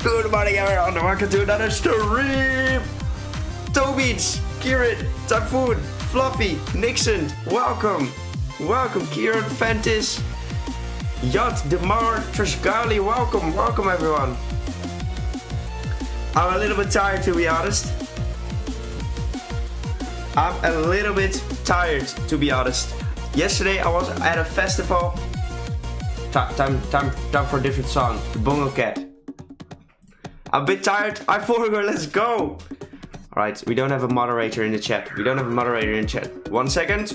Good morning everyone, welcome to another stream! Tobies, Kieran, Typhoon, Fluffy, Nixon, welcome! welcome Kieran, Fantis, Yat, Demar, Trishgali, welcome everyone. I'm a little bit tired, to be honest. Yesterday I was at a festival. Time for a different song. The Bongo Cat. I'm a bit tired. I forgot. Let's go. Alright, we don't have a moderator in the chat. 1 second.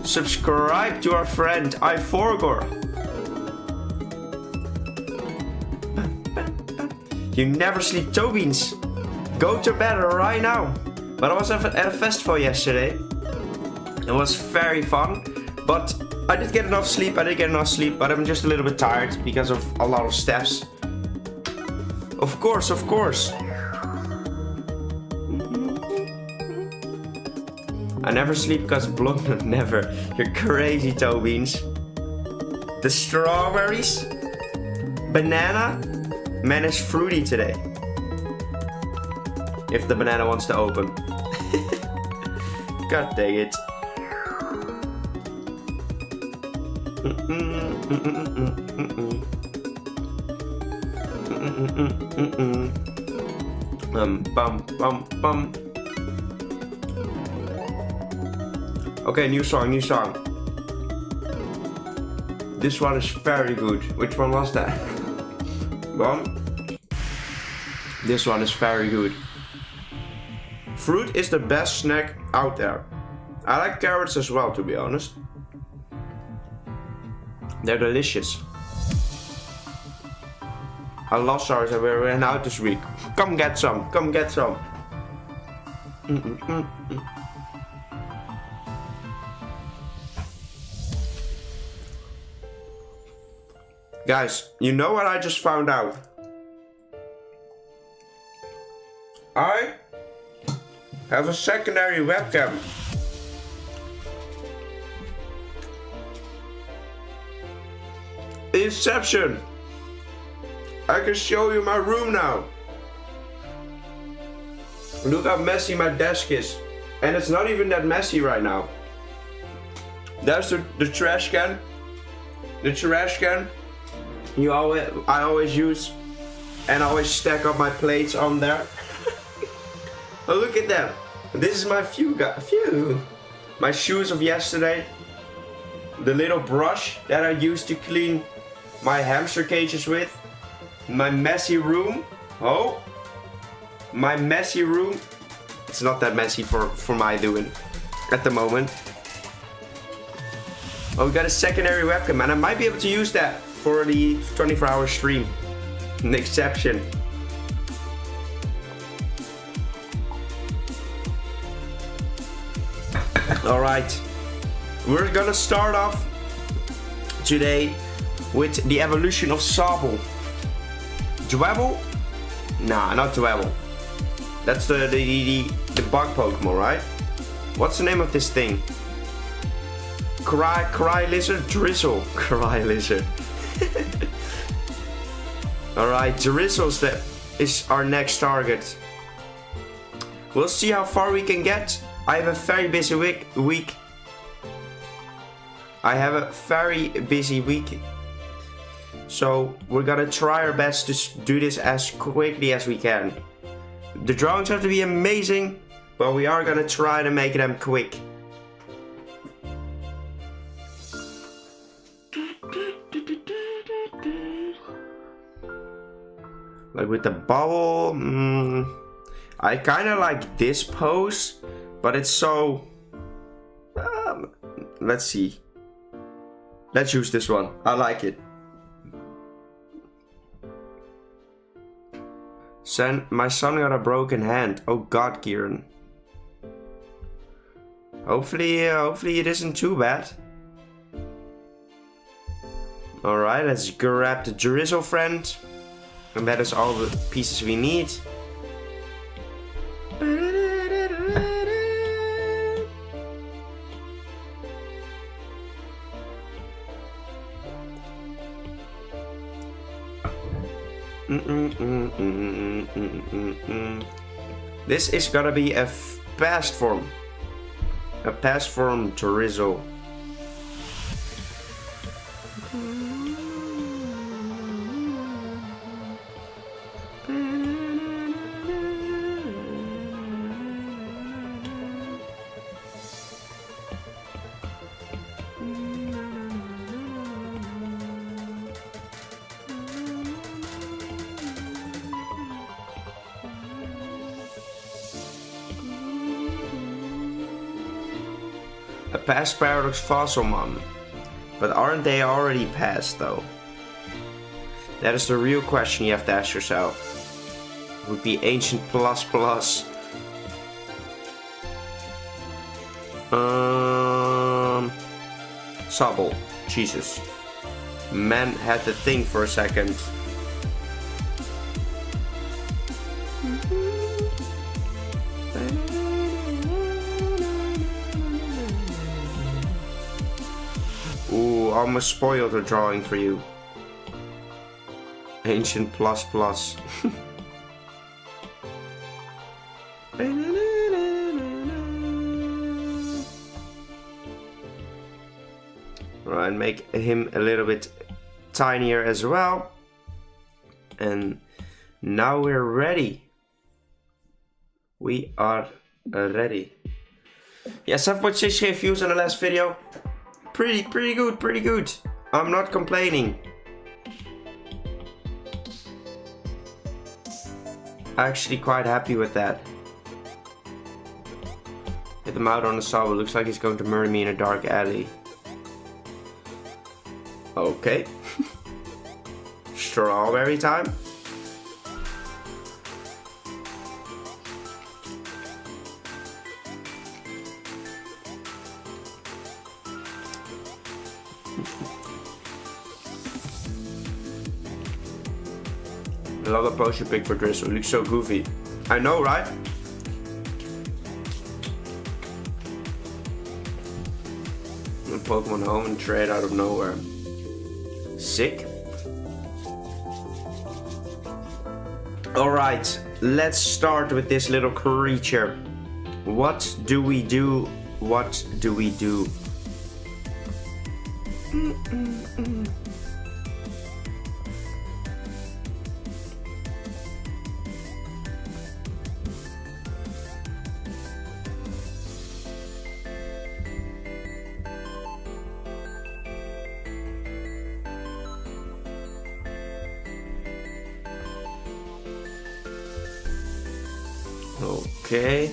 Subscribe to our friend iForgor. You never sleep, toe beans. Go to bed right now. But I was at a festival yesterday. It was very fun. But I did get enough sleep. But I'm just a little bit tired because of a lot of steps. Of course. I never sleep because blonde. Never. You're crazy, toe beans. The strawberries. Banana. Man is fruity today. If the banana wants to open. God dang it. Bum. Okay, new song. This one is very good. Which one was that? This one is very good. Fruit is the best snack out there. I like carrots as well, to be honest. They're delicious. I love stars and we ran out this week. Come get some. Guys, you know what I just found out? I have a secondary webcam. Inception! I can show you my room now. Look how messy my desk is. And it's not even that messy right now. There's the trash can. The trash can I always use. And I always stack up my plates on there. Oh, look at that. This is my my shoes of yesterday. The little brush that I used to clean my hamster cages with. My messy room. Oh. My messy room. It's not that messy for my doing at the moment. Oh, we got a secondary webcam and I might be able to use that for the 24-hour stream. An exception. Alright, we're gonna start off today with the evolution of Sobble. Dwebble? Nah, not Dwebble. That's the bug Pokemon, right? What's the name of this thing? Cry Lizard? Drizzle. Cry Lizard. Alright, Drizzle's is our next target. We'll see how far we can get. I have a very busy week. So we're gonna try our best to do this as quickly as we can. The drawings have to be amazing, but we are gonna try to make them quick. Like with the bubble, I kinda like this pose, but it's so... let's see. Let's use this one. I like it. My son got a broken hand. Oh god, Kieran. Hopefully it isn't too bad. Alright, let's grab the Drizzle friend. And that is all the pieces we need. This is gonna be a past form. A past form Drizzle. A past Paradox Fossilmon. But aren't they already past though? That is the real question you have to ask yourself. It would be Ancient Plus Plus. Sobble. Jesus. Man had to think for a second. Ooh, almost spoiled the drawing for you. Ancient Plus Plus. Right, make him a little bit tinier as well. And now we're ready. We are ready. Yeah, 7.6k views on the last video. Pretty good. I'm not complaining. Actually quite happy with that. Hit him out on the saw. Looks like he's going to murder me in a dark alley. Okay. Strawberry time. I love the potion pick for Drizzle. It looks so goofy. I know, right? A Pokemon home and trade out of nowhere. Sick. Alright, let's start with this little creature. What do we do? What do we do? Okay.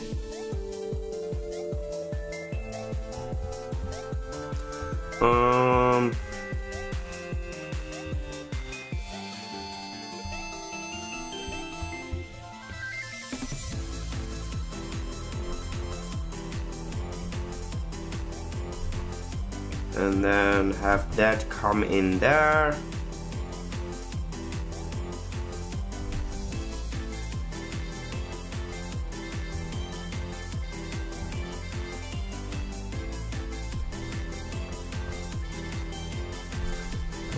And then have that come in there.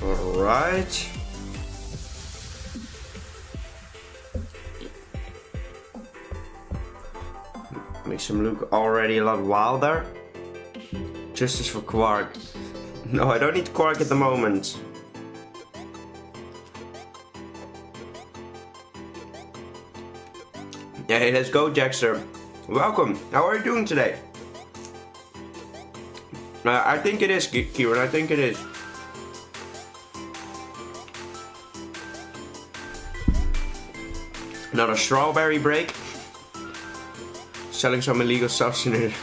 Alright. Makes him look already a lot wilder. Justice for Quark. No, I don't need Quark at the moment. Hey, let's go, Jackster. Welcome. How are you doing today? I think it is, Kieran. I think it is. Another strawberry break. Selling some illegal substance.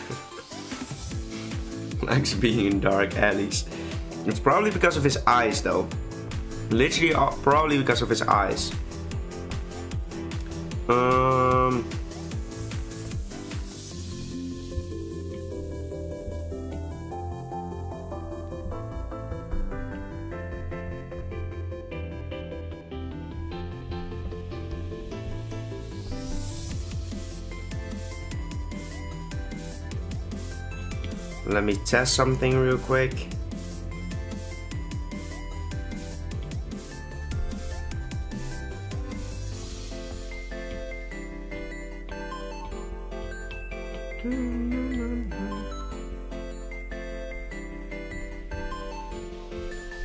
Likes being in dark alleys. It's probably because of his eyes though. Literally probably because of his eyes. Let me test something real quick.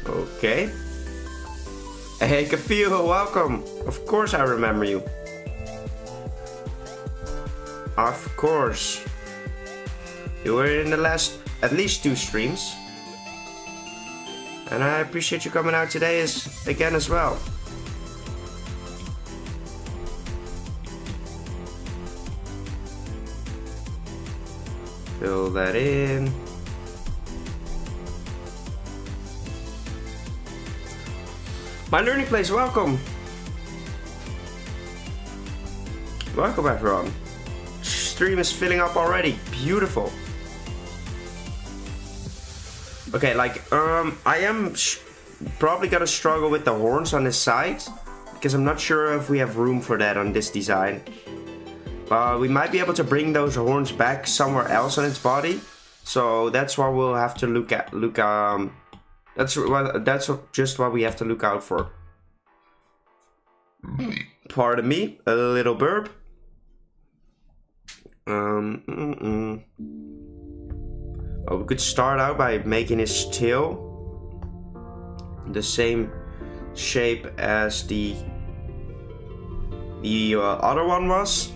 Okay. Hey, Kafio, welcome. Of course I remember you. Of course. You were in the last, at least 2 streams. And I appreciate you coming out today again as well. Fill that in. My learning place, welcome. Welcome everyone. Stream is filling up already. Beautiful. Okay, like, I am probably gonna struggle with the horns on this side, because I'm not sure if we have room for that on this design. We might be able to bring those horns back somewhere else on its body, so that's what we'll have to look at. That's just what we have to look out for. Pardon me, a little burp. Oh, we could start out by making his tail the same shape as the other one was.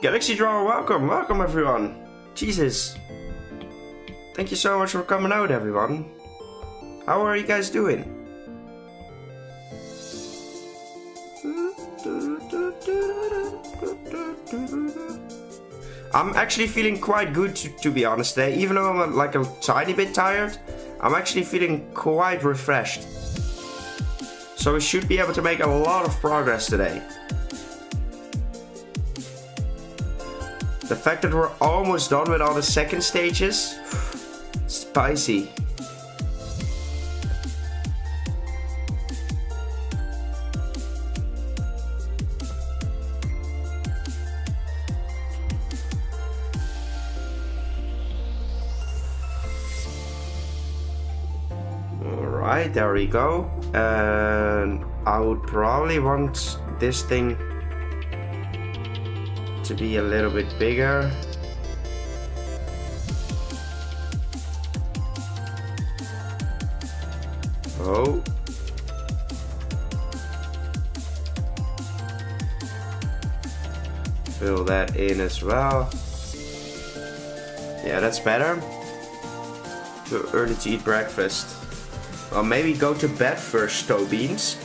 Galaxy Drawer, welcome everyone. Jesus, thank you so much for coming out, everyone. How are you guys doing? I'm actually feeling quite good to be honest today. Even though I'm like a tiny bit tired, I'm actually feeling quite refreshed. So we should be able to make a lot of progress today. The fact that we're almost done with all the second stages, spicy. Alright, there we go. And I would probably want this thing to be a little bit bigger. Oh. Fill that in as well. Yeah, that's better. Too early to eat breakfast. Well, maybe go to bed first, toe beans.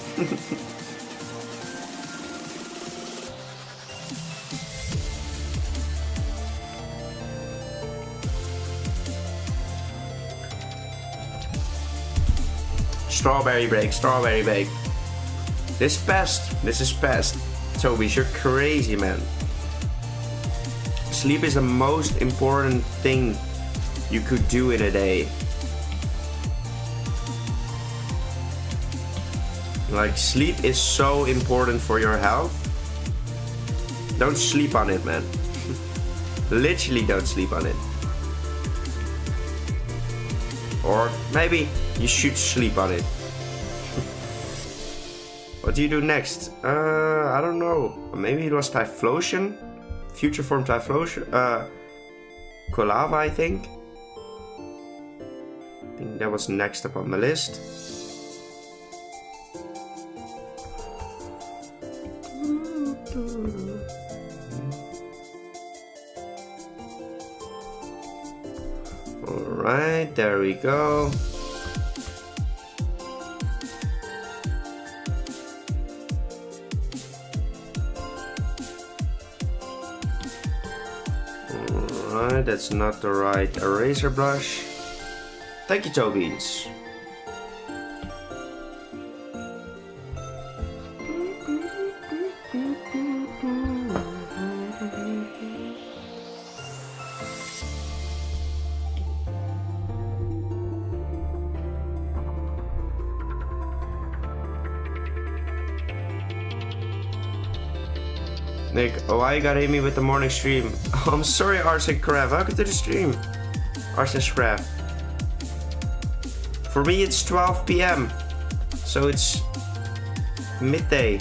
Strawberry break, strawberry break. This is past. Toby, you're crazy, man. Sleep is the most important thing you could do in a day. Like, sleep is so important for your health. Don't sleep on it, man. Literally don't sleep on it. Or maybe you should sleep on it. What do you do next? I don't know. Maybe it was Typhlosion? Future form Typhlosion? Kolava, I think. I think that was next up on the list. Alright, there we go. Alright, that's not the right eraser brush. Thank you, Tobies. Nick, why you gotta hit me with the morning stream? Oh, I'm sorry, Arsenic Craft. Welcome to the stream. Arsenic Craft. For me, it's 12 PM. So it's midday.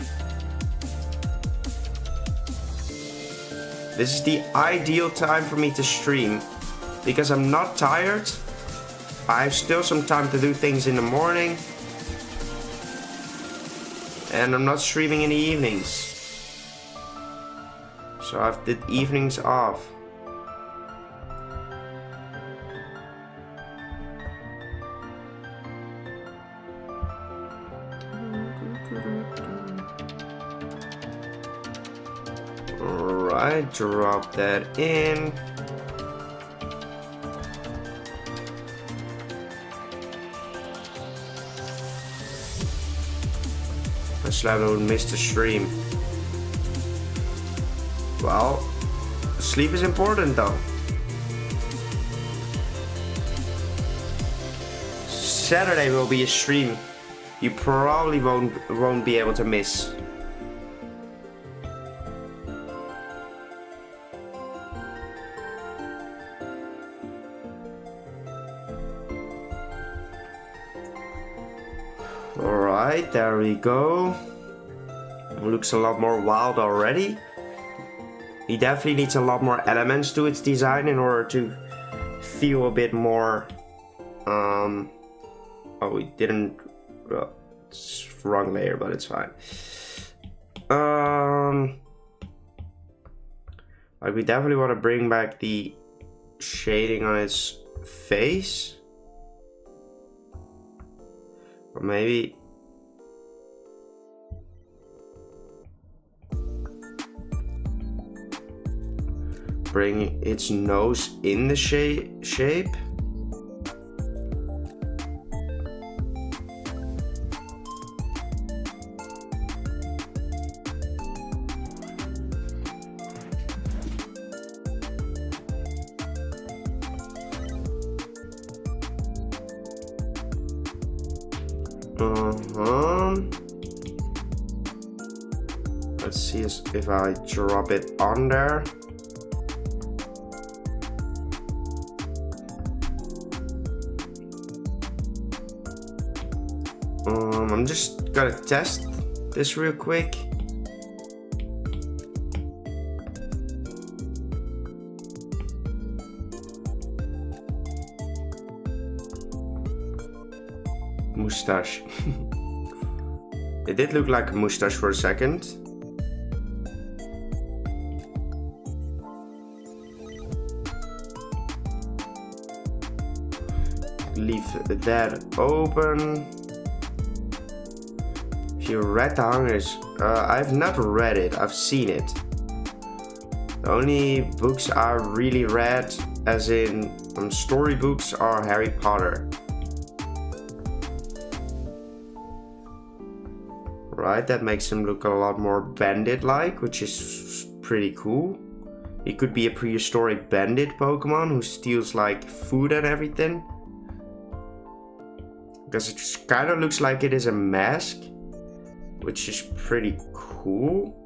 This is the ideal time for me to stream because I'm not tired. I have still some time to do things in the morning. And I'm not streaming in the evenings. So I have the evenings off. Alright, drop that in. I don't miss the stream. Well, sleep is important though. Saturday will be a stream you probably won't be able to miss. Alright, there we go. Looks a lot more wild already. He definitely needs a lot more elements to its design in order to feel a bit more... Oh, we didn't... Well, it's wrong layer, but it's fine. Like, we definitely want to bring back the shading on its face. Or maybe... bring its nose in the shape. Let's see if I drop it on there. I'm just gonna test this real quick. Moustache. It did look like a moustache for a second. Leave that open. If you read The Hungers, I've not read it, I've seen it. The only books I really read, as in storybooks, are Harry Potter. Right, that makes him look a lot more bandit-like, which is pretty cool. He could be a prehistoric bandit Pokemon who steals like food and everything. Because it just kind of looks like it is a mask, which is pretty cool.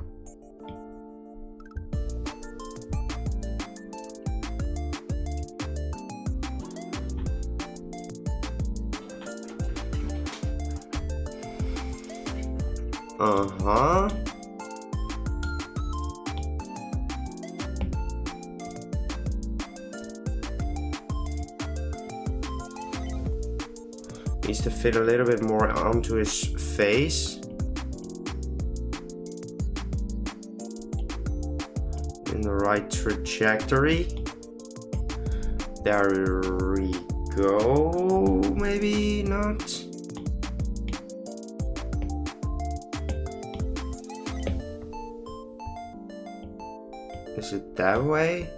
Needs to fit a little bit more onto his face. In the right trajectory. There we go. Maybe not. Is it that way?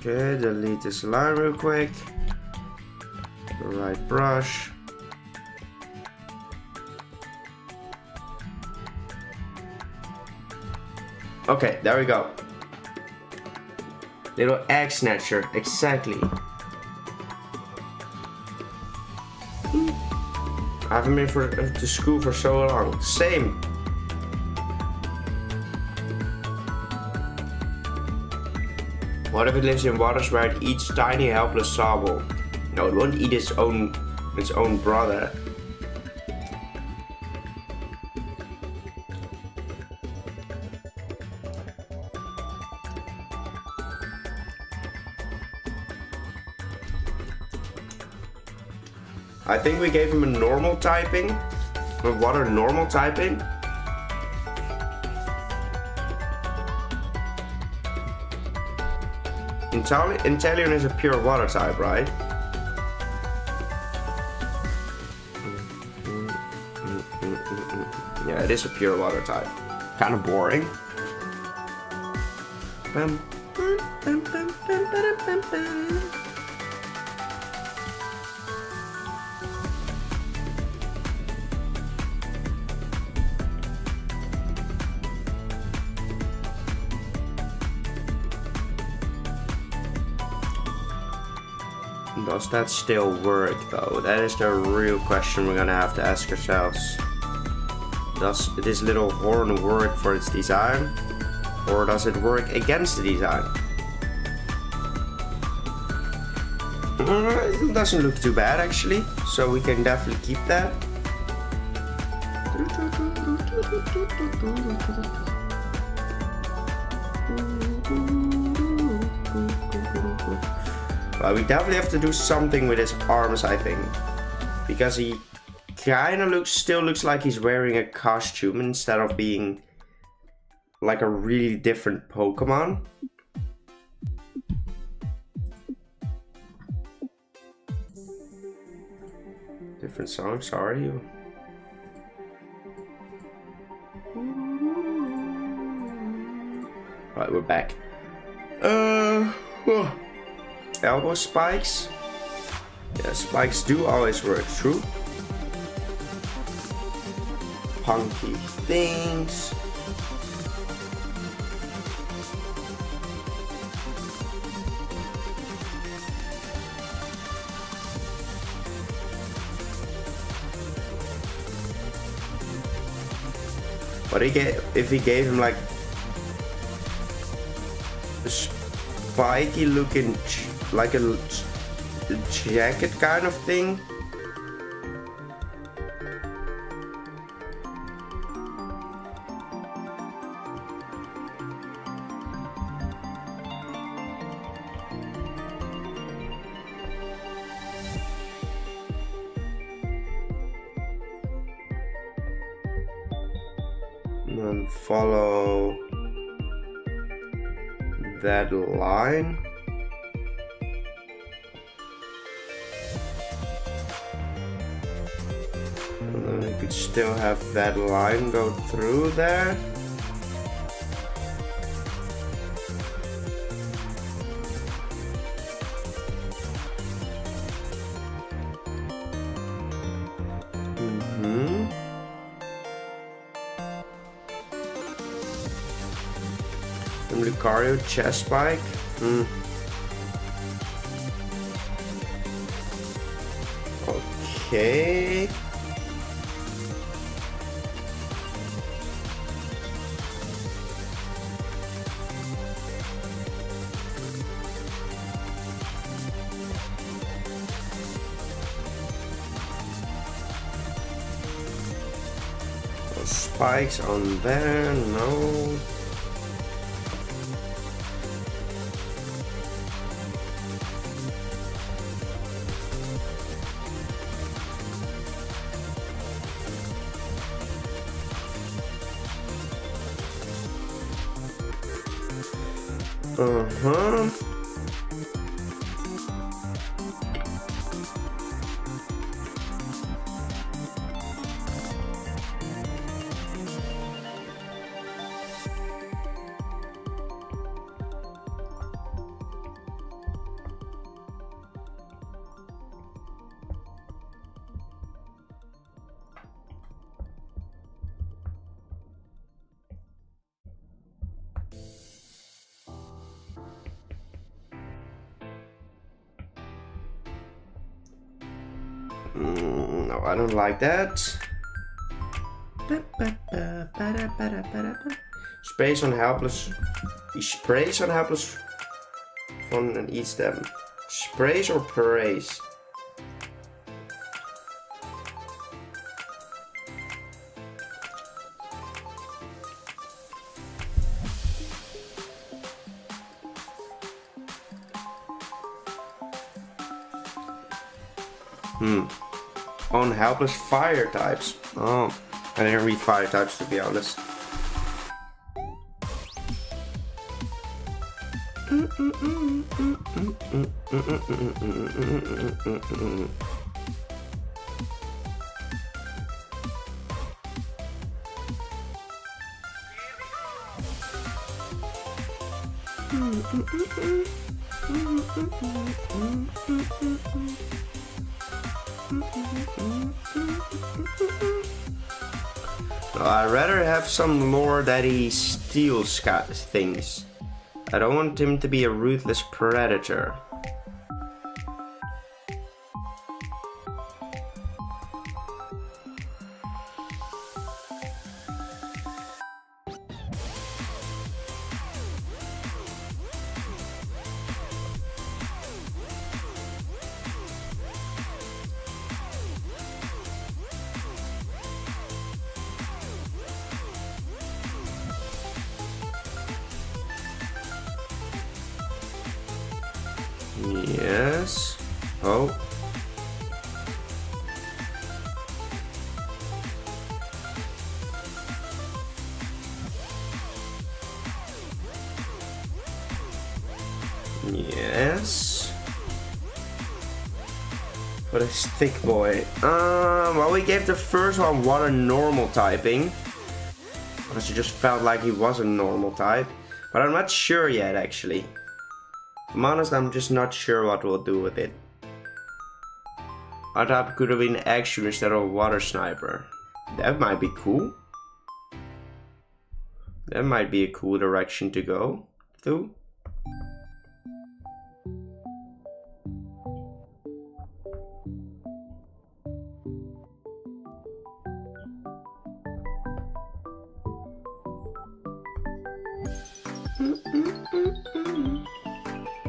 Okay, delete this line real quick. The right brush. Okay, there we go. Little egg snatcher, exactly. I haven't been to school for so long. Same. What if it lives in waters where it eats tiny helpless sawball? No, it won't eat its own brother. I think we gave him a normal typing. A water normal typing. Inteleon is a pure water type, right? Yeah, it is a pure water type. Kind of boring. Does that still work though? That is the real question we're gonna have to ask ourselves. Does this little horn work for its design? Or does it work against the design? It doesn't look too bad actually, so we can definitely keep that. But we definitely have to do something with his arms, I think. Because he kinda still looks like he's wearing a costume instead of being like a really different Pokemon. Different song, sorry. Right, we're back. Elbow spikes. Yeah, spikes do always work, true. Punky things. But if he gave him like a spiky looking, like a jacket kind of thing. And then follow that line. And then we could still have that line go through there. And Lucario chest spike. Okay. Those spikes on there, no. No, I don't like that. Sprays on helpless. He sprays on helpless fun and eats them. Sprays or praise? On helpless fire types. Oh, I didn't read fire types, to be honest. I'd rather have some lore that he steals things. I don't want him to be a ruthless predator. Yes. Oh. Yes. What a thick boy. Well, we gave the first one water normal typing. Because it just felt like he was a normal type. But I'm not sure yet, actually. If I'm honest, I'm just not sure what we'll do with it. Our type could have been Action instead of Water Sniper. That might be cool. That might be a cool direction to go through.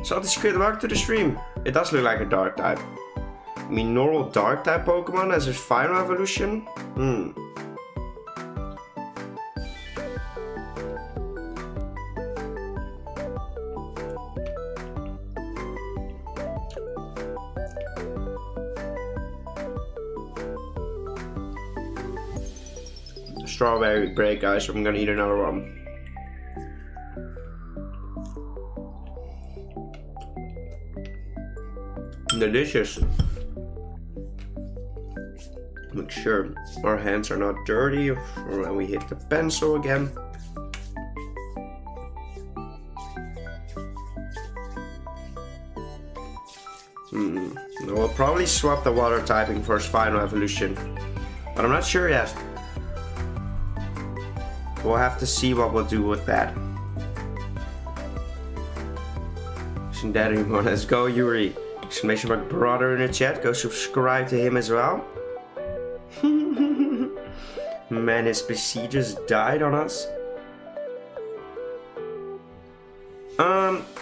Salty Squid, welcome to the stream. It does look like a dark type. I mean, normal dark type Pokemon as his final evolution? Strawberry great, guys, so I'm gonna eat another one. Delicious. Make sure our hands are not dirty when we hit the pencil again. We'll probably swap the water typing for his final evolution, but I'm not sure yet. We'll have to see what we'll do with that. Isn't that anymore? Let's go, Yuri. Exclamation mark brother in the chat. Go subscribe to him as well. Man, his PC just died on us.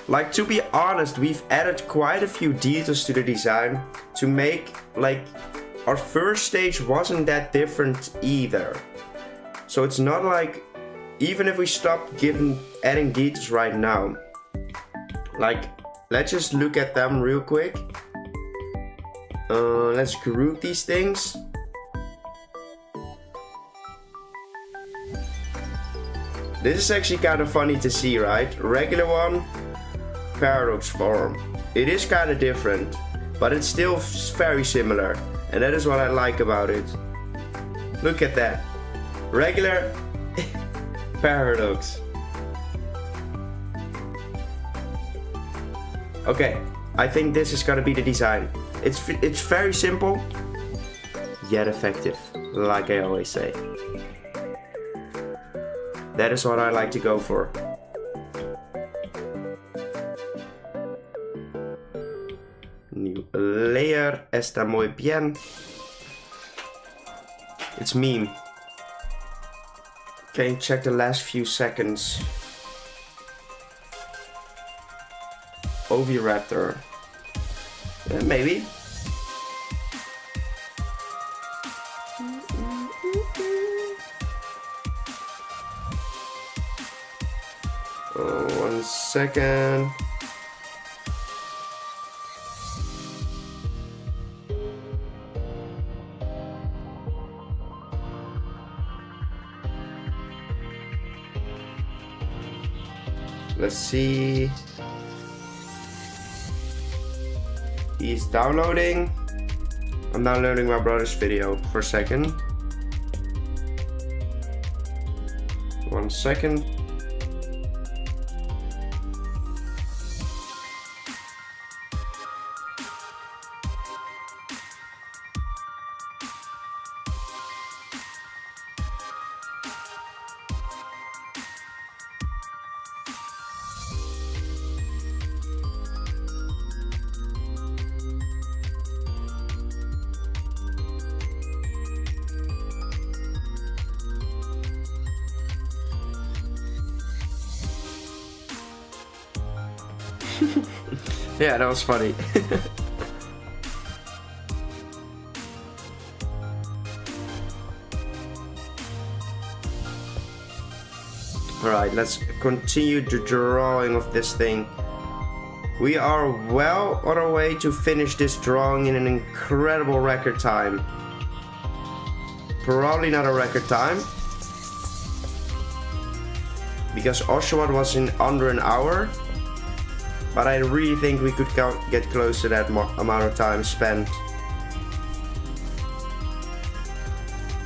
Like, to be honest, we've added quite a few details to the design to make, like, our first stage wasn't that different either. So it's not like, even if we stopped adding details right now, like, let's just look at them real quick. Let's group these things. This is actually kind of funny to see, right? Regular one, paradox form. It is kind of different, but it's still very similar. And that is what I like about it. Look at that. Regular, paradox. Okay, I think this is gonna be the design. It's very simple, yet effective, like I always say. That is what I like to go for. New layer, está muy bien. It's meme. Okay, check the last few seconds. Oviraptor. Maybe. Oh, 1 second. Let's see. He's downloading. I'm downloading my brother's video for a second. 1 second. Yeah, that was funny. Alright, let's continue the drawing of this thing. We are well on our way to finish this drawing in an incredible record time. Probably not a record time, because Oshawott was in under an hour. But I really think we could get close to that amount of time spent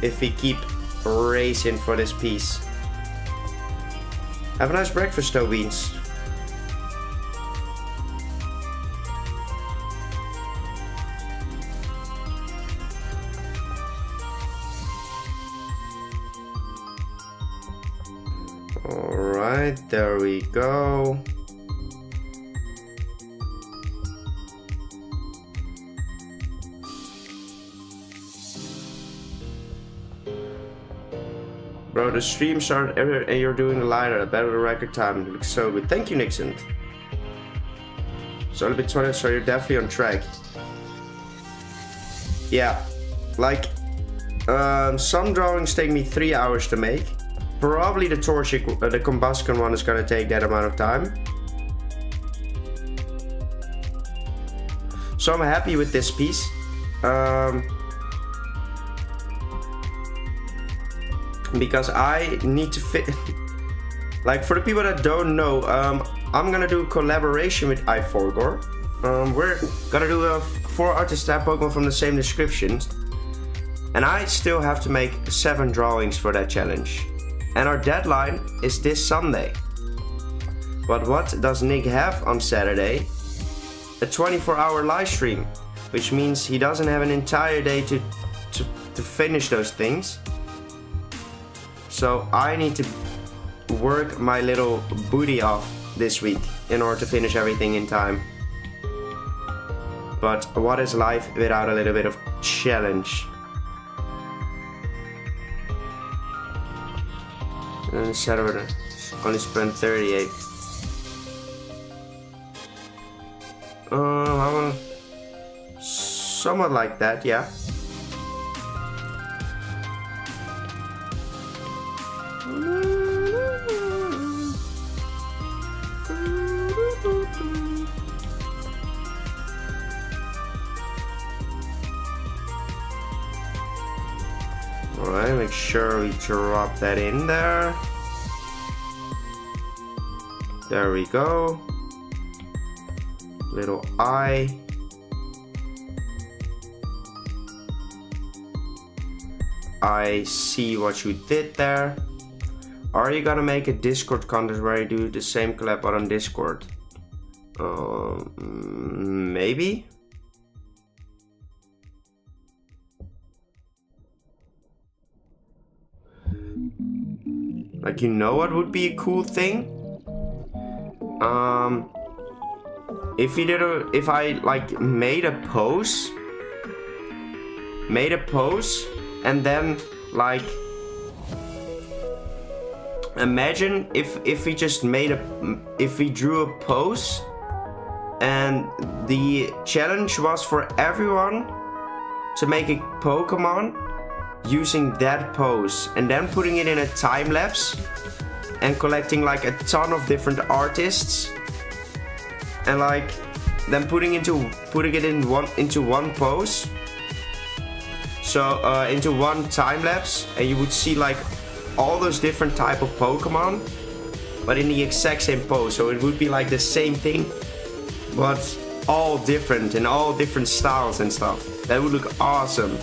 if we keep racing for this piece. Have a nice breakfast, though, Beans. Alright, there we go. Bro, the stream started and you're doing the lighter. Better the record time. It looks so good. Thank you, Nixon. So a bit 20, so you're definitely on track. Yeah, like some drawings take me 3 hours to make. Probably the Torchic, the Combustion one is gonna take that amount of time. So I'm happy with this piece. Because I need to fit. Like, for the people that don't know, I'm gonna do a collaboration with iForgor. We're gonna do a 4 artist type Pokemon from the same descriptions, and I still have to make 7 drawings for that challenge. And our deadline is this Sunday. But what does Nick have on Saturday? A 24-hour live stream, which means he doesn't have an entire day to finish those things. So I need to work my little booty off this week in order to finish everything in time. But what is life without a little bit of challenge? And Saturday only spent 38. Somewhat like that, yeah. Alright, make sure we drop that in there. There we go. Little eye. I see what you did there. Are you gonna make a Discord content where you do the same collab but on Discord? Maybe? Like, you know what would be a cool thing? If I like made a pose and then like, imagine if we just if we drew a pose, and the challenge was for everyone to make a Pokemon using that pose, and then putting it in a time lapse and collecting like a ton of different artists, and like then putting it into one pose. So into one time lapse, and you would see like all those different type of Pokemon, but in the exact same pose. So it would be like the same thing, but all different in all different styles and stuff. That would look awesome.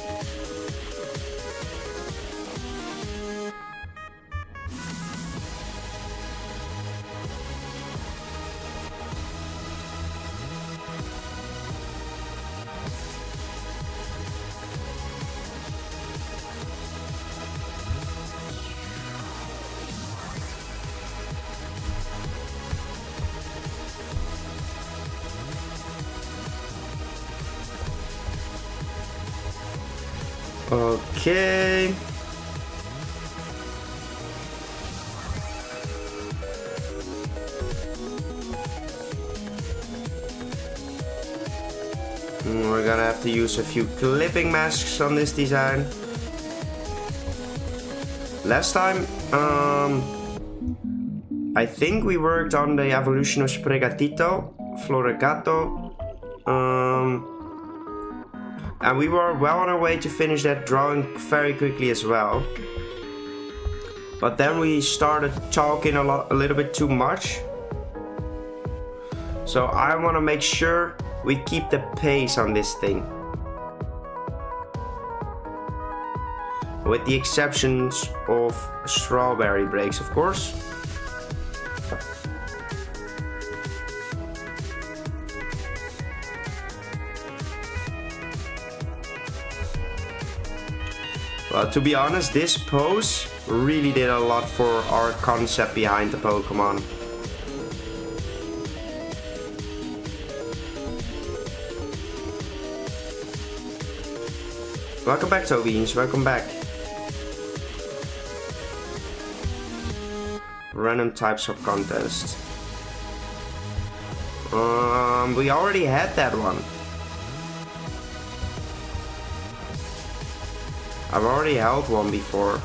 Okay. We're gonna have to use a few clipping masks on this design. Last time, I think we worked on the evolution of Spregatito, Floregato, and we were well on our way to finish that drawing very quickly as well. But then we started talking a little bit too much. So I want to make sure we keep the pace on this thing. With the exceptions of strawberry breaks, of course. Well, to be honest, this pose really did a lot for our concept behind the Pokemon. Welcome back, Tobies. Welcome back. Random types of contest. We already had that one. I've already held one before.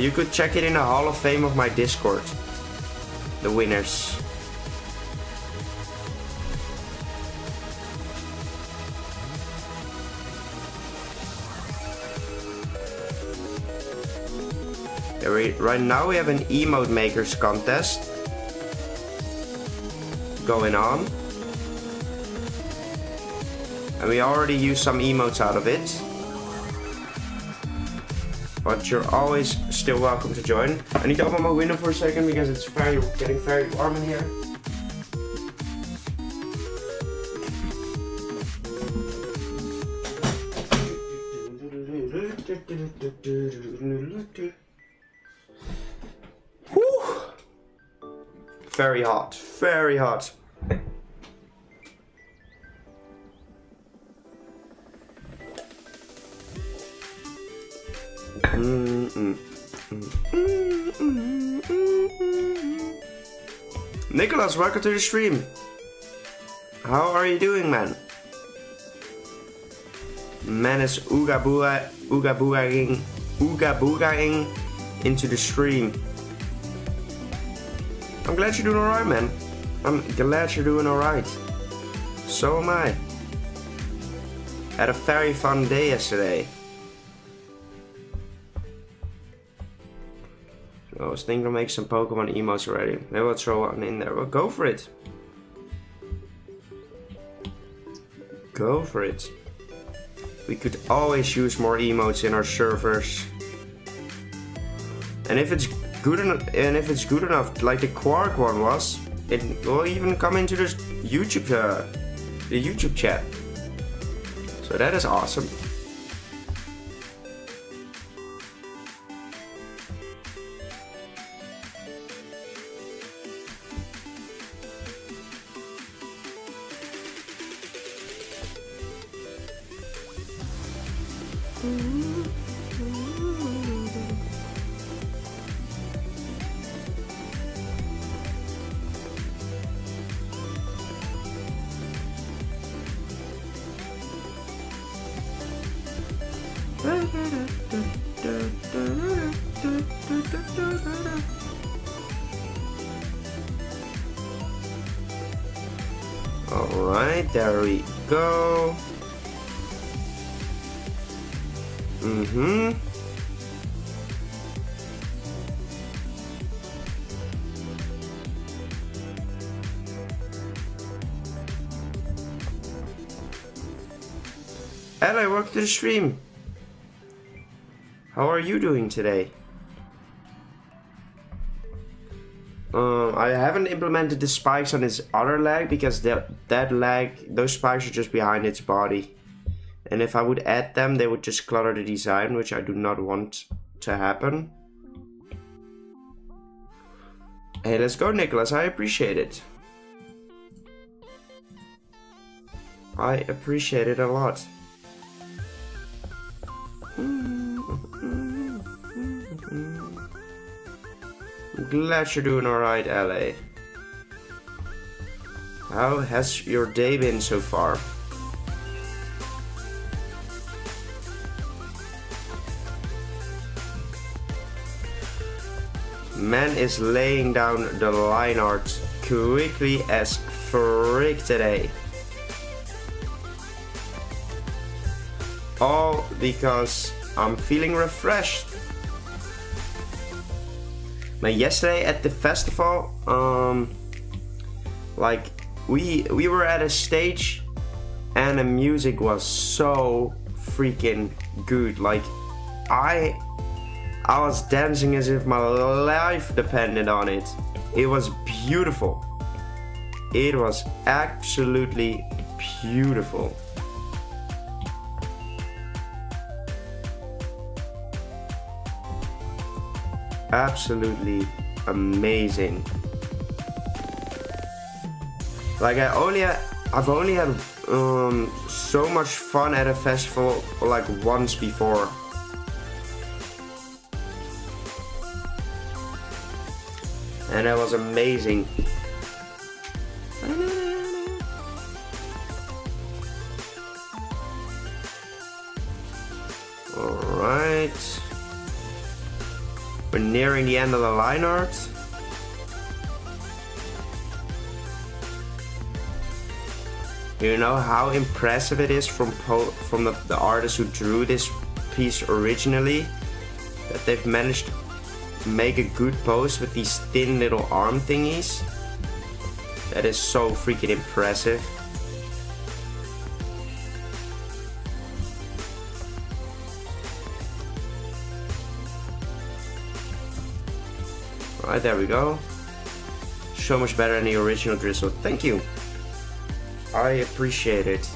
You could check it in the Hall of Fame of my Discord. The winners. Yeah, right now we have an emote makers contest going on, and we already used some emotes out of it, but you're always still welcome to join. I need to open my window for a second because it's getting very warm in here. Whew. Very hot, very hot. Nicholas, welcome to the stream. How are you doing, man? Man is ooga boogaing into the stream. I'm glad you're doing alright, man. I'm glad you're doing alright. So am I. Had a very fun day yesterday. I was thinking to make some Pokemon emotes already. Maybe I'll throw one in there. Well, go for it. Go for it. We could always use more emotes in our servers. And if it's good enough, like the Quark one was, it will even come into the YouTube chat. So that is awesome. Alright, there we go. Hello, welcome to the stream. How are you doing today? I haven't implemented the spikes on its other leg because that leg, those spikes are just behind its body. And if I would add them, they would just clutter the design, which I do not want to happen. Hey, let's go, Nicholas. I appreciate it. I appreciate it a lot. I'm glad you're doing alright, LA. How has your day been so far? Man is laying down the line art quickly as frick today. All because I'm feeling refreshed. Now yesterday at the festival, like we were at a stage and the music was so freaking good. Like I was dancing as if my life depended on it. It was beautiful. It was absolutely beautiful. Absolutely amazing. Like I've only had so much fun at a festival like once before. And that was amazing. Alright. We're nearing the end of the line art. You know how impressive it is from the artist who drew this piece originally, that they've managed to make a good pose with these thin little arm thingies. That is so freaking impressive. Alright, there we go. So much better than the original Drizzle. Thank you. I appreciate it.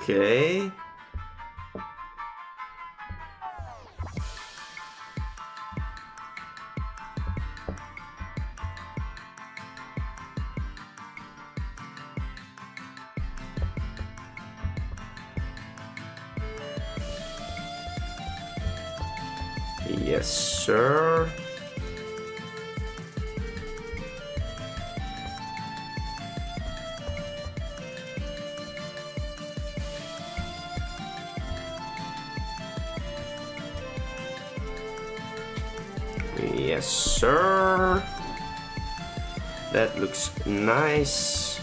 Okay. Yes, sir. Yes, sir. That looks nice.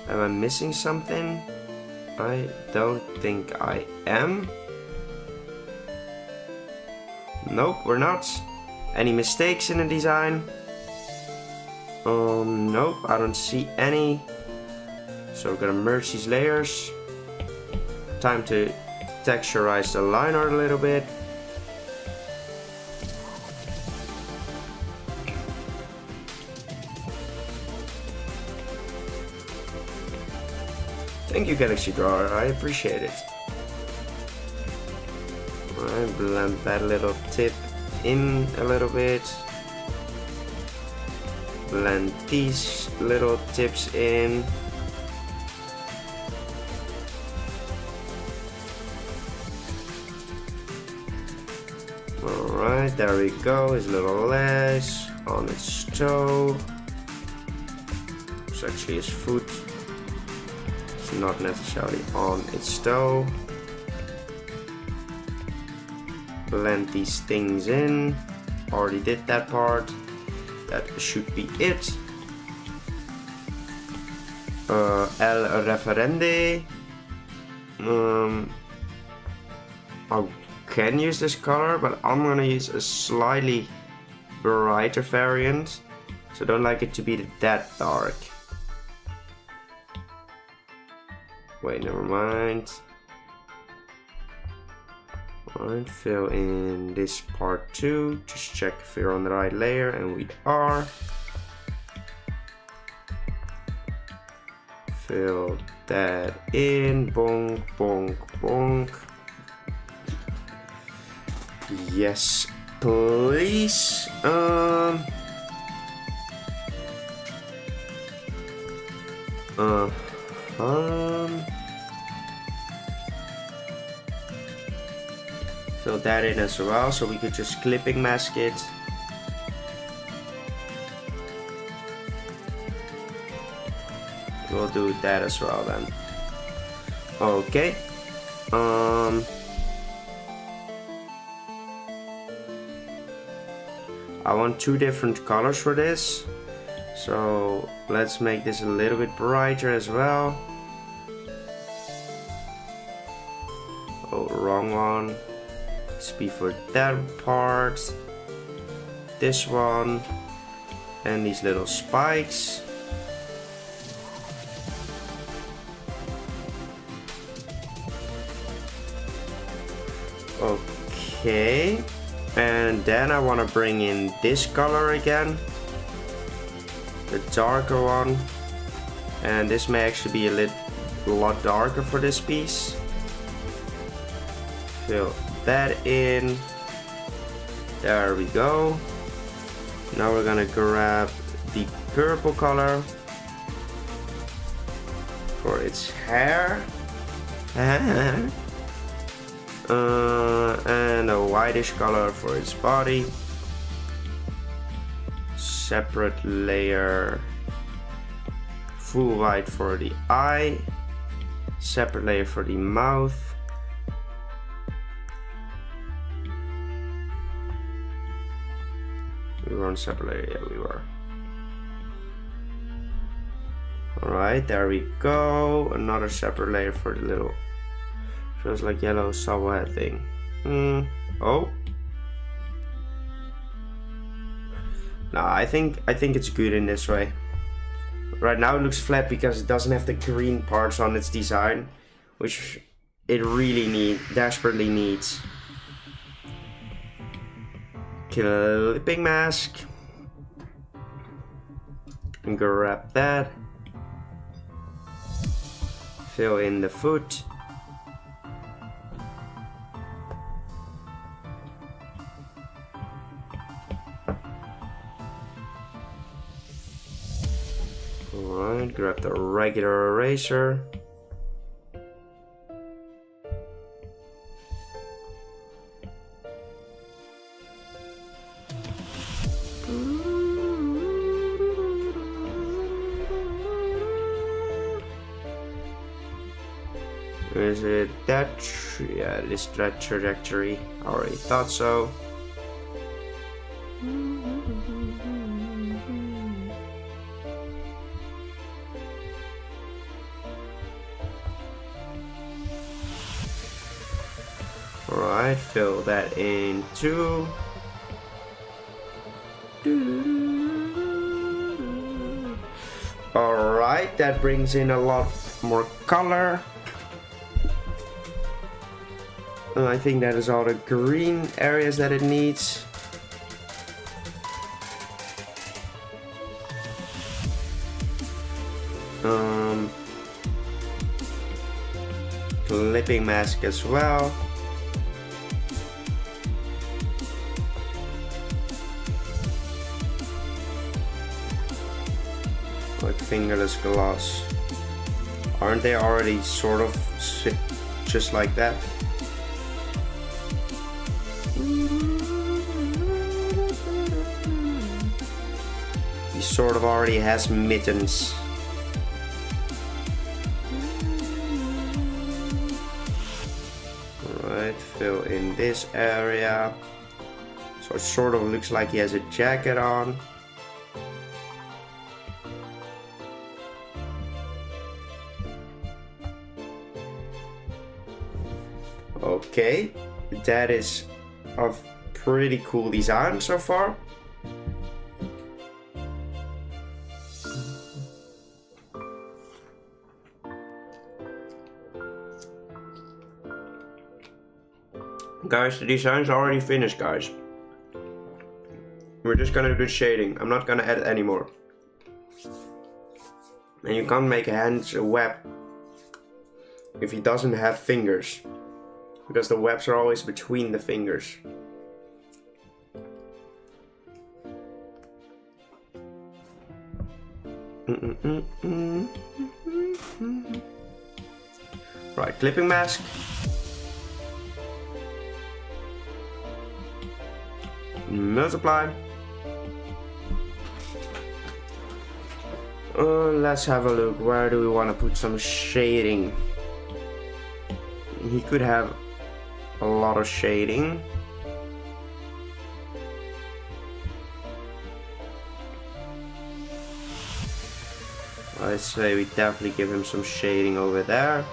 Am I missing something? I don't think I am. Nope, we're not. Any mistakes in the design? Nope, I don't see any. So we're gonna merge these layers. Time to texturize the line art a little bit. Thank you, Galaxy Drawer, I appreciate it. Alright, blend that little tip in a little bit. Blend these little tips in. Alright, there we go, his little legs on its toe. It's actually his foot. It's not necessarily on its toe. Blend these things in. Already did that part. That should be it. El Referende. I can use this color, but I'm gonna use a slightly brighter variant. So I don't like it to be that dark. Wait, never mind. Alright, fill in this part too. Just check if we're on the right layer, and we are. Fill that in. Bonk, bonk, bonk. Yes, please. Fill that in as well, so we could just clipping mask it. We'll do that as well then. Okay. I want two different colors for this, so let's make this a little bit brighter as well. Oh, wrong one. Let's be for that part. This one. And these little spikes. Okay. And then I want to bring in this color again. The darker one. And this may actually be a lot darker for this piece. Fill that in. There we go. Now we're gonna grab the purple color for its hair. And a whitish color for its body. Separate layer. Full white for the eye. Separate layer for the mouth. We were on separate layer, yeah, we were. Alright, there we go. Another separate layer for the little, feels like yellow subhead thing. Oh. No, I think it's good in this way. Right now it looks flat because it doesn't have the green parts on its design, which it really desperately needs. Clipping mask. And grab that. Fill in the foot. Alright, grab the regular eraser. Is it that? Yeah, it is that trajectory. I already thought so. Alright, fill that in too. Alright, that brings in a lot more color. And I think that is all the green areas that it needs. Clipping mask as well. Like fingerless gloss. Aren't they already sort of just like that? He sort of already has mittens. Alright, fill in this area. So it sort of looks like he has a jacket on. Okay, that is a pretty cool design so far. Guys, the design's already finished, guys. We're just gonna do shading. I'm not gonna edit anymore. And you can't make hands a web if he doesn't have fingers, because the webs are always between the fingers. Right, clipping mask. Multiply. Let's have a look. Where do we want to put some shading? He could have a lot of shading. I'd say we definitely give him some shading over there.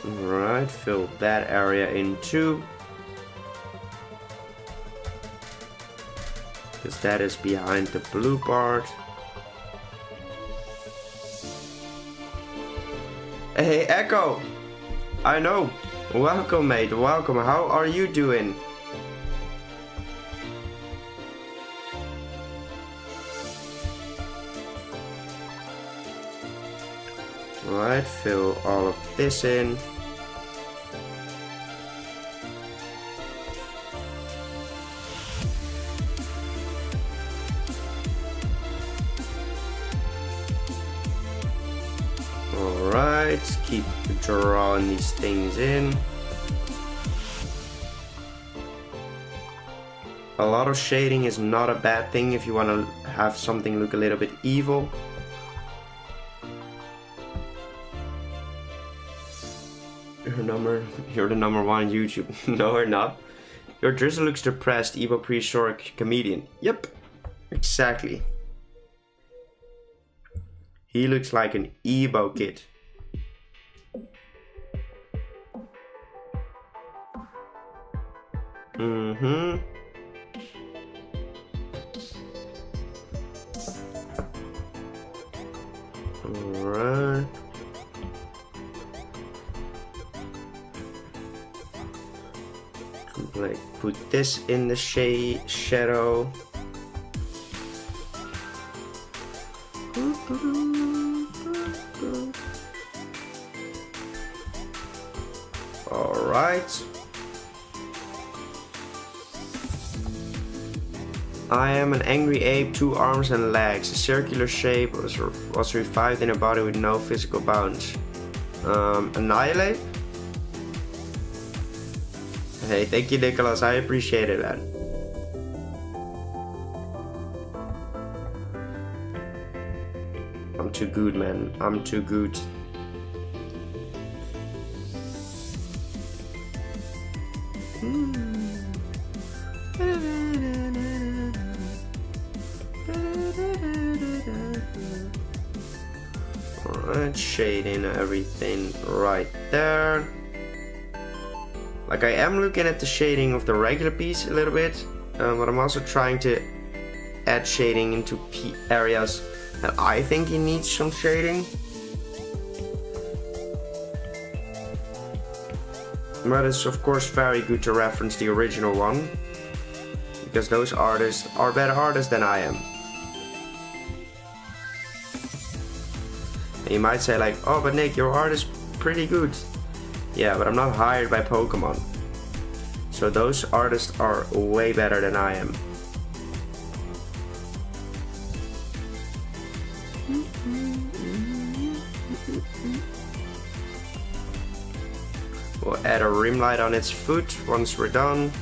Alright, fill that area in too, because that is behind the blue part. Hey Echo! I know! Welcome mate, welcome, how are you doing? Alright, fill all of this in. Alright, keep drawing these things in. A lot of shading is not a bad thing if you want to have something look a little bit evil. You're the number one on YouTube. No, we're not. Your Drizzle looks depressed, Ebo prehistoric comedian. Yep, exactly. He looks like an Ebo kid. Alright. Like put this in the shadow. Alright. I am an angry ape, 2 arms and legs. A circular shape was revived in a body with no physical bounds. Annihilate? Hey, thank you Nicholas, I appreciate it, man. I'm too good, man. I'm too good. and shading everything right there. Like I am looking at the shading of the regular piece a little bit, but I'm also trying to add shading into areas that I think it needs some shading. But it's of course very good to reference the original one, because those artists are better artists than I am. And you might say like, oh but Nick, your art is pretty good. Yeah, but I'm not hired by Pokemon. So those artists are way better than I am. We'll add a rim light on its foot once we're done.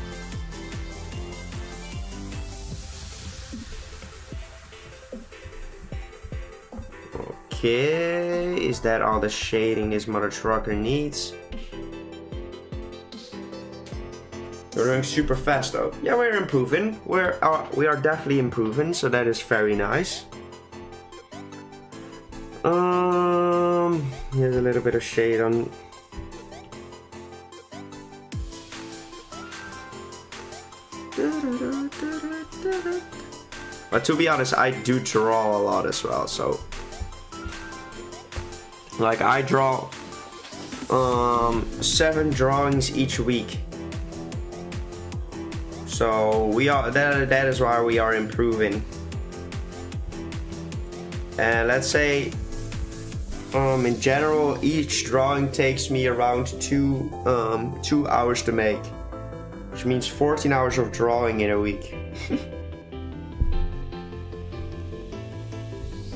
Okay, is that all the shading this mother trucker needs? We're doing super fast though. Yeah, we're improving. We are definitely improving, so that is very nice. Here's a little bit of shade on. But to be honest, I do draw a lot as well, so like I draw 7 drawings each week. So we are that is why we are improving. And let's say in general each drawing takes me around 2 hours to make, which means 14 hours of drawing in a week.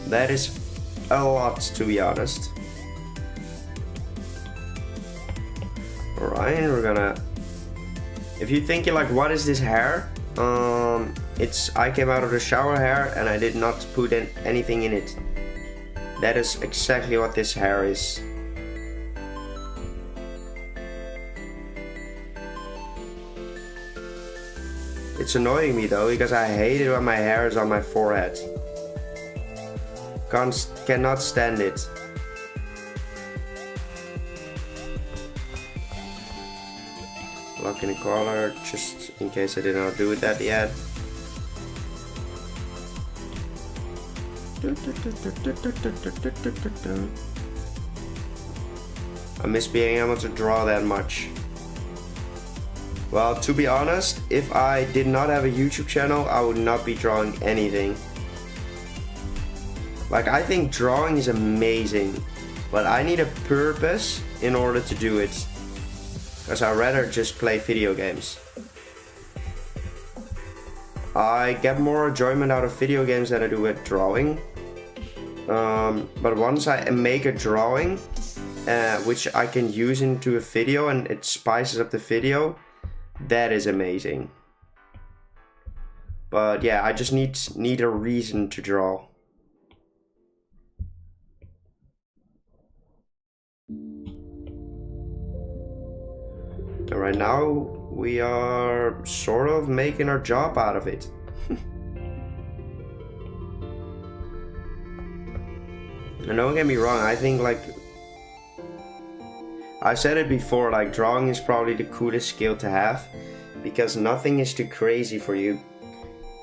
That is a lot, to be honest. Alright, we're gonna... If you're thinking like, what is this hair? I came out of the shower hair and I did not put anything in it. That is exactly what this hair is. It's annoying me though, because I hate it when my hair is on my forehead. Cannot stand it. Lock in the color, just in case I did not do that yet. I miss being able to draw that much. Well, to be honest, if I did not have a YouTube channel, I would not be drawing anything. Like, I think drawing is amazing, but I need a purpose in order to do it. Because I'd rather just play video games. I get more enjoyment out of video games than I do with drawing. But once I make a drawing, which I can use into a video and it spices up the video, that is amazing. But yeah, I just need a reason to draw. And right now we are sort of making our job out of it. And don't get me wrong, I think like I've said it before, like drawing is probably the coolest skill to have, because nothing is too crazy for you.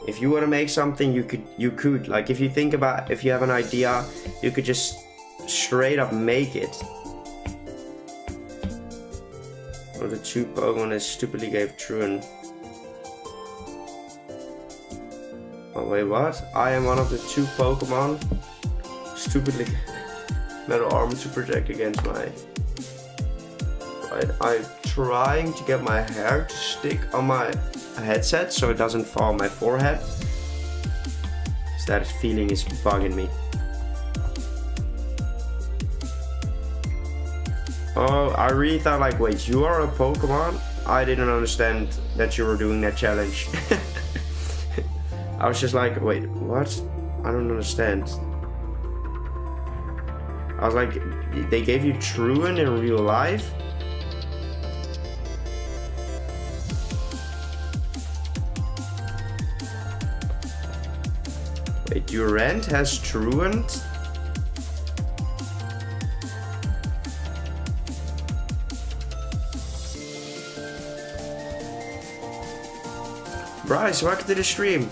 If you want to make something, you could like, if you think about, if you have an idea, you could just straight up make it. One of the 2 Pokemon that stupidly gave Truant. Oh wait, what? I am one of the 2 Pokemon stupidly metal armor to protect against my... Right, I'm trying to get my hair to stick on my headset so it doesn't fall on my forehead. So that feeling is bugging me. Oh, I really thought like, wait, you are a Pokemon? I didn't understand that you were doing that challenge. I was just like, wait, what? I don't understand. I was like, they gave you Truant in real life? Wait, Durant has Truant? Bryce, welcome to the stream.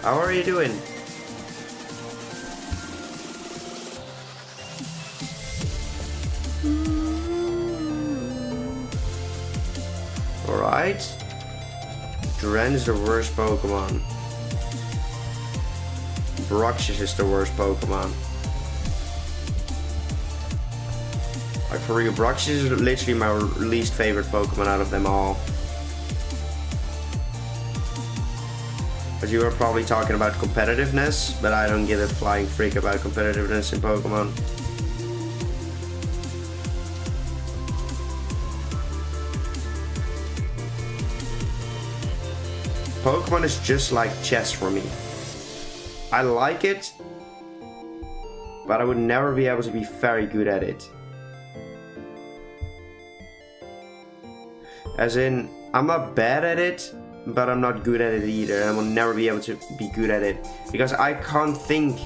How are you doing? Alright. Dren is the worst Pokemon. Bruxish is the worst Pokemon. Like for real, Bruxish is literally my least favorite Pokemon out of them all. But you were probably talking about competitiveness, but I don't give a flying freak about competitiveness in Pokemon. Pokemon is just like chess for me. I like it, but I would never be able to be very good at it. As in, I'm not bad at it, but I'm not good at it either. I will never be able to be good at it because I can't think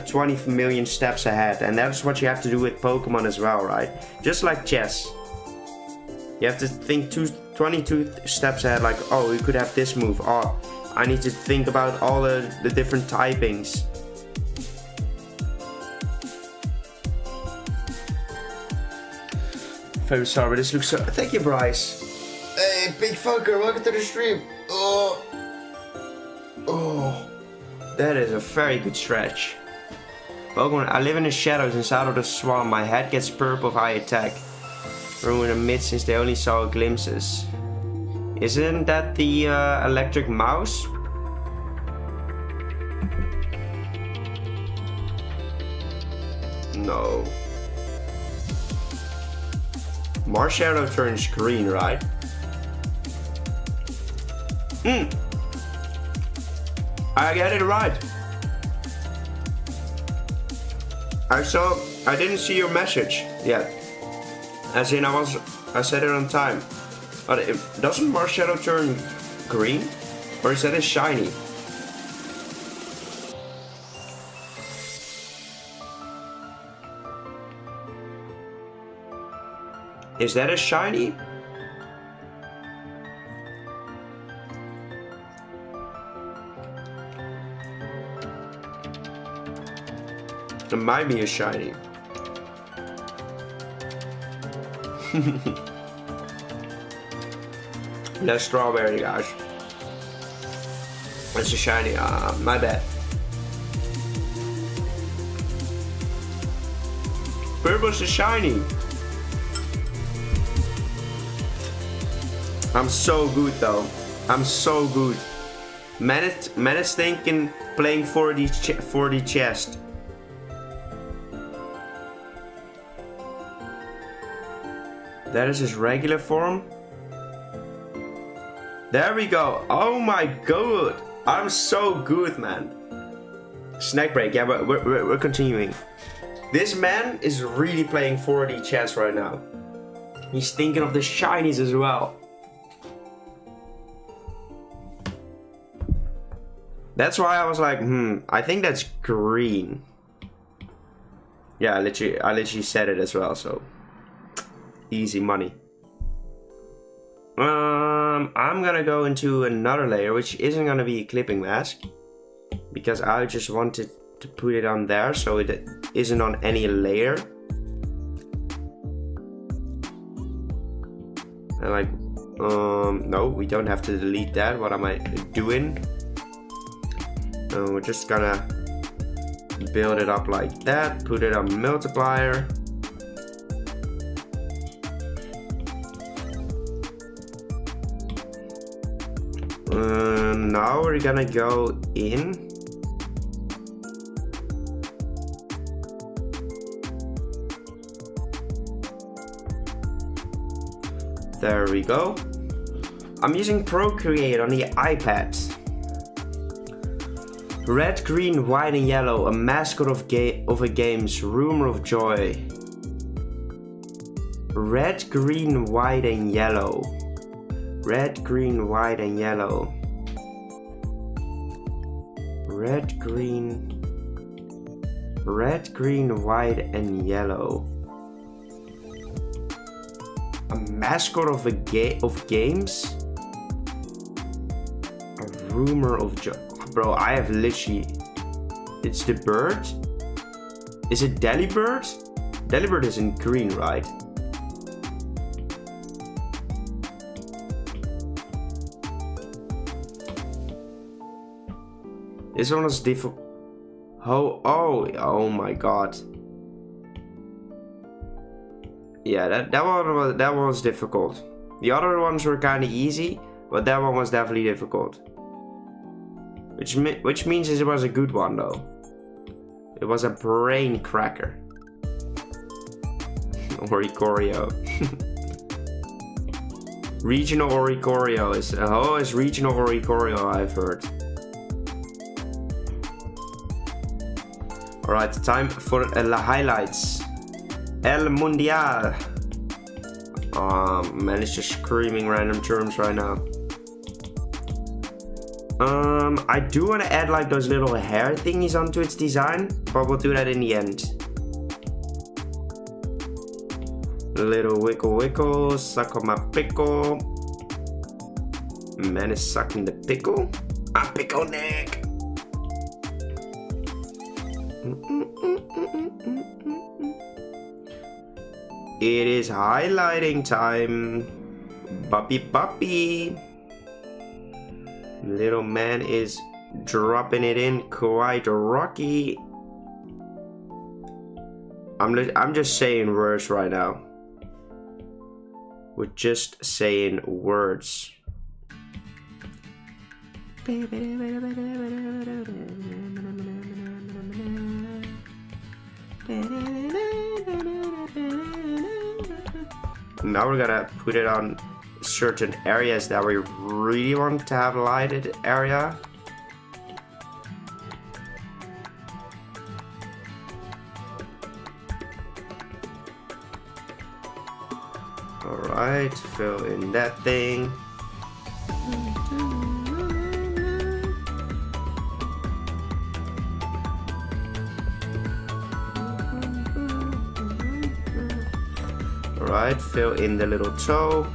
20 million steps ahead, and that's what you have to do with Pokemon as well, right? Just like chess. You have to think 22 steps ahead, like, oh, you could have this move. Oh, I need to think about all the different typings. Very sorry, but this looks so... Thank you, Bryce. Hey, big fucker, welcome to the stream. Oh. That is a very good stretch. Pokemon, I live in the shadows inside of the swamp. My head gets purple if I attack. Ruin a mid since they only saw glimpses. Isn't that the electric mouse? No. Marshadow turns green, right? I get it right. I didn't see your message yet. As in I said it on time. But doesn't Marshadow turn green? Or is that a shiny? Is that a shiny? It might be a shiny. That's strawberry, guys. That's a shiny. My bad. Purple's a shiny. I'm so good though. I'm so good. Man is thinking playing 4D chest. That is his regular form. There we go. Oh my god. I'm so good, man. Snack break. Yeah, we're continuing. This man is really playing 4D chess right now. He's thinking of the shinies as well. That's why I was like, I think that's green. Yeah, I literally said it as well, so easy money. I'm gonna go into another layer, which isn't gonna be a clipping mask, because I just wanted to put it on there so it isn't on any layer. And like, no, we don't have to delete that. What am I doing? We're just gonna build it up like that, put it on multiplier. Now we're gonna go in. There we go. I'm using Procreate on the iPad. Red, green, white and yellow, a mascot of a game's rumor of joy. Red, green, white and yellow. Red, green, white and yellow. Red, green, white and yellow. A mascot of games? A rumor of bro, I have literally... It's the bird? Is it Delibird? Delibird is in green, right? This one is difficult. Oh my god. Yeah, that one was difficult. The other ones were kind of easy, but that one was definitely difficult. Which means it was a good one though. It was a brain cracker. Oricorio. Regional Oricorio is regional Oricorio, I've heard. Alright, time for the highlights. El Mundial. Man, it's just screaming random terms right now. I do want to add like those little hair thingies onto its design, but we'll do that in the end. Little wiggle, suck on my pickle. Man is sucking the pickle. A pickle neck. It is highlighting time. Puppy. Little man is dropping it in quite rocky. I'm just saying words right now. We're just saying words. Now we're gonna put it on certain areas that we really want to have lighted area. Alright, fill in that thing. Alright, fill in the little toe.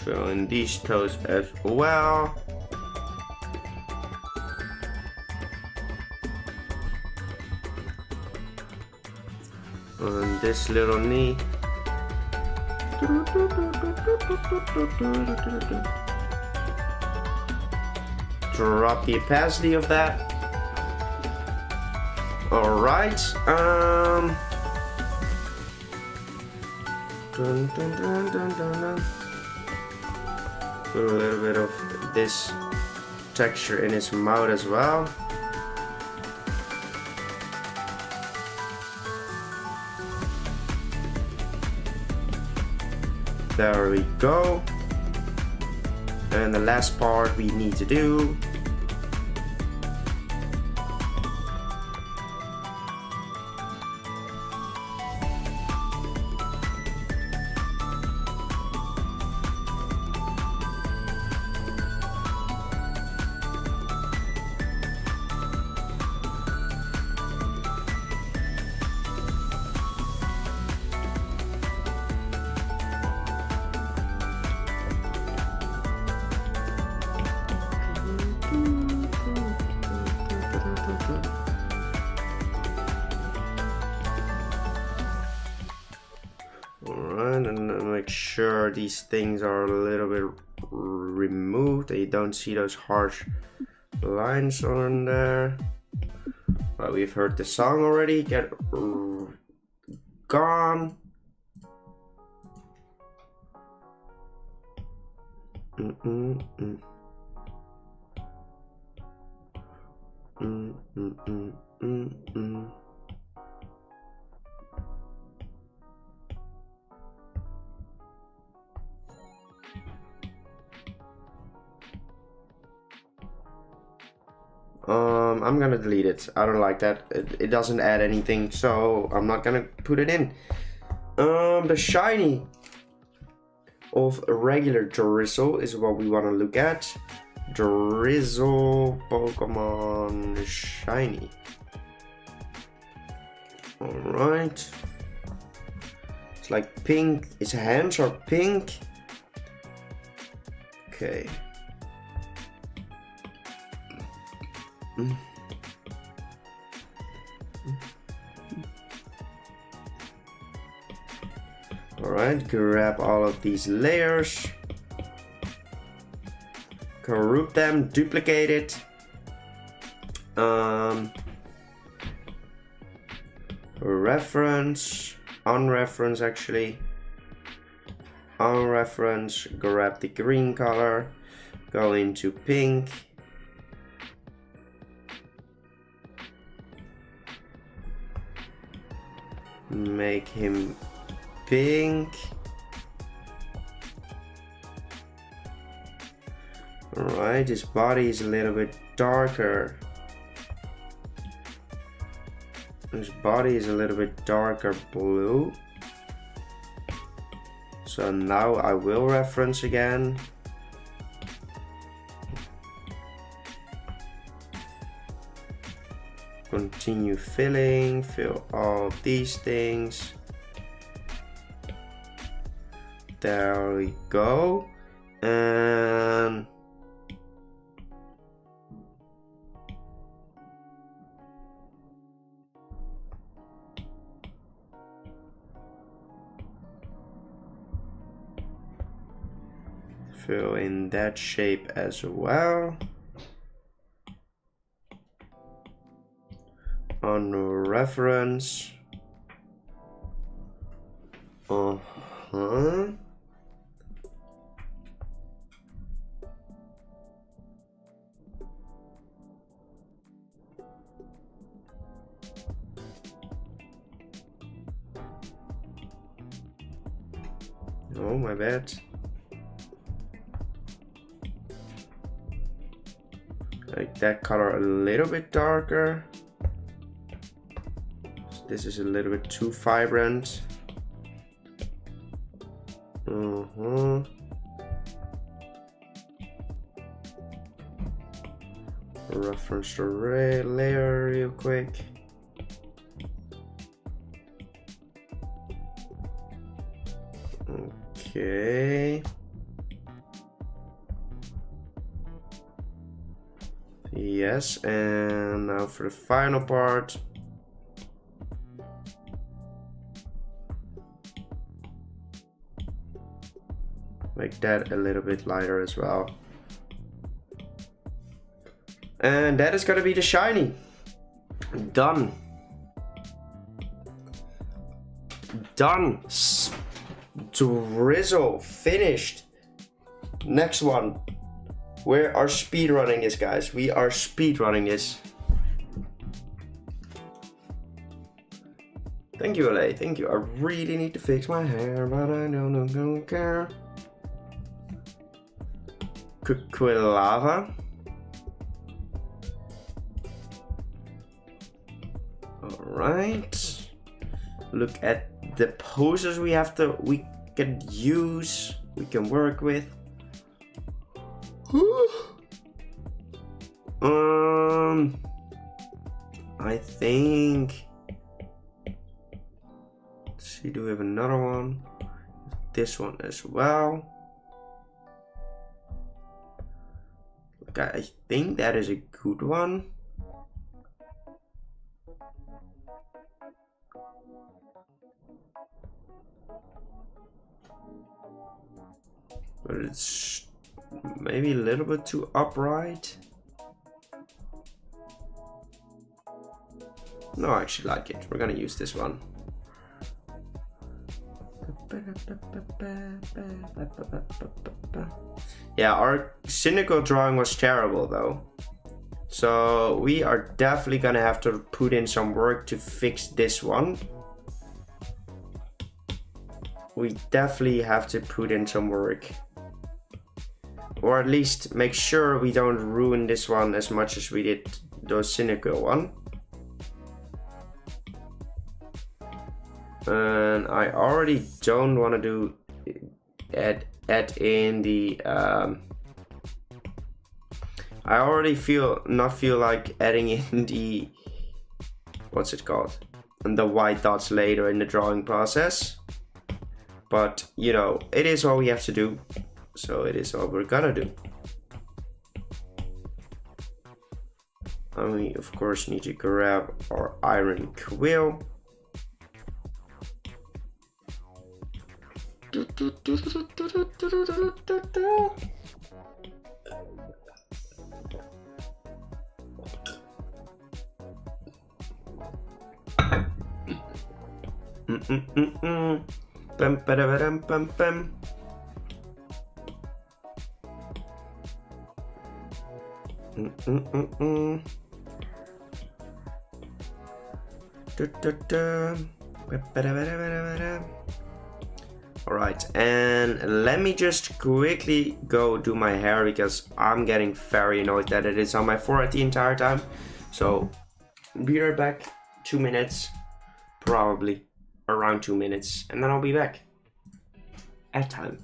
Fill in these toes as well. And this little knee. Drop the opacity of that. Alright, put a little bit of this texture in his mouth as well. There we go. And the last part we need to do . Alright, and make sure these things are a little bit removed, that you don't see those harsh lines on there. But we've heard the song already. Get gone. I'm gonna delete it. I don't like that. It doesn't add anything, so I'm not gonna put it in. The shiny of a regular Drizzle is what we want to look at. Drizzle Pokemon shiny. Alright. It's like pink. His hands are pink. Okay. Alright, grab all of these layers. Group them, duplicate it. Reference, unreference actually. Unreference, grab the green color, go into pink. Make him pink. Alright, his body is a little bit darker. His body is a little bit darker blue. So now I will reference again. Continue filling, fill all these things. There we go. And fill in that shape as well. On reference. Oh my bad. Like that color a little bit darker. This is a little bit too vibrant. Reference the layer real quick. Okay. Yes, and now for the final part. Make that a little bit lighter as well. And that is gonna be the shiny. Done. Done. Drizzle finished. Next one. We are speedrunning this, guys. We are speedrunning this. Thank you, LA. Thank you. I really need to fix my hair, but I don't care. Quilava. Alright. Look at the poses we can use, we can work with. I think. Let's see, do we have another one? This one as well. Okay, I think that is a good one. But it's maybe a little bit too upright. No, I actually like it. We're gonna use this one. Yeah, our cynical drawing was terrible though. So we are definitely gonna have to put in some work to fix this one. We definitely have to put in some work. Or at least make sure we don't ruin this one as much as we did the cynical one. And I already don't want to do add in the I already feel like adding in the, what's it called, the white dots later in the drawing process. But, you know, it is what we have to do. So it is what we're gonna do. And we, of course, need to grab our iron quill. Bum, ba-da-ba-dum, bum, bum. Alright, and let me just quickly go do my hair because I'm getting very annoyed that it is on my forehead the entire time. So, be right back. 2 minutes, probably around 2 minutes, and then I'll be back at time.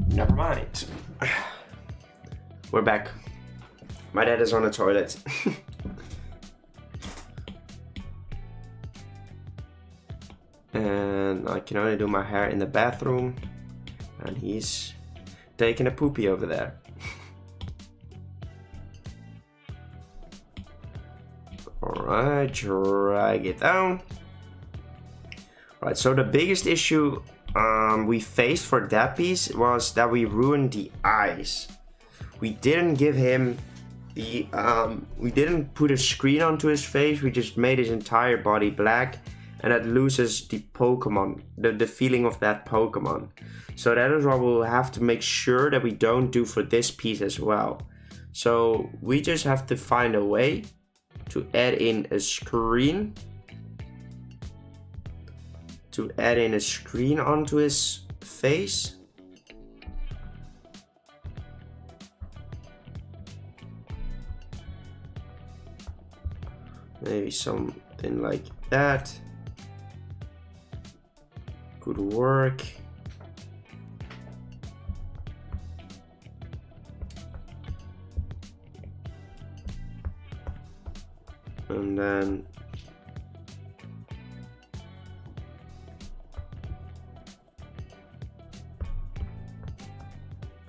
Never mind. We're back. My dad is on the toilet. And I can only do my hair in the bathroom. And he's taking a poopy over there. Alright, drag it down. Right, so the biggest issue we faced for that piece was that we ruined the eyes. We didn't give him the we didn't put a screen onto his face. We just made his entire body black, and that loses the Pokemon, the feeling of that Pokemon. So that is what we'll have to make sure that we don't do for this piece as well. So we just have to find a way to add in a screen. To add in a screen onto his face. Maybe something like that could work. And then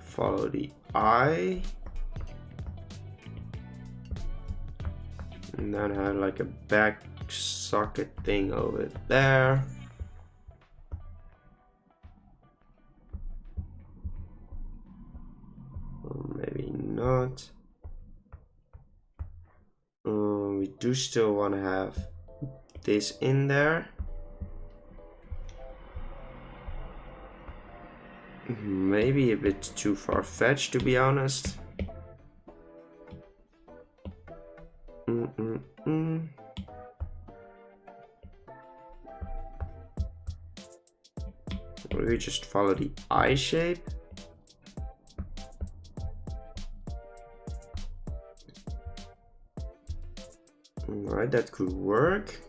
follow the eye, and then have like a back socket thing over there. Or maybe not. We do still want to have this in there. Maybe a bit too far-fetched, to be honest. Or we just follow the eye shape. Alright, that could work.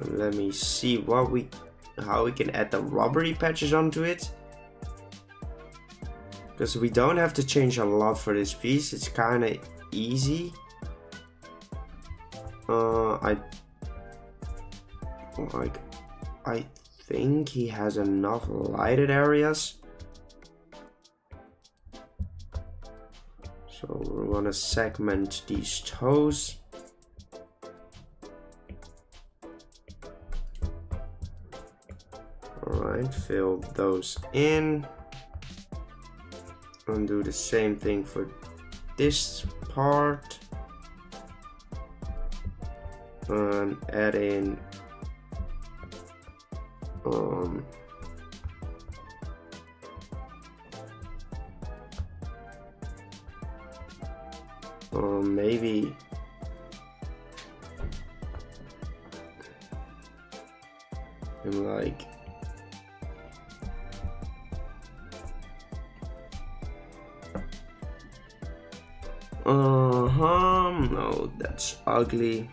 Let me see how we can add the rubbery patches onto it. Because we don't have to change a lot for this piece. It's kind of easy. I think he has enough lighted areas. So we're gonna segment these toes. Alright, fill those in. And do the same thing for this part. And add in maybe like No, that's ugly.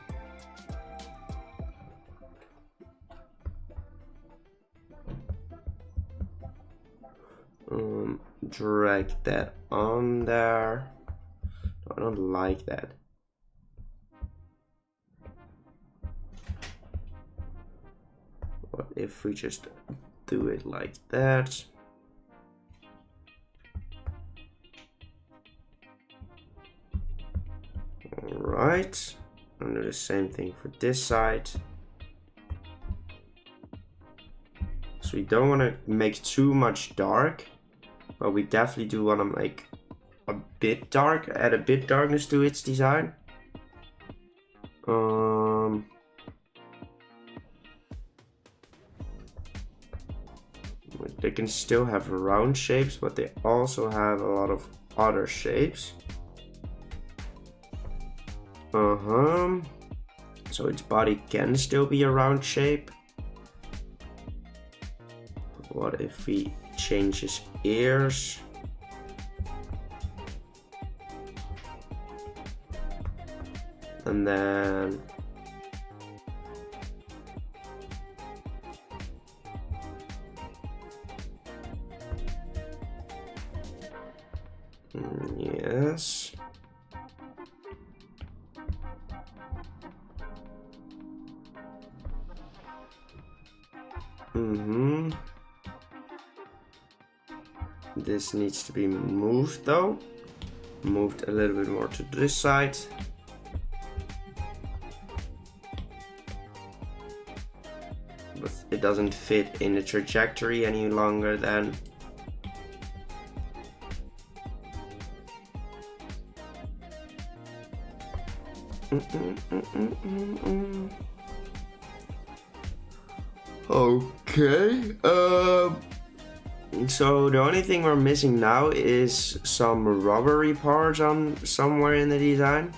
Drag that on there. No, I don't like that. What if we just do it like that? Alright, and do the same thing for this side. So we don't want to make too much dark, but we definitely do want to make a bit dark, add a bit darkness to its design. They can still have round shapes, but they also have a lot of other shapes. So its body can still be a round shape. What if we change his ears? And then yes. This needs to be moved though. Moved a little bit more to this side. But it doesn't fit in the trajectory any longer then. Okay. So the only thing we're missing now is some rubbery parts on somewhere in the design.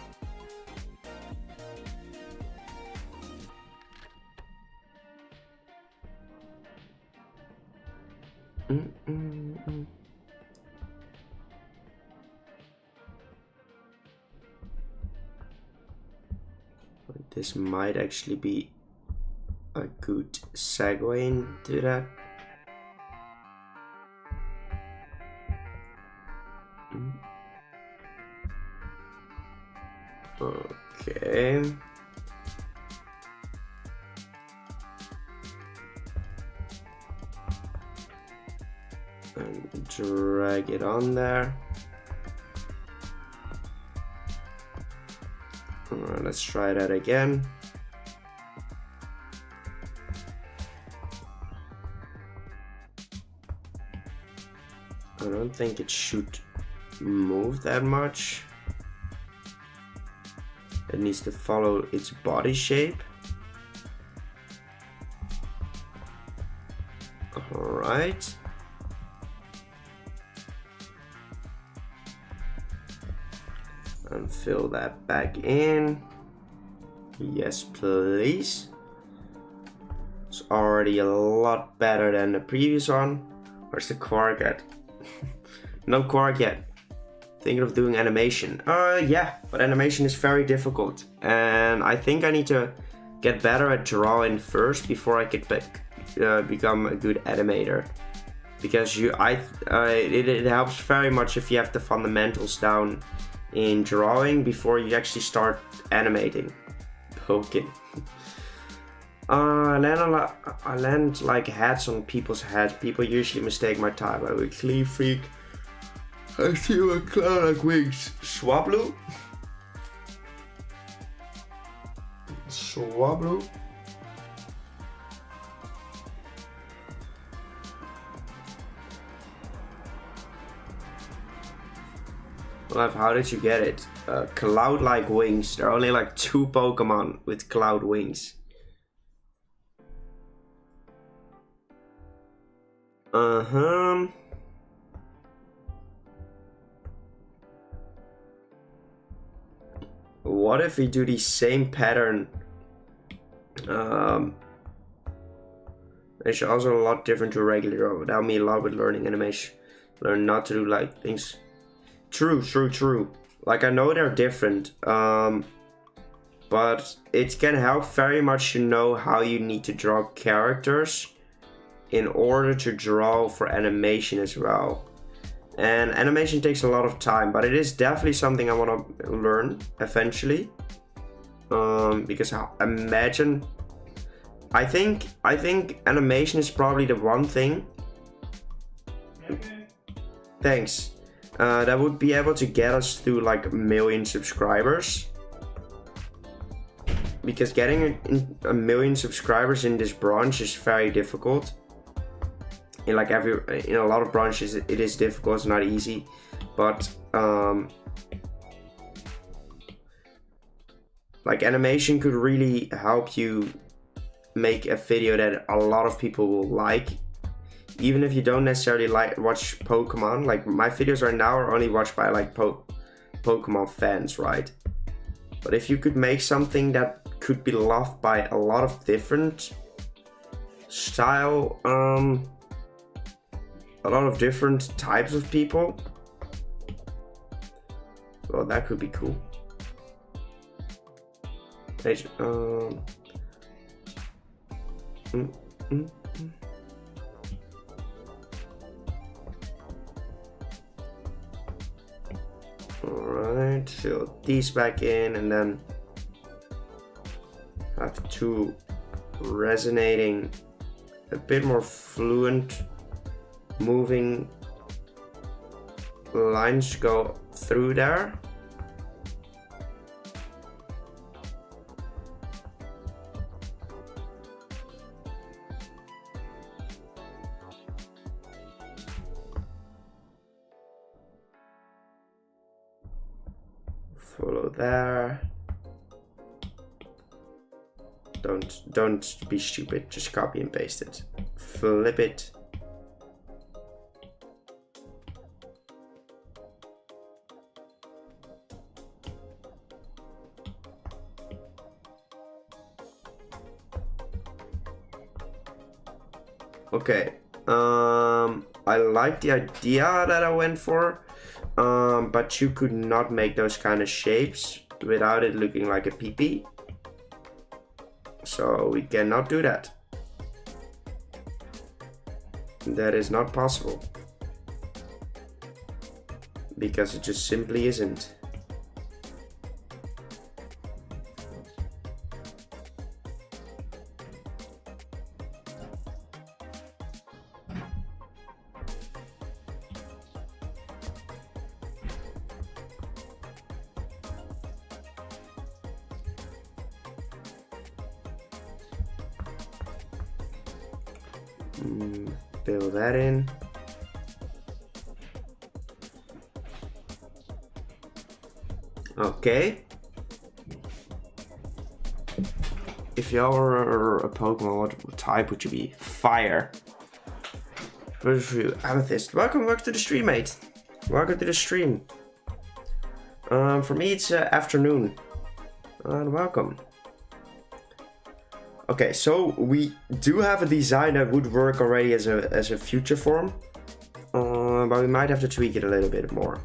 This might actually be a good segue into that. Okay. And drag it on there. Alright, let's try that again. I don't think it should move that much. It needs to follow its body shape. Alright. And fill that back in. Yes, please. It's already a lot better than the previous one. Where's the quark at? No quark yet. Thinking of doing animation. Yeah, but animation is very difficult. And I think I need to get better at drawing first before I could become a good animator. Because it helps very much if you have the fundamentals down in drawing before you actually start animating. Okay. I land like hats on people's heads. People usually mistake my type. I'm a clean freak. I see a cloud like wings. Swablu? Swablu? Left, how did you get it? Cloud-like wings. There are only like 2 Pokemon with cloud wings. What if we do the same pattern? It's also a lot different to regular draw. Would help me a lot with learning animation. Learn not to do like things. True. Like, I know they're different, but it can help very much to know how you need to draw characters in order to draw for animation as well. And animation takes a lot of time, but it is definitely something I want to learn eventually. Because I think animation is probably the one thing. Thanks. That would be able to get us through like 1 million subscribers. Because getting a million subscribers in this branch is very difficult. In like in a lot of branches it is difficult, it's not easy. But like animation could really help you make a video that a lot of people will like. Even if you don't necessarily watch Pokemon, like my videos right now are only watched by like Pokemon fans, right? But if you could make something that could be loved by a lot of different style, a lot of different types of people, well, that could be cool. Alright, fill these back in and then have two resonating, a bit more fluent moving lines go through there. Follow there. Don't be stupid, just copy and paste it. Flip it. Okay, I like the idea that I went for, but you could not make those kind of shapes without it looking like a pee-pee. So we cannot do that. That is not possible. Because it just simply isn't. Fill that in. Okay. If y'all were a Pokemon, what type would you be? Fire. Amethyst. Welcome to the stream, mate. Welcome to the stream. For me, it's afternoon. And welcome. Okay, so we do have a design that would work already as a future form, but we might have to tweak it a little bit more.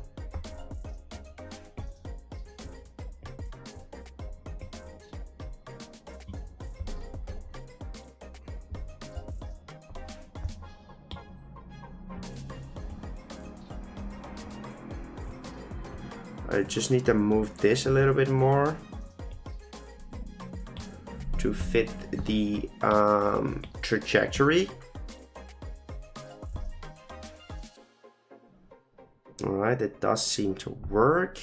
I just need to move this a little bit more to fit the trajectory. Alright, it does seem to work.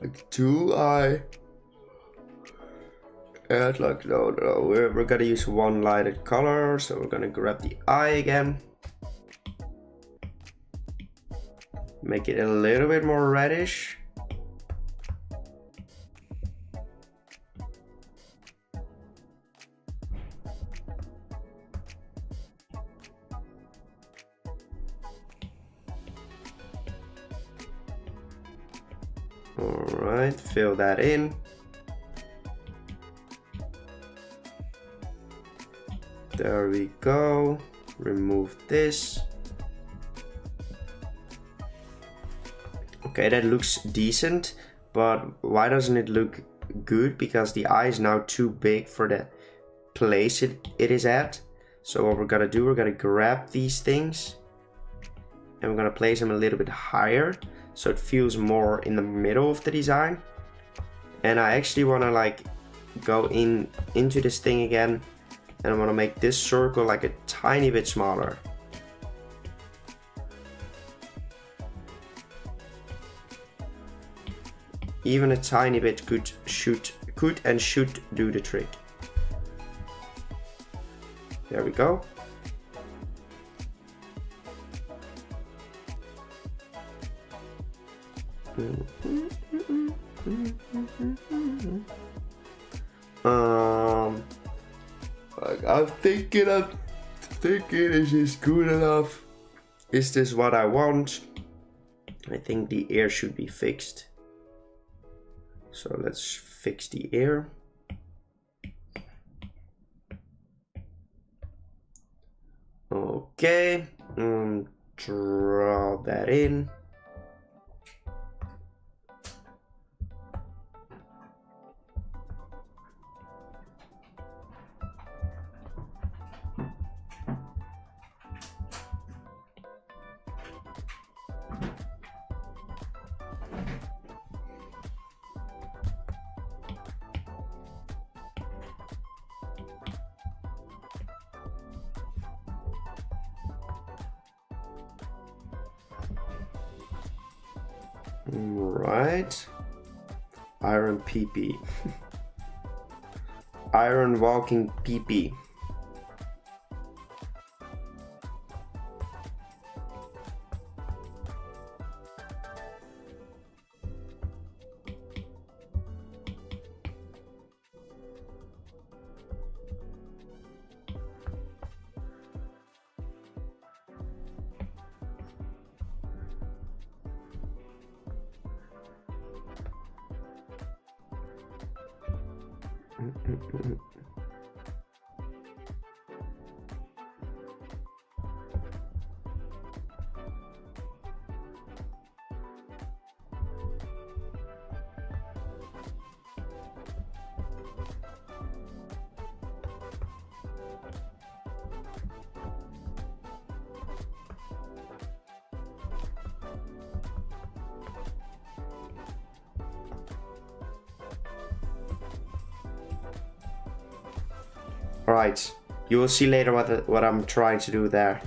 Like, do I add like, no, we're gonna use one lighted color, so we're gonna grab the eye again. Make it a little bit more reddish. Alright, fill that in. There we go. Remove this. Okay, that looks decent, but why doesn't it look good? Because the eye is now too big for the place it is at. So what we're gonna do, we're gonna grab these things and we're gonna place them a little bit higher so it feels more in the middle of the design. And I actually wanna like go into this thing again, and I wanna make this circle like a tiny bit smaller. Even a tiny bit could and should do the trick. There we go. I'm thinking, is this good enough? Is this what I want? I think the ear should be fixed. So let's fix the ear. Okay, draw that in. Right, iron PP. Iron walking PP. Right, you will see later what I'm trying to do there.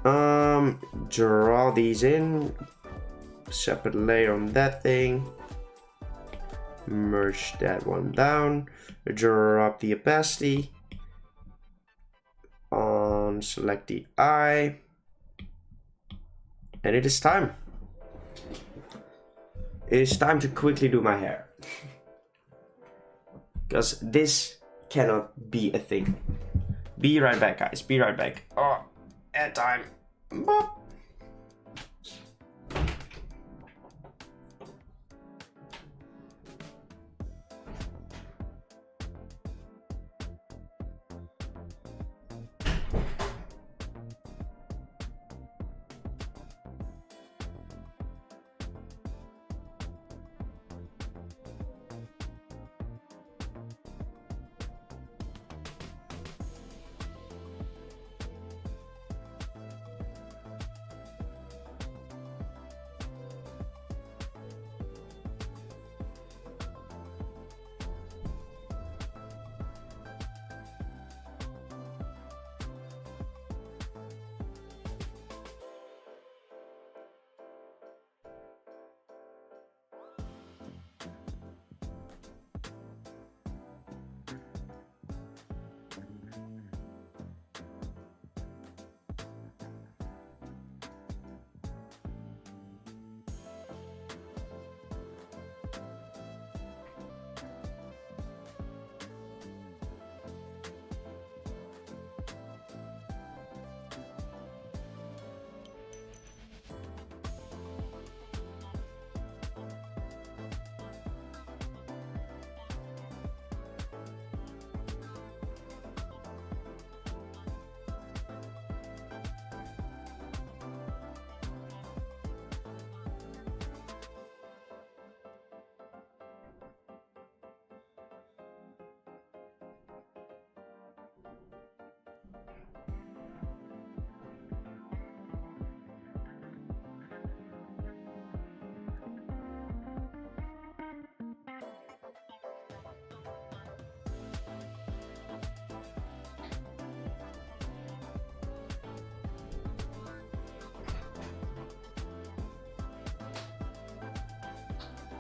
Draw these in, separate layer on that thing, merge that one down, drop the opacity, select the eye, and it is time. It is time to quickly do my hair, because this cannot be a thing. Be right back, guys. Be right back. Oh, ad time. Bop.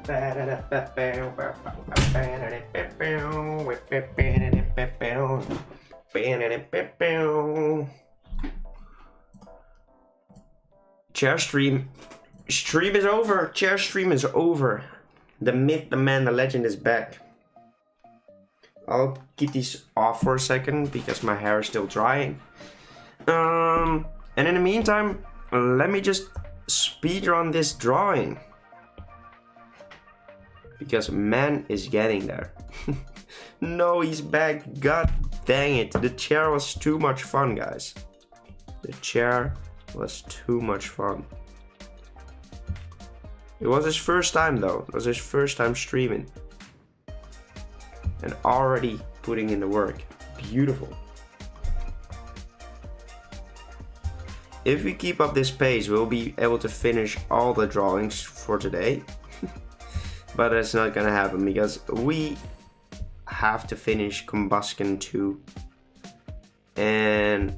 Chair stream is over. Chair stream is over. The myth, the man, the legend is back. I'll keep these off for a second because my hair is still drying. And in the meantime, let me just speedrun this drawing. Because man is getting there. No, he's back. God dang it. The chair was too much fun, guys. The chair was too much fun. It was his first time though. It was his first time streaming. And already putting in the work. Beautiful. If we keep up this pace, we'll be able to finish all the drawings for today. But that's not gonna happen because we have to finish Combustion 2. And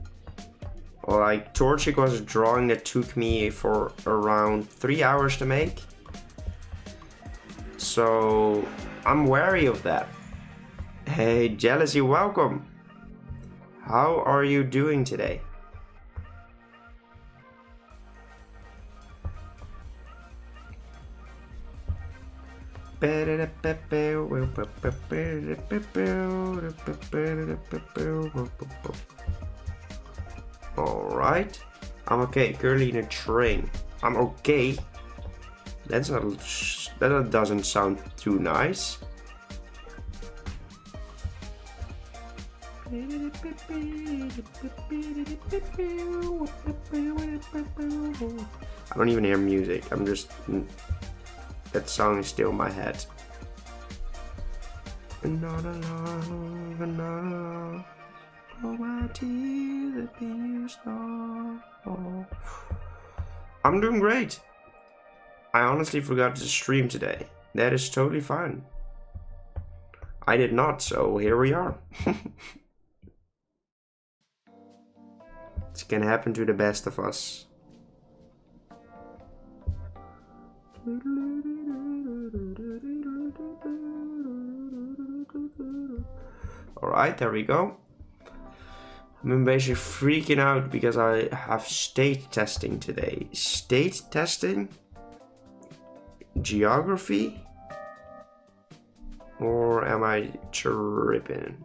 like Torchic was a drawing that took me for around 3 hours to make. So I'm wary of that. Hey Jealousy, welcome. How are you doing today? Alright. I'm okay. Currently in a train. I'm okay. That doesn't sound too nice. I don't even hear music. I'm just... That song is still in my head. Not alone, not alone. Oh, my tears have been used all. I'm doing great. I honestly forgot to stream today. That is totally fine. I did not, so here we are. It can happen to the best of us. Alright, there we go. I'm basically freaking out because I have state testing today. State testing? Geography? Or am I tripping?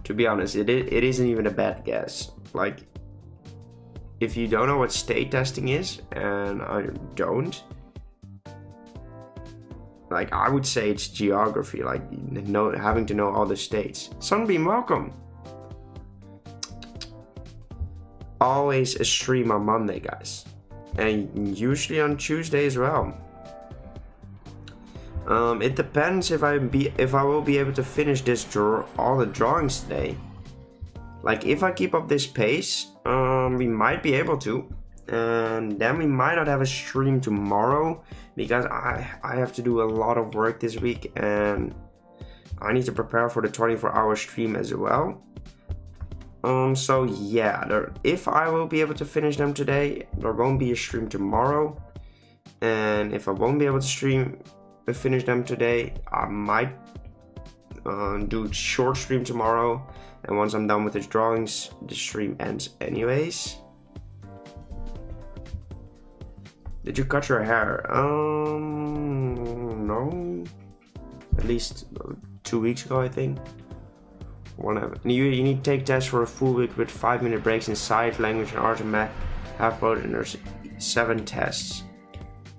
To be honest, it isn't even a bad guess. Like, if you don't know what state testing is, and I don't, like, I would say it's geography, like having to know all the states. Sunbeam, welcome. Always a stream on Monday, guys, and usually on Tuesday as well. It depends if I will be able to finish all the drawings today. Like, if I keep up this pace, we might be able to, and then we might not have a stream tomorrow because I have to do a lot of work this week and I need to prepare for the 24-hour stream as well. So yeah, if I will be able to finish them today, there won't be a stream tomorrow, and if I won't be able to finish them today, I might do a short stream tomorrow, and once I'm done with the drawings, the stream ends anyways. Did you cut your hair? No. At least 2 weeks ago, I think. Whatever. You need to take tests for a full week with 5-minute breaks in science, language, and art and math. Half both, and there's 7 tests.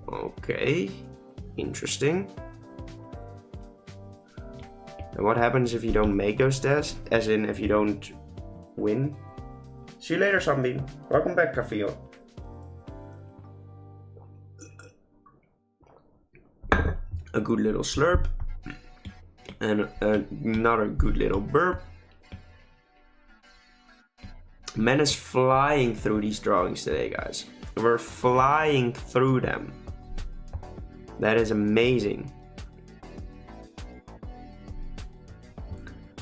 Okay. Interesting. And what happens if you don't make those tests? As in, if you don't win? See you later, Sunbeam. Welcome back, Cafio. A good little slurp. And another good little burp. Man is flying through these drawings today, guys. We're flying through them. That is amazing.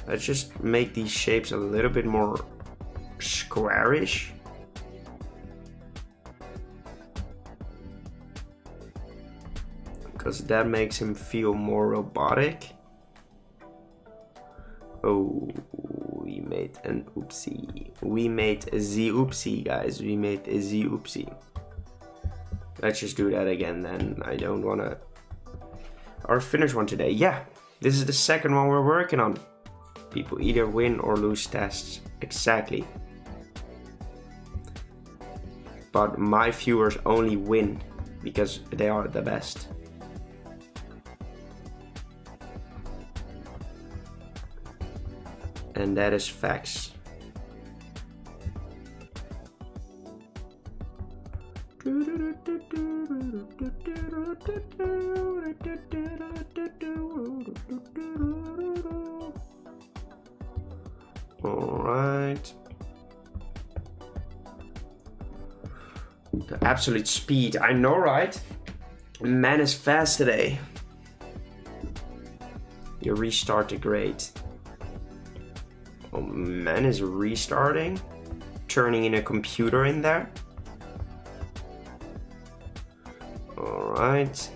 Let's just make these shapes a little bit more squarish. because that makes him feel more robotic. Oh, we made an oopsie. We made a Z oopsie, guys. We made a Z oopsie. Let's just do that again then. I don't wanna... Our finish one today. Yeah, this is the second one we're working on. People either win or lose tests. Exactly. But my viewers only win because they are the best. And that is facts. All right. The absolute speed. I know, right? Man is fast today. You restarted great. Oh, man is restarting. Turning in a computer in there. All right.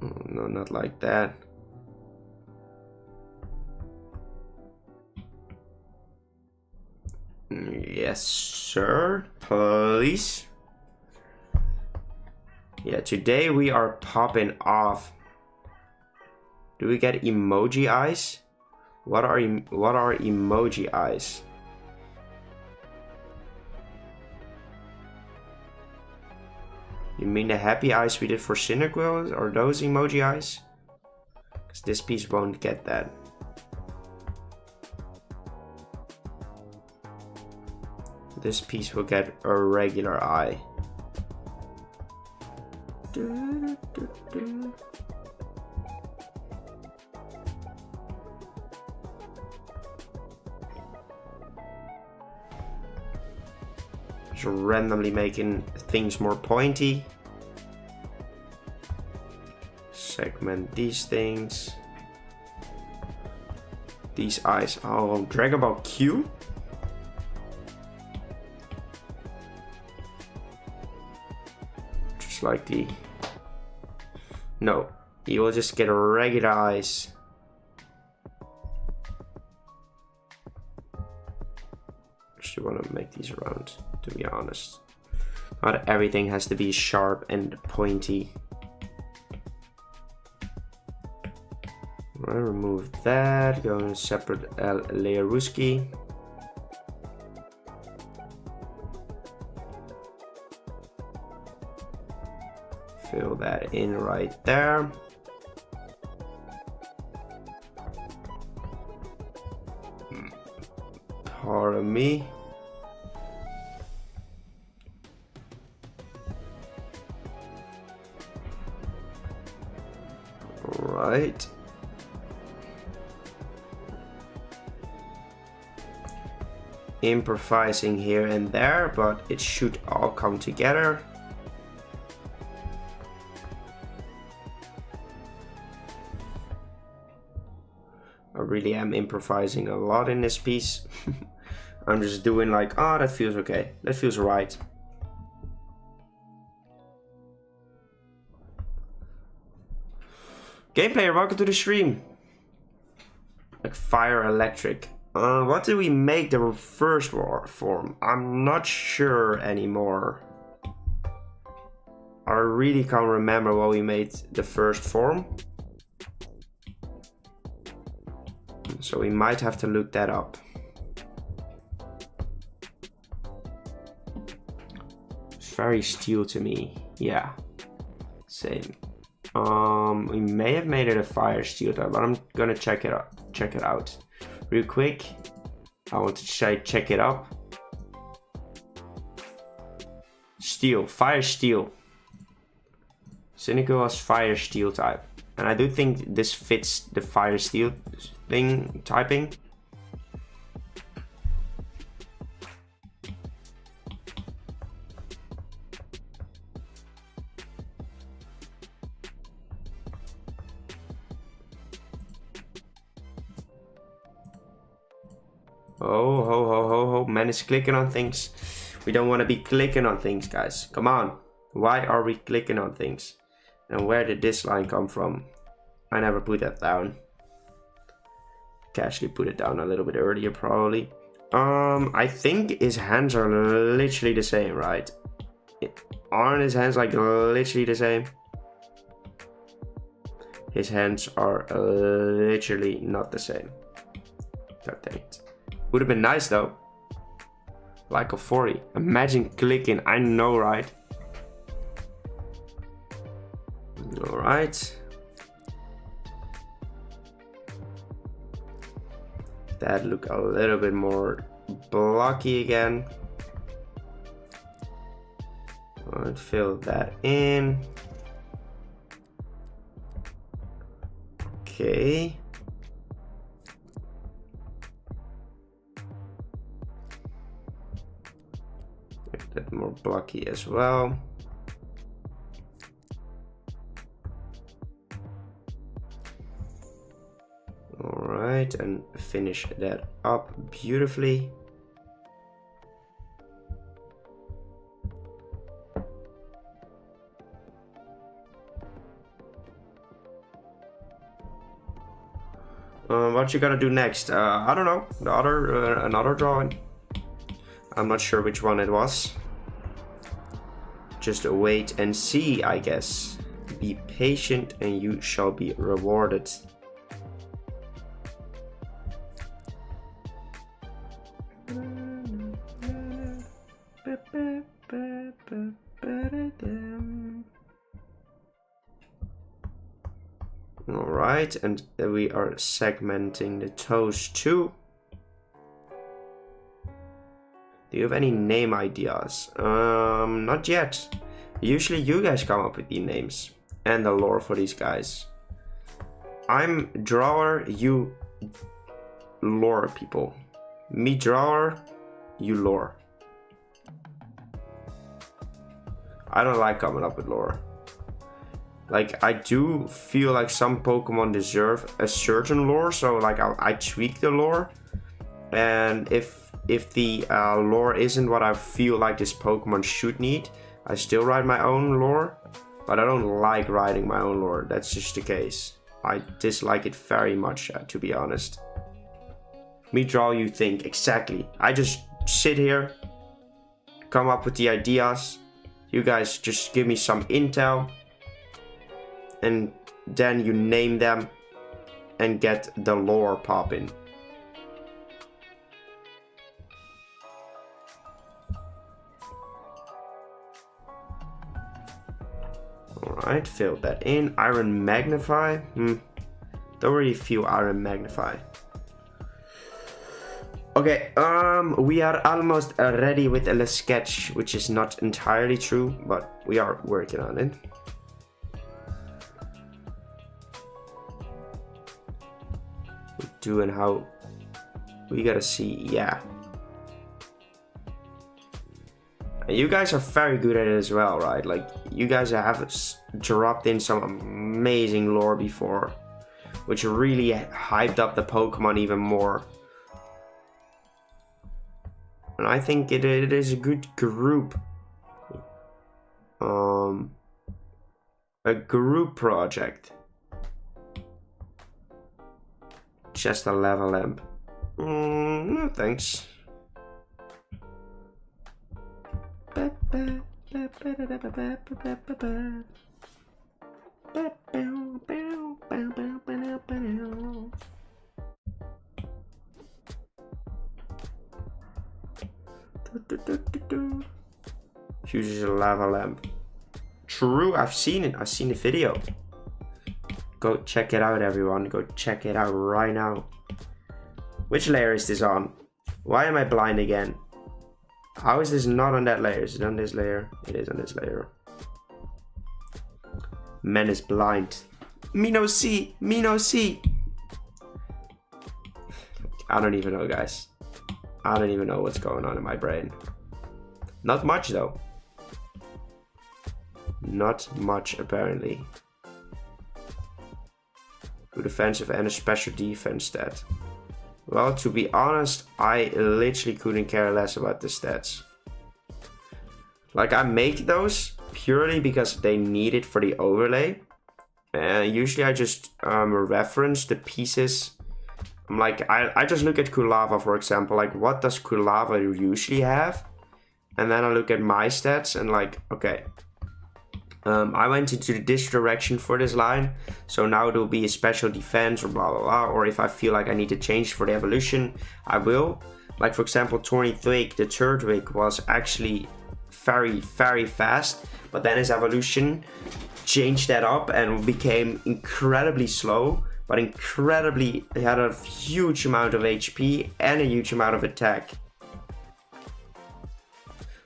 Oh, no, not like that. Yes, sir. Please. Yeah, today we are popping off. Do we get emoji eyes? What are emoji eyes? You mean the happy eyes we did for Cyndaquil? Or those emoji eyes? Because this piece won't get that. This piece will get a regular eye. Just randomly making things more pointy. Segment these things. These eyes. Oh, Dragon Ball Q? Just like the... No, you will just get regular eyes. Actually want to make these round, to be honest. Not everything has to be sharp and pointy. I'll remove that, go in a separate layer Ruski. Fill that in right there. Pardon me. Right. Improvising here and there, but it should all come together. I really am improvising a lot in this piece. I'm just doing like, oh, that feels okay. That feels right. Game player, welcome to the stream. Like fire electric. What did we make the first form? I'm not sure anymore. I really can't remember what we made the first form. So we might have to look that up. It's very steel to me. Yeah, same. We may have made it a fire steel type, but I'm gonna check it out real quick. I want to check it up. Steel, fire steel. Cyndaquil was fire steel type, and I do think this fits the fire steel thing typing. Oh, ho, ho, ho, ho. Man is clicking on things. We don't want to be clicking on things, guys. Come on. Why are we clicking on things? And where did this line come from? I never put that down. Can actually put it down a little bit earlier, probably. I think his hands are literally the same, right? Aren't his hands like literally the same? His hands are literally not the same. God dang it. Would have been nice though. Like a 40. Imagine clicking, I know, right? Alright. That look a little bit more blocky again. I'll fill that in. Okay. Make that more blocky as well. Alright, and finish that up beautifully. What you gotta do next? I don't know. The other, another drawing. I'm not sure which one it was. Just wait and see, I guess. Be patient and you shall be rewarded. Alright, and we are segmenting the toes too. Do you have any name ideas? Not yet. Usually you guys come up with the names and the lore for these guys. I'm drawer, you lore people. Me drawer, you lore. I don't like coming up with lore. Like, I do feel like some Pokemon deserve a certain lore, so like I tweak the lore. And if the lore isn't what I feel like this Pokemon should need, I still write my own lore. But I don't like writing my own lore, that's just the case. I dislike it very much, to be honest. Me draw, you think, exactly. I just sit here, come up with the ideas. You guys just give me some intel. And then you name them and get the lore popping. Alright, fill that in. Iron Magnify. Don't really feel Iron Magnify. Okay, we are almost ready with a sketch, which is not entirely true, but we are working on it. And how we gotta see, yeah. And you guys are very good at it as well, right? Like, you guys have dropped in some amazing lore before, which really hyped up the Pokemon even more. And I think it is a good group. A group project. Just a lava lamp. No thanks. Uses a lava lamp. True, I've seen it. I've seen the video. Go check it out, everyone. Go check it out right now. Which layer is this on? Why am I blind again? How is this not on that layer? Is it on this layer? It is on this layer. Man is blind. Me no see. Me no see. I don't even know, guys. I don't even know what's going on in my brain. Not much, though. Not much, apparently. Good defensive and a special defense stat. Well, to be honest, I literally couldn't care less about the stats. Like, I make those purely because they need it for the overlay. And usually I just reference the pieces. Like, I just look at Kulava, for example. Like, what does Kulava usually have? And then I look at my stats and like, okay. I went into this direction for this line, so now it will be a special defense or blah blah blah, or if I feel like I need to change for the evolution, I will. Like for example, Tornithwig, the Turtwig was actually very fast, but then his evolution changed that up and became incredibly slow, but incredibly, he had a huge amount of HP and a huge amount of attack.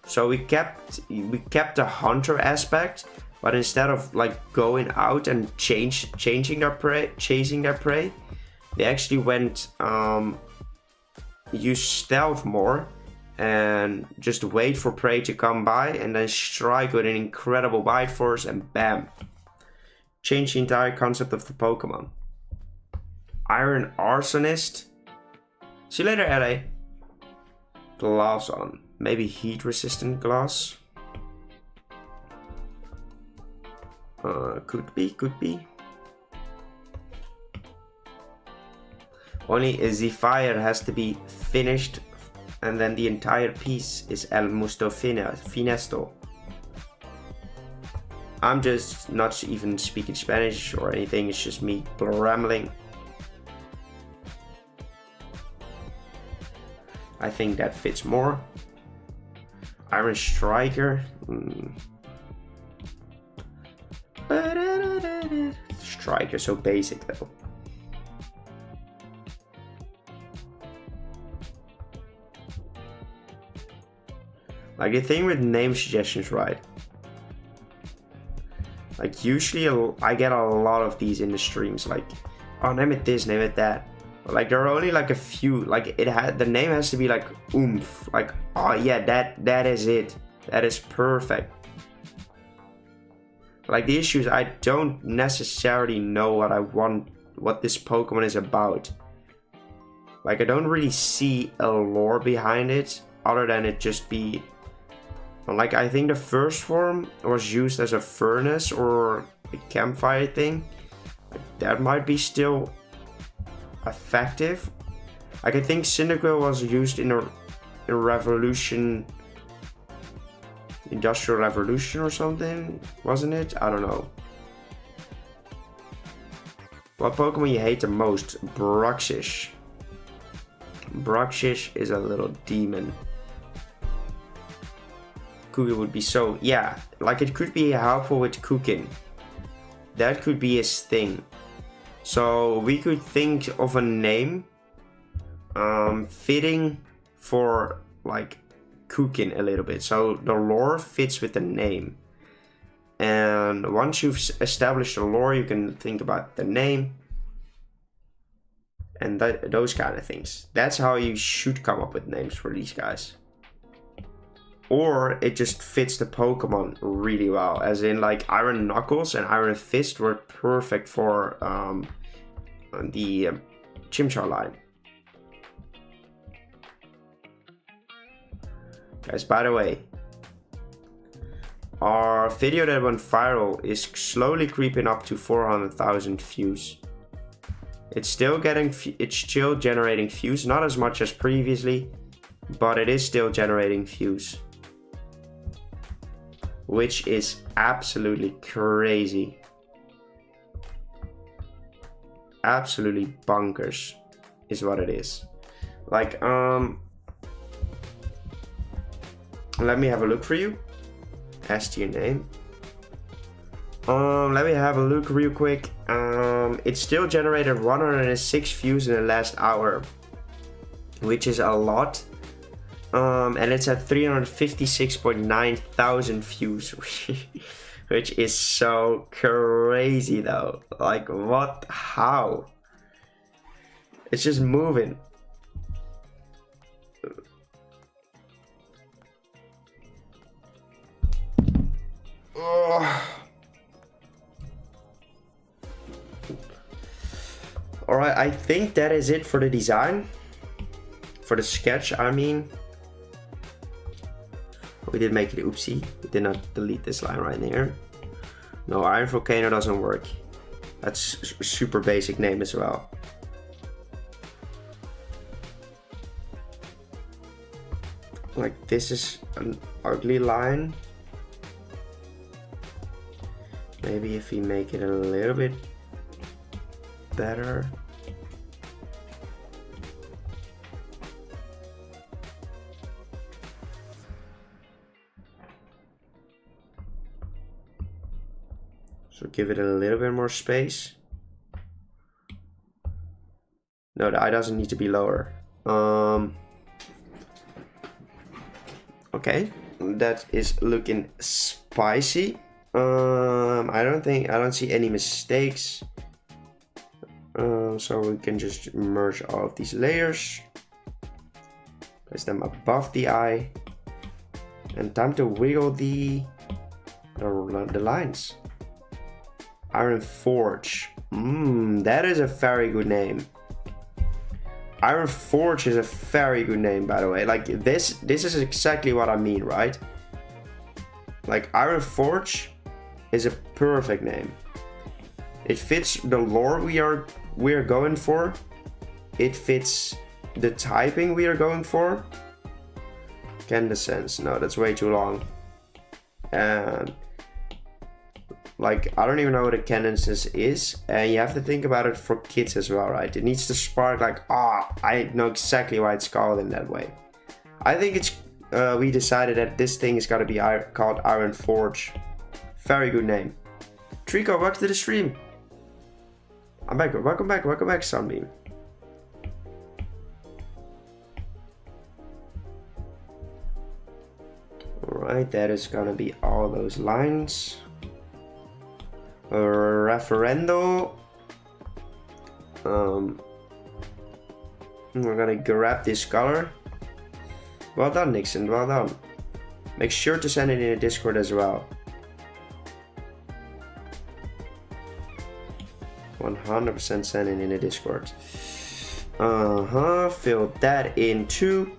So we kept the hunter aspect, but instead of like going out and chasing their prey, they actually went use stealth more and just wait for prey to come by and then strike with an incredible bite force and bam. Change the entire concept of the Pokemon. Iron Arsonist. See you later, LA. Gloves on. Maybe heat resistant gloss. Could be. Only a Zephyr has to be finished, and then the entire piece is El Musto Finesto. I'm just not even speaking Spanish or anything, it's just me rambling. I think that fits more. Iron Striker. Striker, so basic though. Like the thing with name suggestions, right? Like usually I get a lot of these in the streams, like, oh, name it this, name it that. But like there are only like a few, like the name has to be like oomph, like, oh yeah, that is it. That is perfect. Like the issue is I don't necessarily know what I want, what this Pokemon is about. Like I don't really see a lore behind it, other than it just be, like I think the first form was used as a furnace or a campfire thing. That might be still effective. Like I think Cyndaquil was used in a revolution, Industrial Revolution or something, wasn't it? I don't know. What Pokemon you hate the most? Bruxish. Bruxish is a little demon. Kugi would be so, yeah, like it could be helpful with cooking. That could be his thing. So we could think of a name fitting for like cooking a little bit. So the lore fits with the name. And once you've established the lore, you can think about the name and those kind of things. That's how you should come up with names for these guys. Or it just fits the Pokemon really well, as in like Iron Knuckles and Iron Fist were perfect for the Chimchar line. Guys, by the way, our video that went viral is slowly creeping up to 400,000 views. It's still generating views, not as much as previously, but it is still generating views. Which is absolutely crazy. Absolutely bonkers is what it is. Like, let me have a look for you. S to your name. Let me have a look real quick. It still generated 106 views in the last hour, which is a lot. And it's at 356.9 thousand views, which is so crazy though. Like what? How? It's just moving. Alright, I think that is it for the design. For the sketch, I mean. We did make it, oopsie. We did not delete this line right here. No, Iron Volcano doesn't work. That's a super basic name as well. Like, this is an ugly line. Maybe if we make it a little bit better. So give it a little bit more space. No, the eye doesn't need to be lower. Okay, that is looking spicy. I don't see any mistakes. So we can just merge all of these layers. Place them above the eye. And time to wiggle the lines. Iron Forge. That is a very good name. Iron Forge is a very good name, by the way. Like, this is exactly what I mean, right? Like, Iron Forge is a perfect name. It fits the lore we are going for. It fits the typing we are going for. Candescence. No, that's way too long. And like, I don't even know what a candescence is. And you have to think about it for kids as well, right? It needs to spark like, I know exactly why it's called in that way. I think it's, we decided that this thing is gotta be called Iron Forge. Very good name. Trico, welcome to the stream. I'm back, welcome back, Sunbeam. Alright, that is gonna be all those lines. Referendo. We're gonna grab this color. Well done, Nixon, well done. Make sure to send it in a Discord as well. 100% send it in a Discord. Fill that in too.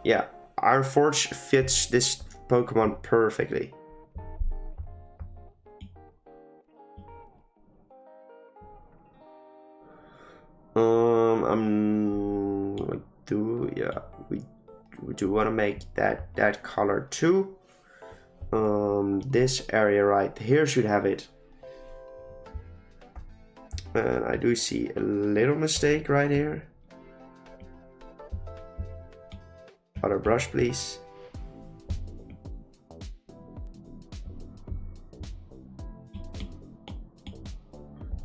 Yeah, Iron Forge fits this Pokemon perfectly. We do want to make that color too. This area right here should have it. And I do see a little mistake right here. Other brush, please.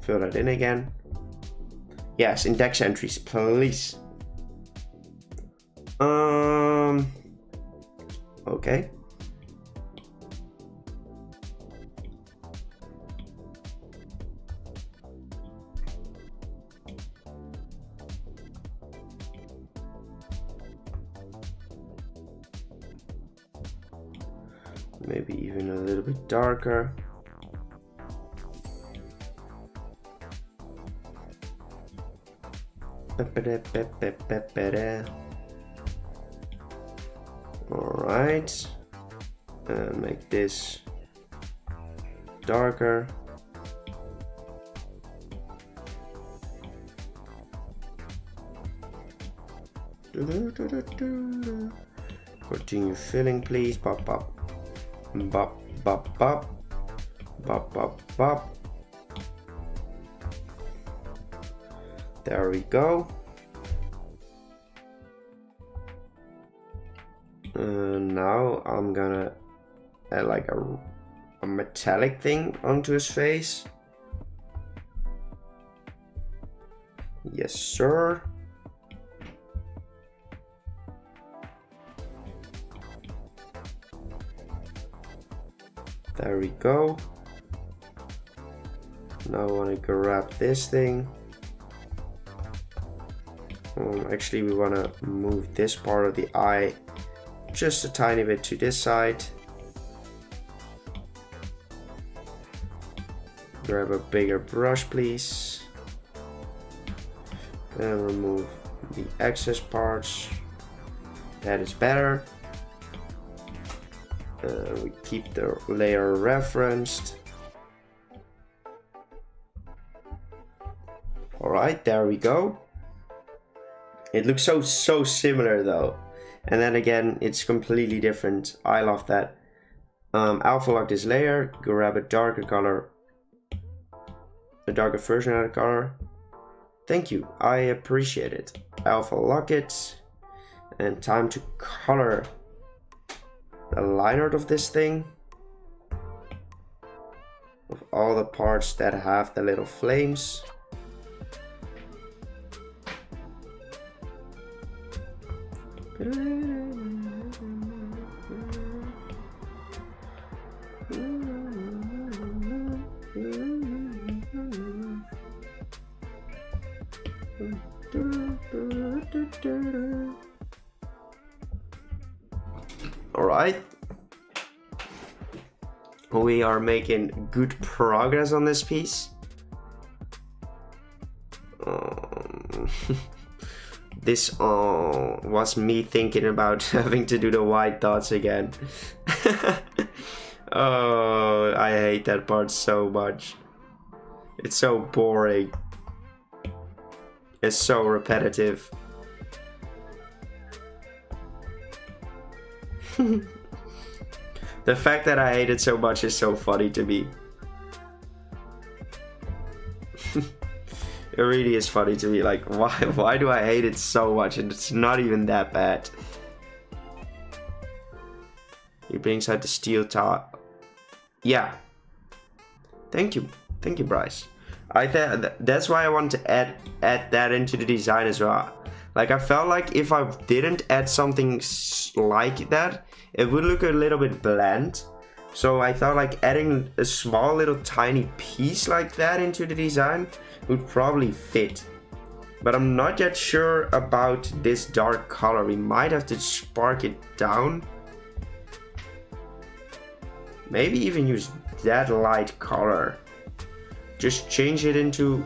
Fill that in again. Yes, index entries, please. Okay. Maybe even a little bit darker. Alright, and make this darker. Continue filling, please. Pop, pop, bop, bop, bop, bop, bop, bop. There we go. Now I'm gonna add like a metallic thing onto his face. Yes, sir. There we go. Now I want to grab this thing. Actually, we want to move this part of the eye just a tiny bit to this side. Grab a bigger brush, please. And remove the excess parts. That is better. We keep the layer referenced. Alright, there we go. It looks so similar though. And then again, it's completely different. I love that. Alpha lock this layer, grab a darker color. A darker version of the color. Thank you, I appreciate it. Alpha lock it. And time to color the line art of this thing. Of all the parts that have the little flames. Alright, we are making good progress on this piece. This was me thinking about having to do the white dots again. Oh, I hate that part so much. It's so boring. It's so repetitive. The fact that I hate it so much is so funny to me. It really is funny to me, like why do I hate it so much and it's not even that bad. He brings out the steel top. Yeah. Thank you, Bryce. That's why I want to add that into the design as well. Like I felt like if I didn't add something like that, it would look a little bit bland. So I thought like adding a small little tiny piece like that into the design would probably fit. But I'm not yet sure about this dark color. We might have to spark it down. Maybe even use that light color. Just change it into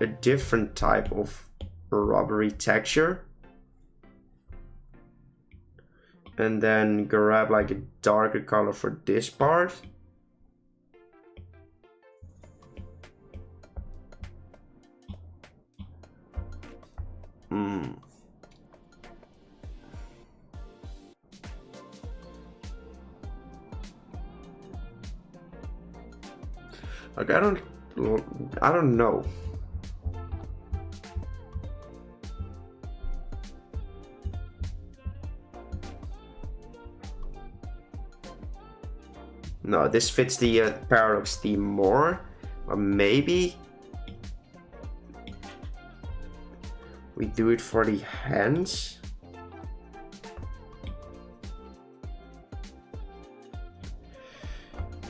a different type of rubbery texture. And then grab like a darker color for this part. Like I don't know. No, this fits the paradox theme more, or maybe we do it for the hands.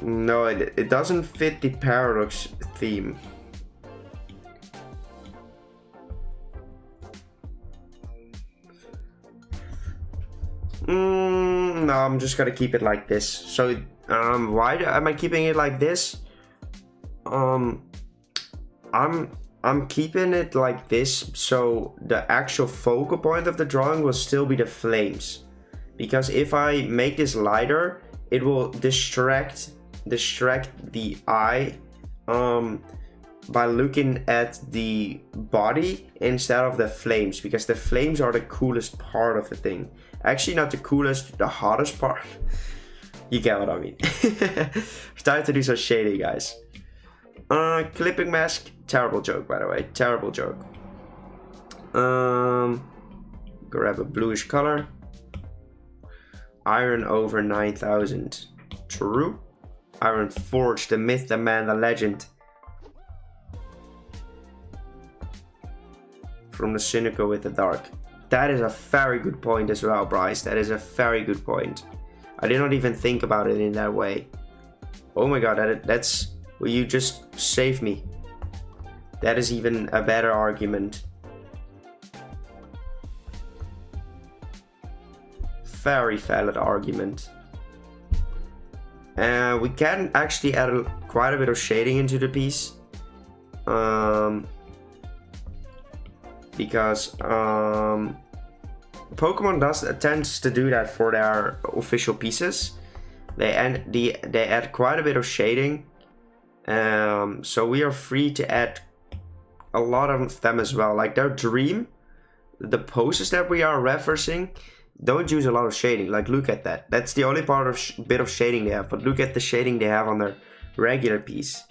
No, it doesn't fit the paradox theme. No, I'm just gonna keep it like this. So, why am I keeping it like this? I'm keeping it like this, so the actual focal point of the drawing will still be the flames. Because if I make this lighter, it will distract the eye by looking at the body instead of the flames, because the flames are the coolest part of the thing. Actually, not the coolest, the hottest part. You get what I mean. It's time to do some shading, guys. Clipping mask, terrible joke, by the way, terrible joke. Grab a bluish color. Iron over 9,000. True. Iron Forge, the myth, the man, the legend. From the cynical with the dark. That is a very good point as well, Bryce. That is a very good point. I did not even think about it in that way. Oh my god, that's... Will you just save me? That is even a better argument. Very valid argument. We can actually add quite a bit of shading into the piece. because Pokemon tends to do that for their official pieces. They add quite a bit of shading, so we are free to add a lot of them as well. Like their Dream, the poses that we are referencing don't use a lot of shading. Like look at that. That's the only part of bit of shading they have. But look at the shading they have on their regular piece.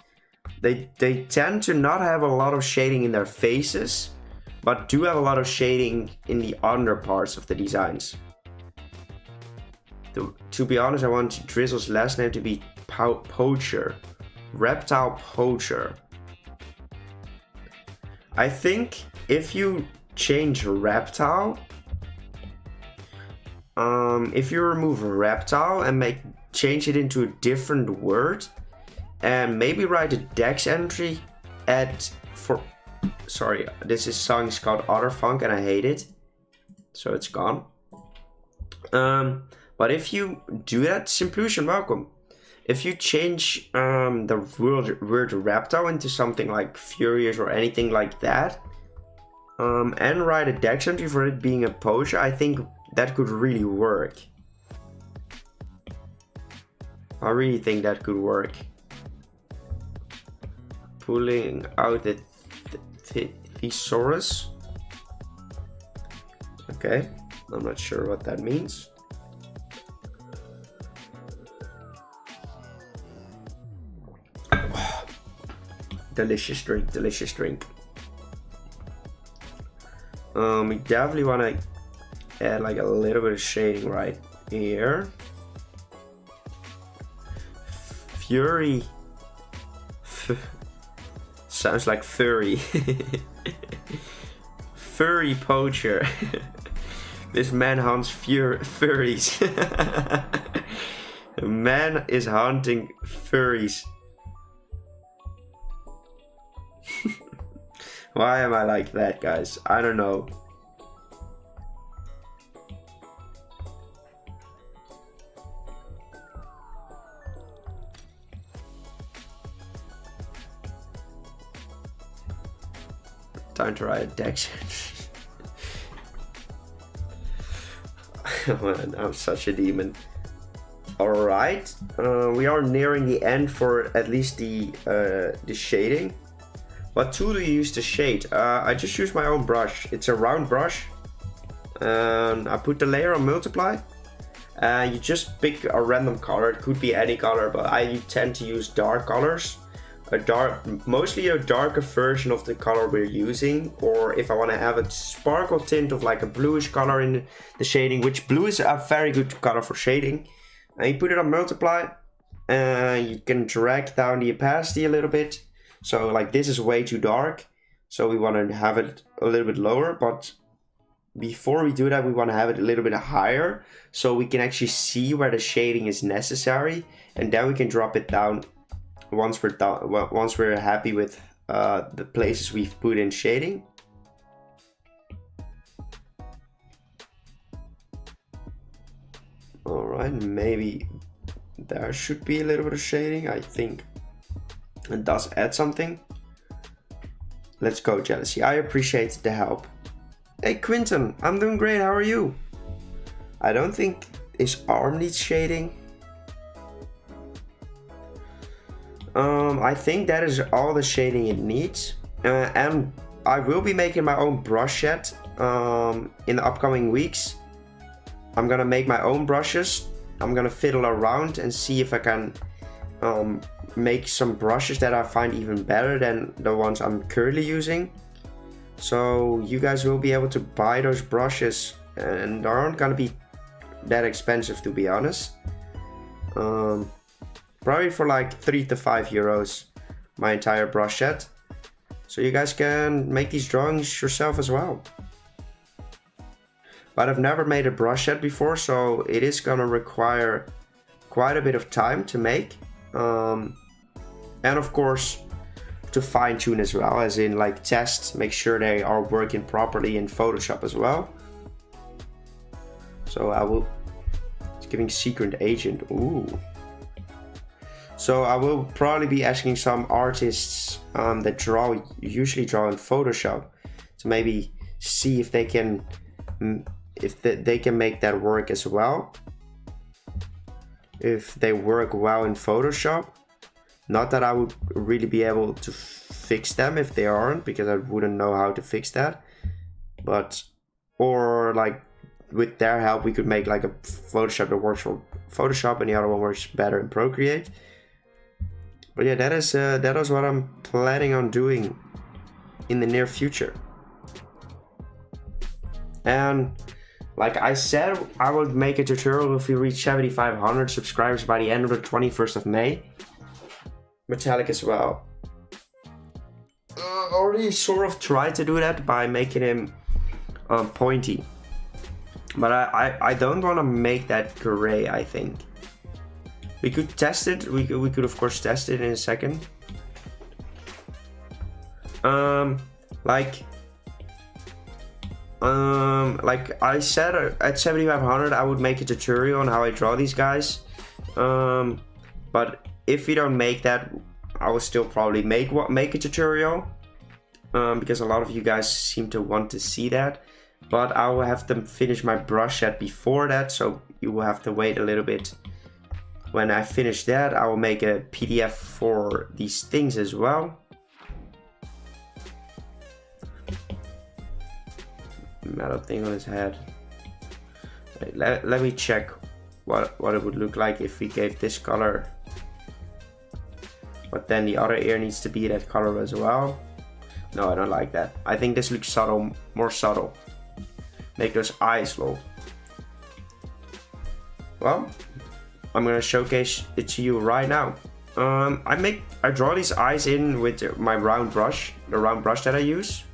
They tend to not have a lot of shading in their faces, but do have a lot of shading in the under parts of the designs. To be honest, I want Drizzle's last name to be Poacher. Reptile Poacher. I think if you change Reptile, if you remove Reptile and change it into a different word, and maybe write a dex entry sorry, this song is called Other Funk and I hate it, so it's gone. But if you do that, Simplution, welcome. If you change the word Reptile into something like Furious or anything like that, and write a dex entry for it being a poacher, I think that could really work. I really think that could work. Pulling out the thesaurus. Okay, I'm not sure what that means. Delicious drink, delicious drink. We definitely want to add like a little bit of shading right here. Fury. Sounds like furry. Furry Poacher. This man hunts furries. A man is hunting furries. Why am I like that, guys? I don't know. Time to write a dex. Man, I'm such a demon. Alright, we are nearing the end for at least the shading. What tool do you use to shade? I just use my own brush. It's a round brush. I put the layer on multiply. You just pick a random color. It could be any color, but I tend to use dark colors. Mostly a darker version of the color we're using, or if I want to have a sparkle tint of like a bluish color in the shading, which blue is a very good color for shading. And you put it on multiply, you can drag down the opacity a little bit. So like this is way too dark, so we want to have it a little bit lower, but before we do that we want to have it a little bit higher so we can actually see where the shading is necessary, and then we can drop it down once we're done, once we're happy with the places we've put in shading. Alright, maybe there should be a little bit of shading. I think it does add something. Let's go, Jealousy. I appreciate the help. Hey Quinton, I'm doing great, how are you? I don't think his arm needs shading. I think that is all the shading it needs. And I will be making my own brush set in the upcoming weeks. I'm gonna make my own brushes. I'm gonna fiddle around and see if I can make some brushes that I find even better than the ones I'm currently using. So you guys will be able to buy those brushes, and they aren't gonna be that expensive, to be honest. Probably for like 3 to 5 euros, my entire brush set. So you guys can make these drawings yourself as well. But I've never made a brush set before, so it is gonna require quite a bit of time to make. And of course, to fine tune as well, as in like test, make sure they are working properly in Photoshop as well. So I will, it's giving Secret Agent, ooh. So I will probably be asking some artists that usually draw in Photoshop to maybe see if they can they can make that work as well. If they work well in Photoshop. Not that I would really be able to fix them if they aren't, because I wouldn't know how to fix that. But, or like with their help, we could make like a Photoshop that works for Photoshop and the other one works better in Procreate. But yeah, that is what I'm planning on doing in the near future. And like I said, I will make a tutorial if we reach 7,500 subscribers by the end of the 21st of May. Metallic as well. Already sort of tried to do that by making him pointy. But I don't want to make that gray, I think. We could test it. We could of course test it in a second. Like I said, at 7,500 I would make a tutorial on how I draw these guys. But if we don't make that, I will still probably make a tutorial. Because a lot of you guys seem to want to see that. But I will have to finish my brush set before that, so you will have to wait a little bit. When I finish that, I will make a PDF for these things as well. Metal thing on his head. Wait, let me check what it would look like if we gave this color. But then the other ear needs to be that color as well. No, I don't like that. I think this looks subtle, more subtle. Make those eyes low. Well, I'm gonna showcase it to you right now. I draw these eyes in with my round brush, the round brush that I use.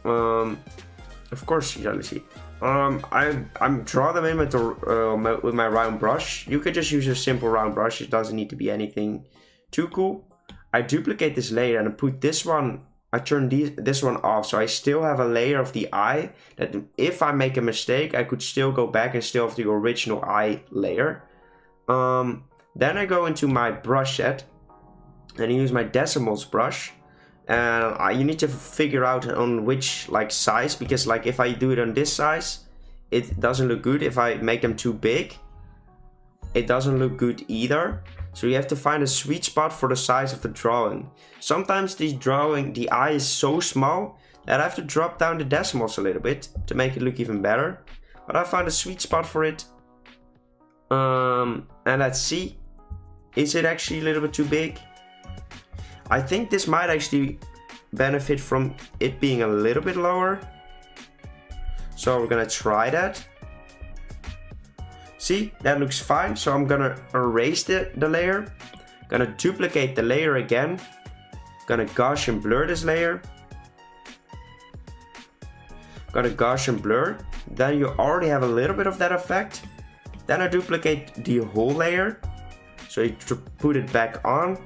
Of course, you see. I draw them in with my round brush. You could just use a simple round brush. It doesn't need to be anything too cool. I duplicate this layer and I put this one. I turn this one off, so I still have a layer of the eye that if I make a mistake, I could still go back and still have the original eye layer. Then I go into my brush set and I use my decimals brush. And you need to figure out on which like size, because like if I do it on this size, it doesn't look good. If I make them too big, it doesn't look good either. So you have to find a sweet spot for the size of the drawing. Sometimes the eye is so small that I have to drop down the decimals a little bit to make it look even better. But I found a sweet spot for it. And let's see. Is it actually a little bit too big? I think this might actually benefit from it being a little bit lower. So we're gonna try that. See, that looks fine. So I'm gonna erase the layer. Gonna duplicate the layer again. Gonna Gaussian blur this layer. Gonna Gaussian blur. Then you already have a little bit of that effect. Then I duplicate the whole layer. So you put it back on.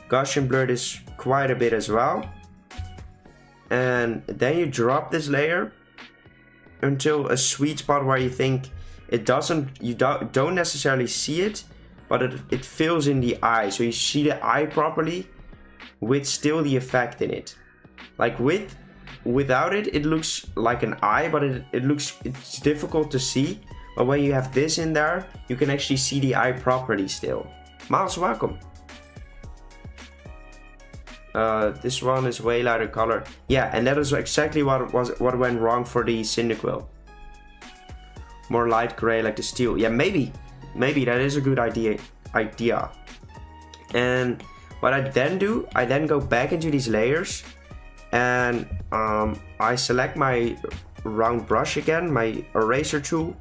Gaussian blur this quite a bit as well. And then you drop this layer until a sweet spot where you think it doesn't, you don't necessarily see it, but it fills in the eye. So you see the eye properly with still the effect in it. Like without it, it looks like an eye, but it's difficult to see. But when you have this in there, you can actually see the eye properly still. Miles, welcome. This one is way lighter color. Yeah, and that is exactly what went wrong for the Cyndaquil. More light gray like the steel. Yeah, maybe that is a good idea. And what I then do, I then go back into these layers, and I select my round brush again, my eraser tool,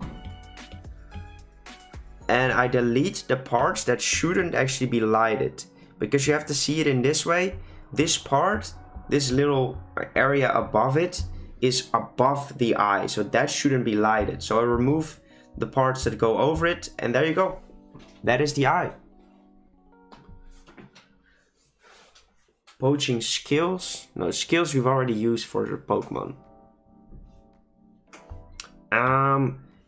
and I delete the parts that shouldn't actually be lighted, because you have to see it in this way. This part, this little area above it, is above the eye, so that shouldn't be lighted. So I remove the parts that go over it, and there you go. That is the eye. Poaching skills. No, skills we've already used for the Pokemon.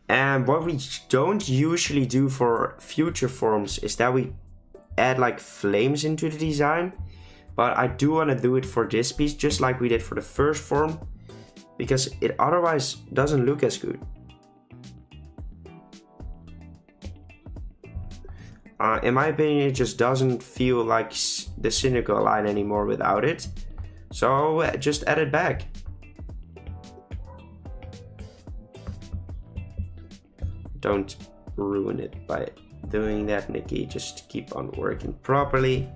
And what we don't usually do for future forms is that we add like flames into the design. But I do want to do it for this piece, just like we did for the first form. because it otherwise doesn't look as good. In my opinion, it just doesn't feel like the Cynical line anymore without it. So just add it back. Don't ruin it by doing that, Nikki. Just keep on working properly.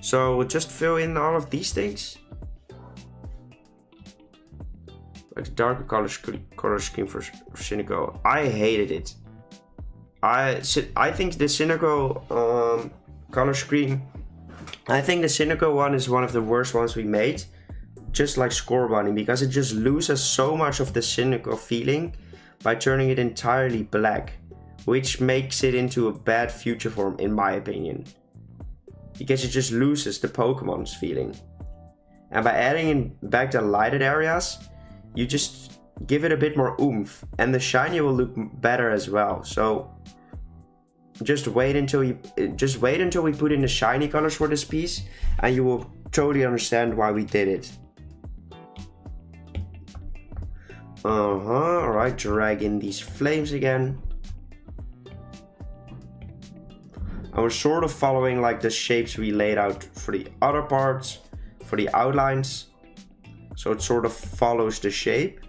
So we'll just fill in all of these things. Like the darker color scheme for Cynical. I hated it. I think the Cynical color scheme, I think the Cynical one is one of the worst ones we made. Just like Score Bunny, because it just loses so much of the Cynical feeling by turning it entirely black, which makes it into a bad future form in my opinion. Because it just loses the Pokemon's feeling. And by adding in back the lighted areas, you just give it a bit more oomph, and the shiny will look better as well. So just wait until we put in the shiny colors for this piece, and you will totally understand why we did it. Alright, drag in these flames again. And we're sort of following like the shapes we laid out for the other parts, for the outlines. So it sort of follows the shape.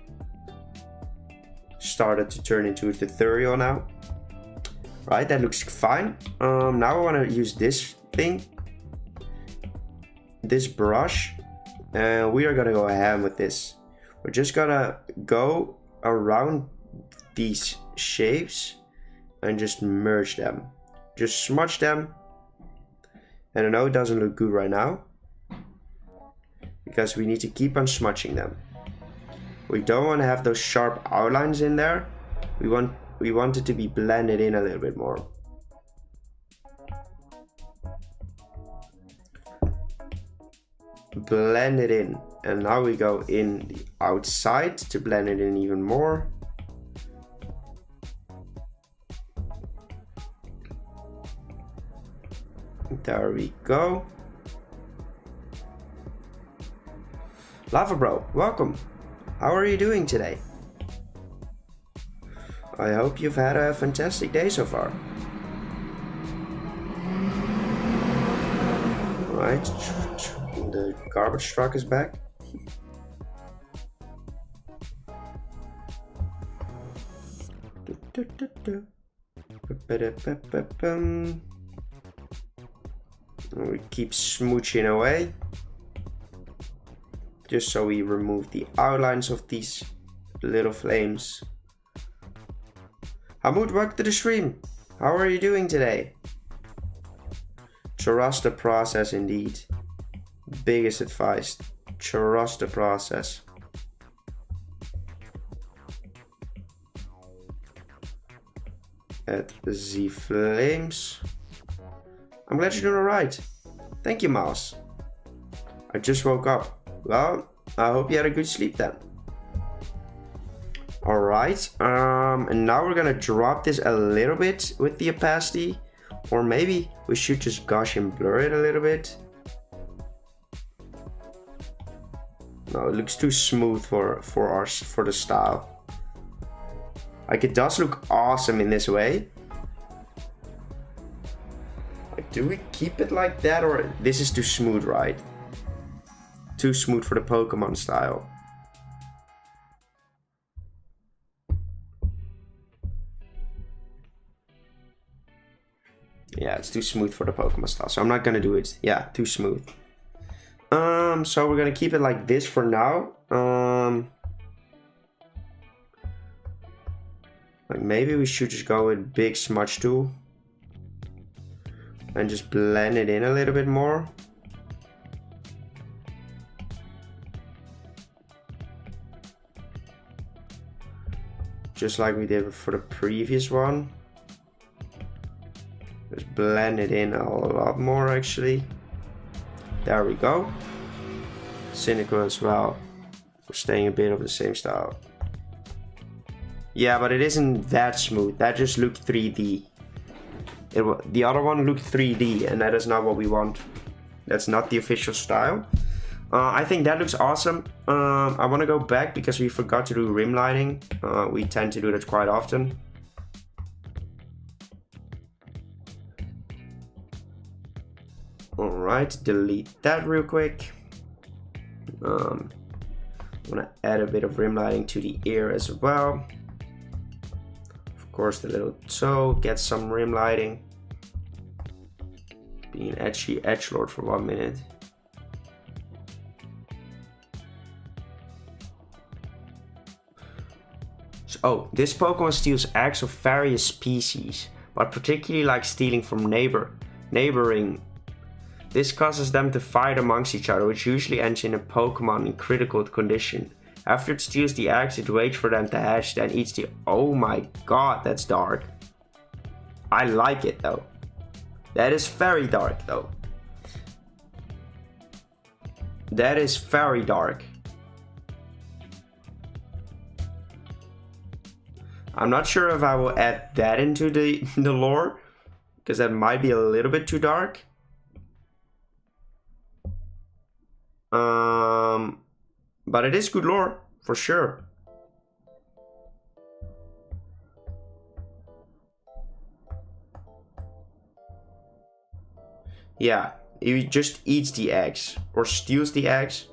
Started to turn into a tutorial now. Right, that looks fine. Now I want to use this thing, this brush, and we are gonna go ham with this. We're just gonna go around these shapes and just merge them. Just smudge them. And I know it doesn't look good right now, because we need to keep on smudging them. We don't want to have those sharp outlines in there. We want it to be blended in a little bit more. Blend it in. And now we go in the outside to blend it in even more. There we go. Lava Bro, welcome. How are you doing today? I hope you've had a fantastic day so far. Alright, the garbage truck is back. We keep smooching away, just so we remove the outlines of these little flames. Hamud, welcome to the stream. How are you doing today? Trust the process indeed. Biggest advice. Trust the process. Add the flames. I'm glad you're doing alright. Thank you, Mouse. I just woke up. Well, I hope you had a good sleep then. Alright, and now we're gonna drop this a little bit with the opacity. Or maybe we should just Gaussian blur it a little bit. No, it looks too smooth for the style. Like, it does look awesome in this way. Like, do we keep it like that, or this is too smooth, right? Too smooth for the Pokemon style. Yeah, it's too smooth for the Pokemon style, so I'm not gonna do it. Yeah, too smooth. So we're gonna keep it like this for now. Like, maybe we should just go with big smudge tool and just blend it in a little bit more. Just like we did for the previous one. Just blend it in a lot more actually. There we go. Cynical as well. We're staying a bit of the same style. Yeah, but it isn't that smooth. That just looked 3D. The other one looked 3D, and that is not what we want. That's not the official style. I think that looks awesome. I want to go back because we forgot to do rim lighting. We tend to do that quite often. Alright, delete that real quick. I'm gonna add a bit of rim lighting to the ear as well. Of course, the little toe gets some rim lighting. Being edgy edgelord for 1 minute. So, this Pokemon steals eggs of various species, but particularly likes stealing from neighboring. This causes them to fight amongst each other, which usually ends in a Pokemon in critical condition. After it steals the eggs, it waits for them to hatch, then eats the... Oh my god, that's dark. I like it though. That is very dark though. That is very dark. I'm not sure if I will add that into the lore, because that might be a little bit too dark. But it is good lore, for sure. Yeah, he just eats the eggs, or steals the eggs.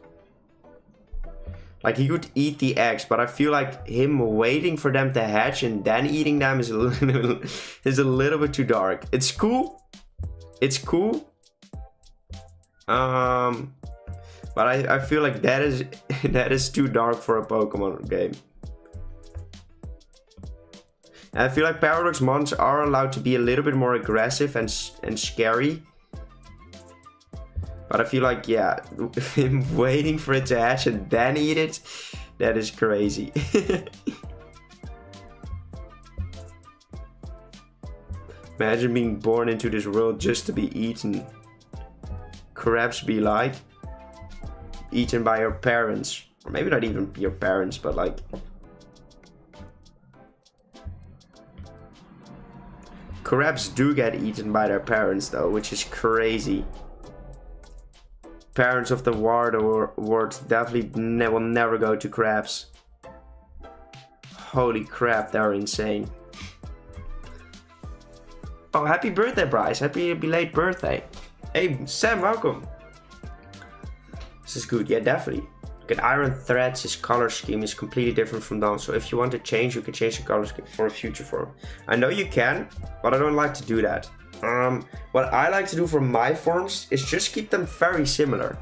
Like, he could eat the eggs, but I feel like him waiting for them to hatch and then eating them is a little bit too dark. It's cool. It's cool. But I feel like that is too dark for a Pokemon game. And I feel like Paradox Mons are allowed to be a little bit more aggressive and scary. But I feel like, yeah, him waiting for it to hatch and then eat it, that is crazy. Imagine being born into this world just to be eaten. Crabs be like eaten by your parents. Or maybe not even your parents, but like... Crabs do get eaten by their parents though, which is crazy. Parents of the world definitely will never go to crabs. Holy crap, they're insane. Oh, happy birthday, Bryce. Happy belated birthday. Hey, Sam, welcome. This is good. Yeah, definitely. Look at Iron Threads. His color scheme is completely different from Dawn. So if you want to change, you can change the color scheme for a future form. I know you can, but I don't like to do that. What I like to do for my forms is just keep them very similar.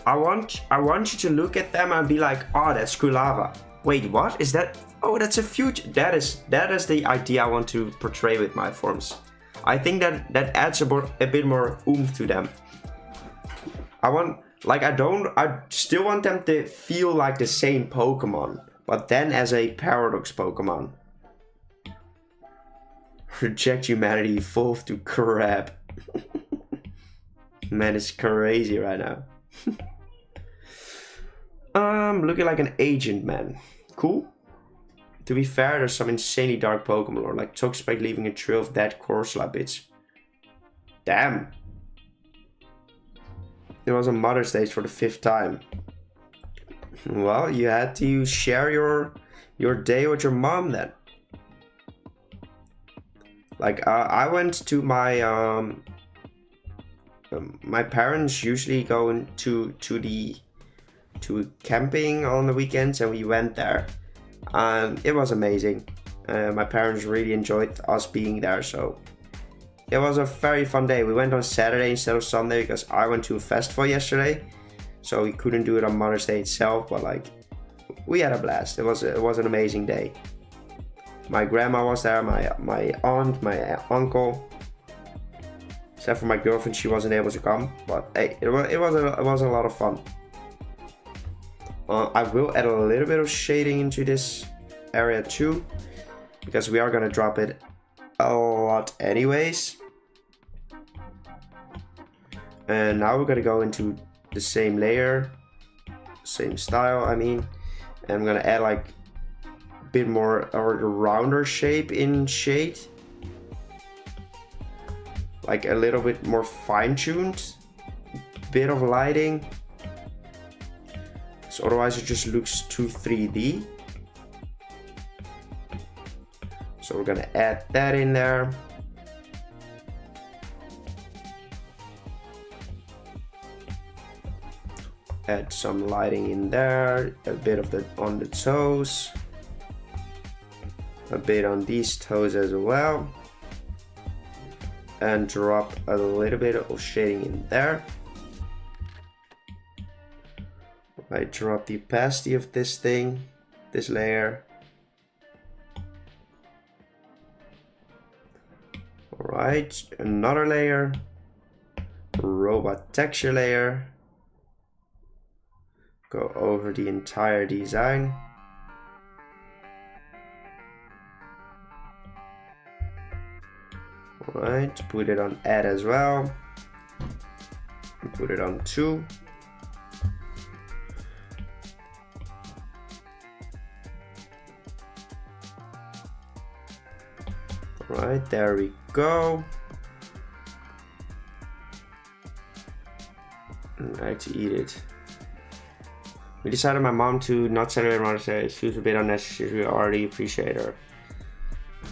I want you to look at them and be like, oh, that's Kulava. Wait, what is that? Oh, that's a future. That is the idea I want to portray with my forms. I think that adds a bit more oomph to them. I still want them to feel like the same Pokemon, but then as a Paradox Pokemon. Reject humanity, evolve to crab. Man, it's crazy right now. Looking like an agent, man. Cool. To be fair, there's some insanely dark Pokemon lore, like Toxapex leaving a trail of dead Corsola bits. Damn. It was on Mother's Day for the 5th time. Well, you had to share your day with your mom then. Like, I went to my my parents usually go to camping on the weekends, and we went there, and it was amazing. My parents really enjoyed us being there, so it was a very fun day. We went on Saturday instead of Sunday because I went to a festival yesterday, so we couldn't do it on Mother's Day itself. But like, we had a blast. It was an amazing day. My grandma was there, my aunt, my uncle. Except for my girlfriend, she wasn't able to come. But hey, it was a lot of fun. I will add a little bit of shading into this area too, because we are gonna drop it a lot anyways. And now we're gonna go into the same layer, same style, I mean. And I'm gonna add like bit more or a rounder shape in shade, like a little bit more fine-tuned, bit of lighting, So otherwise it just looks too 3D. So we're gonna add that in there. Add some lighting in there, a bit of the on the toes, a bit on these toes as well, and drop a little bit of shading in there. I drop the opacity of this thing, this layer. Alright, another layer, robot texture layer. Go over the entire design. Alright, put it on add as well. And put it on 2. Alright, there we go. I like to eat it. We decided my mom to not celebrate Mother's Day. She was a bit unnecessary. We already appreciate her.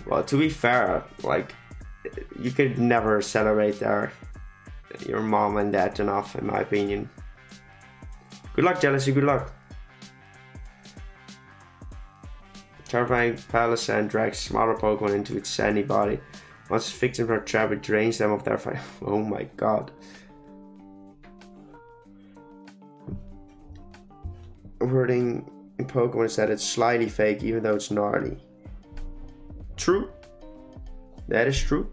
Well, to be fair, like, you could never celebrate your mom and dad enough, in my opinion. Good luck, Jealousy. Good luck. Terrifying Palisand drags smaller Pokemon into its sandy body. Once its victims are trapped, it drains them of their fire. Oh my god. Wording in Pokemon is that it's slightly fake, even though it's gnarly. True. That is true.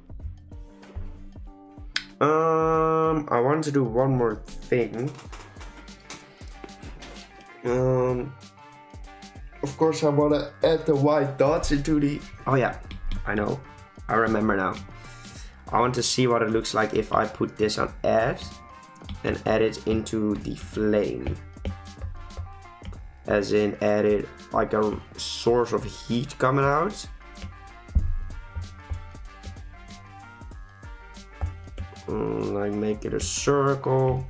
I want to do one more thing. Of course, I want to add the white dots into the... Oh yeah, I know. I remember now. I want to see what it looks like if I put this on add and add it into the flame. As in added like a source of heat coming out. Like make it a circle.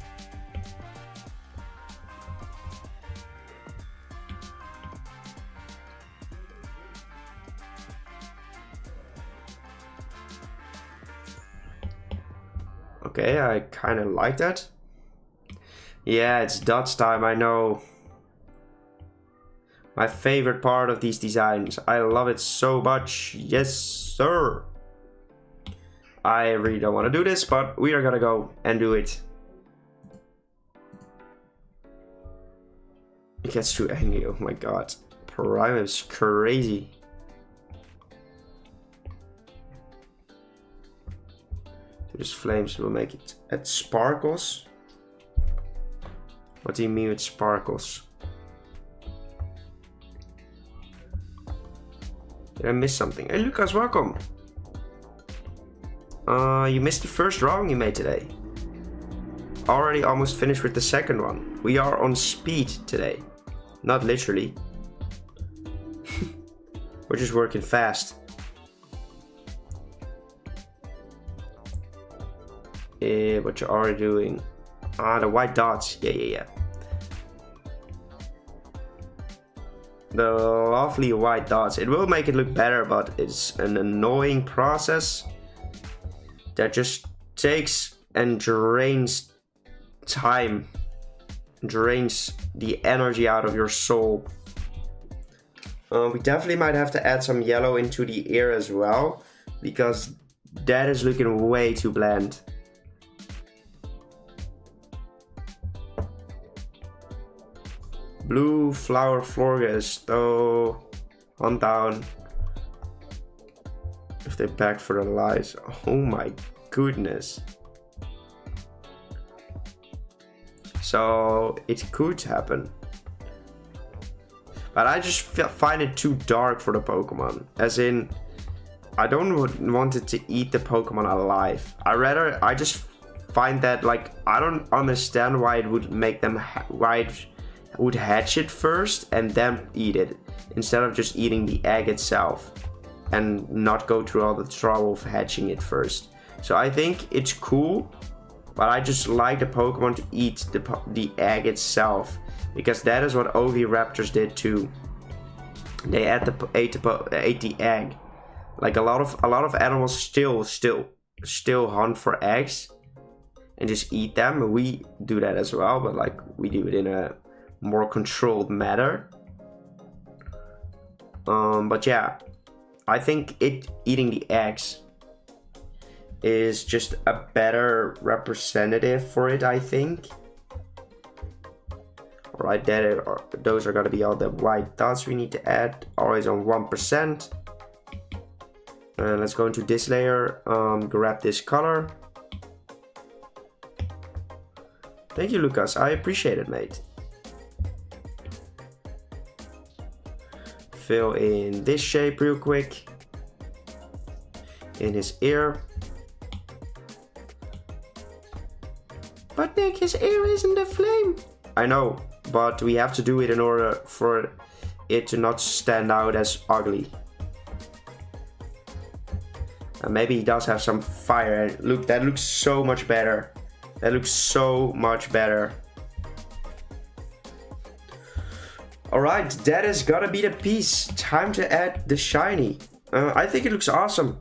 Okay, I kind of like that. Yeah, it's dots time, I know. My favorite part of these designs. I love it so much. Yes, sir. I really don't want to do this, but we are gonna go and do it. It gets too angry, oh my god. Prime is crazy. This flames will make it at sparkles. What do you mean with sparkles? Did I miss something? Hey Lucas, welcome! You missed the first drawing you made today. Already almost finished with the second one. We are on speed today. Not literally. We're just working fast. What you're already doing. The white dots. Yeah. The lovely white dots. It will make it look better, but it's an annoying process that just takes and drains time, drains the energy out of your soul. We definitely might have to add some yellow into the ear as well, because that is looking way too bland. Blue flower Florges, though, on down. If they back for the lies, oh my goodness. So it could happen, but I just find it too dark for the Pokemon. As in, I don't want it to eat the Pokemon alive. I just find that, like, I don't understand why it would make them why it would hatch it first and then eat it, instead of just eating the egg itself and not go through all the trouble of hatching it first. So I think it's cool, but I just like the Pokemon to eat the egg itself, because that is what OV Raptors did too. They ate the egg. Like a lot of animals still hunt for eggs and just eat them. We do that as well, but like we do it in a more controlled manner. But yeah, I think eating the eggs is just a better representative for it, I think. Alright, those are gonna be all the white dots we need to add, always on 1%. And let's go into this layer, grab this color. Thank you, Lucas, I appreciate it, mate. Fill in this shape real quick. In his ear. But Nick, his ear isn't a flame. I know, but we have to do it in order for it to not stand out as ugly. And maybe he does have some fire. Look, that looks so much better. That looks so much better. Alright, that is gotta be the piece. Time to add the shiny. I think it looks awesome.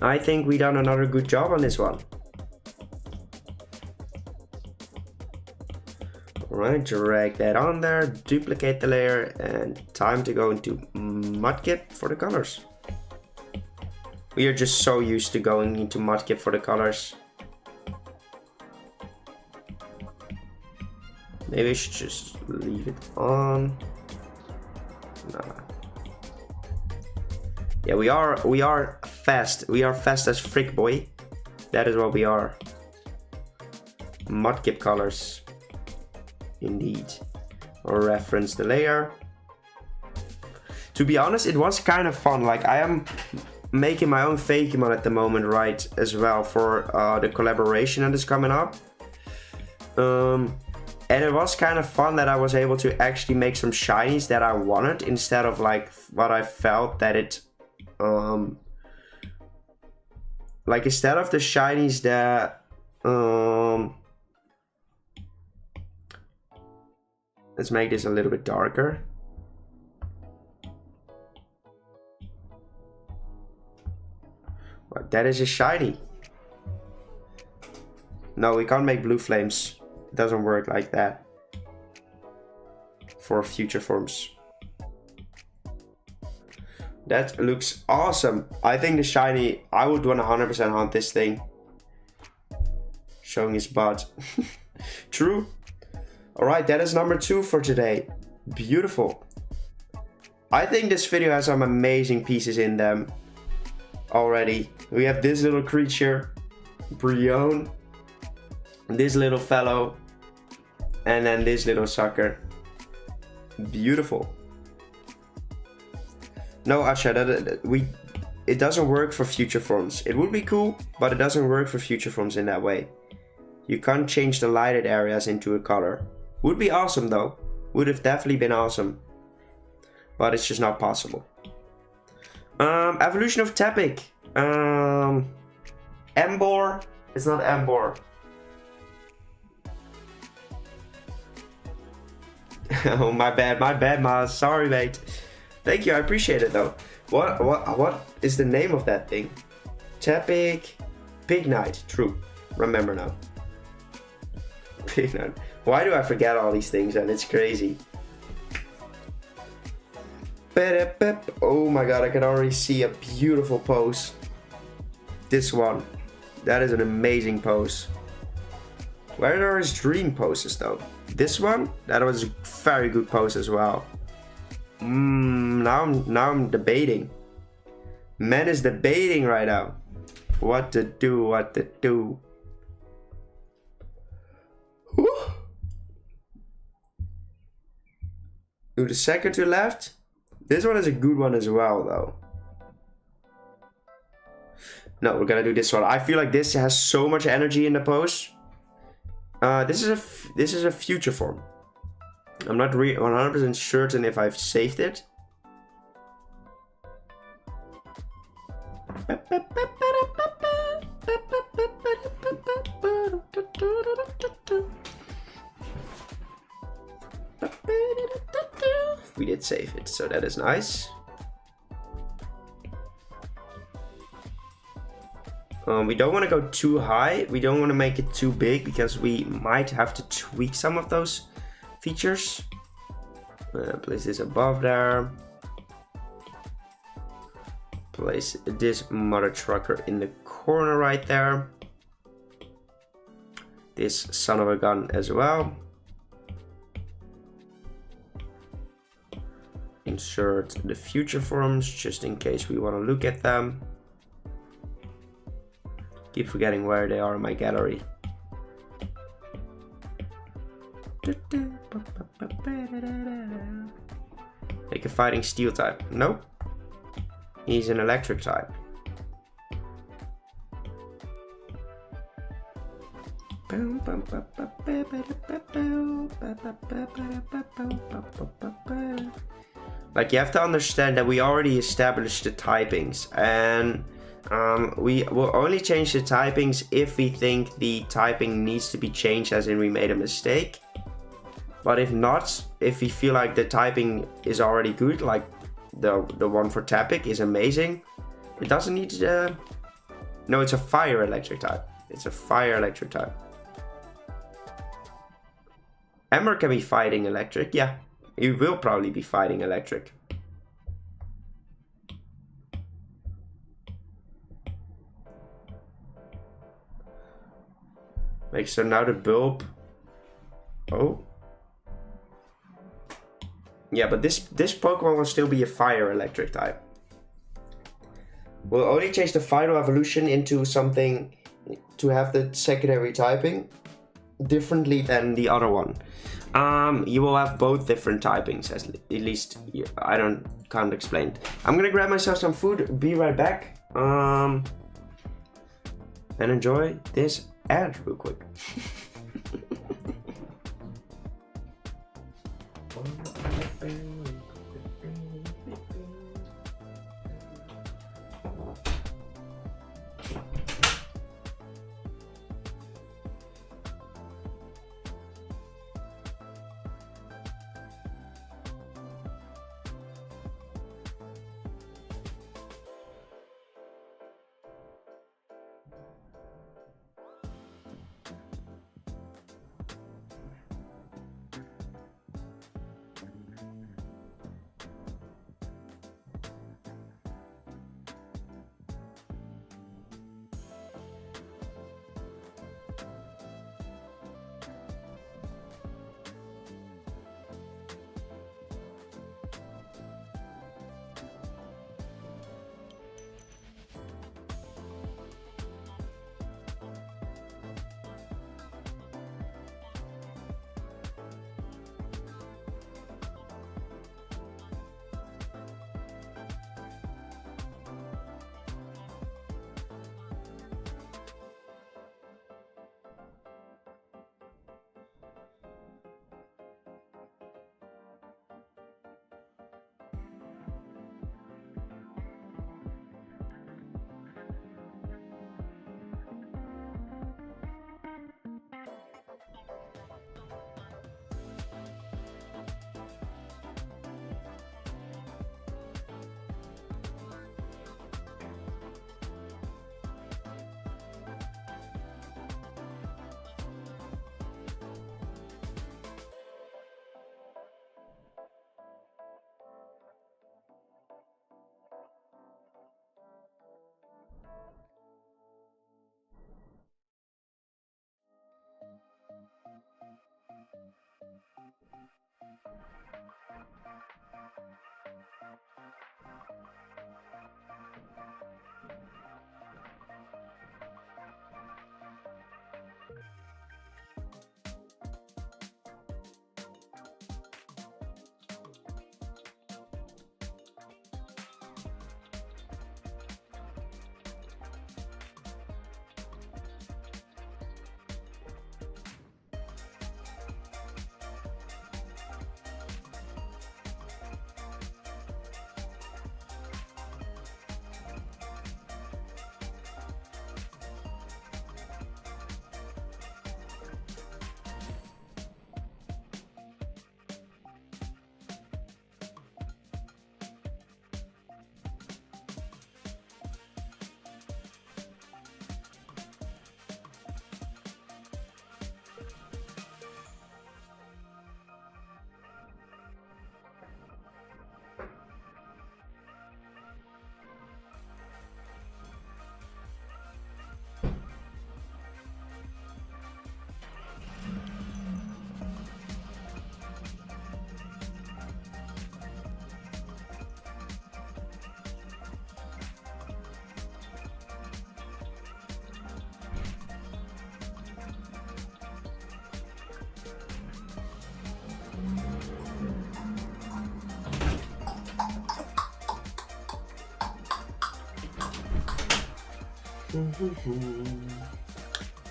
I think we done another good job on this one. Alright, drag that on there, duplicate the layer, and time to go into Mudkip for the colors. We are just so used to going into Mudkip for the colors. Maybe I should just leave it on. Nah. Yeah, we are fast. We are fast as frick, boy. That is what we are. Mudkip colors. Indeed. Or reference the layer. To be honest, it was kind of fun. Like, I am making my own Fakemon at the moment, right, as well, for the collaboration that is coming up. And it was kind of fun that I was able to actually make some shinies that I wanted, instead of like what I felt that it like, instead of the shinies that let's make this a little bit darker. Right, that is a shiny. No, we can't make blue flames. It doesn't work like that for future forms. That looks awesome. I think the shiny, I would 100% hunt this thing. Showing his butt. True. Alright, that is number 2 for today. Beautiful. I think this video has some amazing pieces in them already. We have this little creature, Brion, this little fellow, and then this little sucker. Beautiful. No, Asha, it doesn't work for future forms. It would be cool, but it doesn't work for future forms in that way. You can't change the lighted areas into a color. Would be awesome though. Would have definitely been awesome. But it's just not possible. Evolution of Tepic. Embor. It's not Embor. Oh, my bad, Maz. Sorry, mate. Thank you, I appreciate it though. What is the name of that thing? Tepic. Pignite. True. Remember now. Pignite. Why do I forget all these things, and it's crazy. Oh my god, I can already see a beautiful pose. This one. That is an amazing pose. Where are his dream poses though? This one? That was a very good pose as well. Now I'm debating. Man is debating right now. What to do, what to do. Whew. Do the second to left. This one is a good one as well though. No, we're gonna do this one. I feel like this has so much energy in the pose. This is a future form. I'm not 100% certain if I've saved it. We did save it, so that is nice. We don't want to go too high. We don't want to make it too big because we might have to tweak some of those features. Place this above there. Place this mother trucker in the corner right there. This son of a gun as well. Insert the future forms just in case we want to look at them. Keep forgetting where they are in my gallery. Make a fighting steel type. Nope. He's an electric type. Like, you have to understand that we already established the typings, and we will only change the typings if we think the typing needs to be changed, as in we made a mistake. But if not, if we feel like the typing is already good, like the one for Tapic is amazing, it doesn't need to... No, it's a fire electric type. It's a fire electric type. Ember can be fighting electric, yeah. He will probably be fighting electric. Like, so now the bulb... Oh. Yeah, but this Pokemon will still be a fire electric type. We'll only change the final evolution into something to have the secondary typing differently than the other one. You will have both different typings, at least I can't explain. I'm gonna grab myself some food, be right back, and enjoy this ad real quick.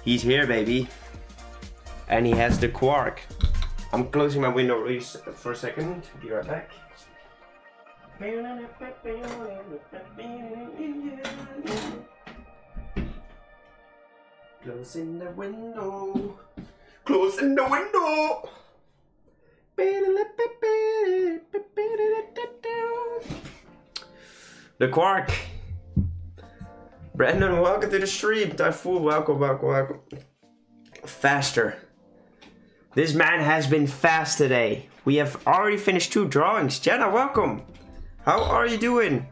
He's here, baby. And he has the quark. I'm closing my window really for a second. Be right back. Closing the window. Closing the window. The quark. Brandon, welcome to the stream. Typhoon, welcome. Faster. This man has been fast today. We have already finished 2 drawings. Jenna, welcome. How are you doing?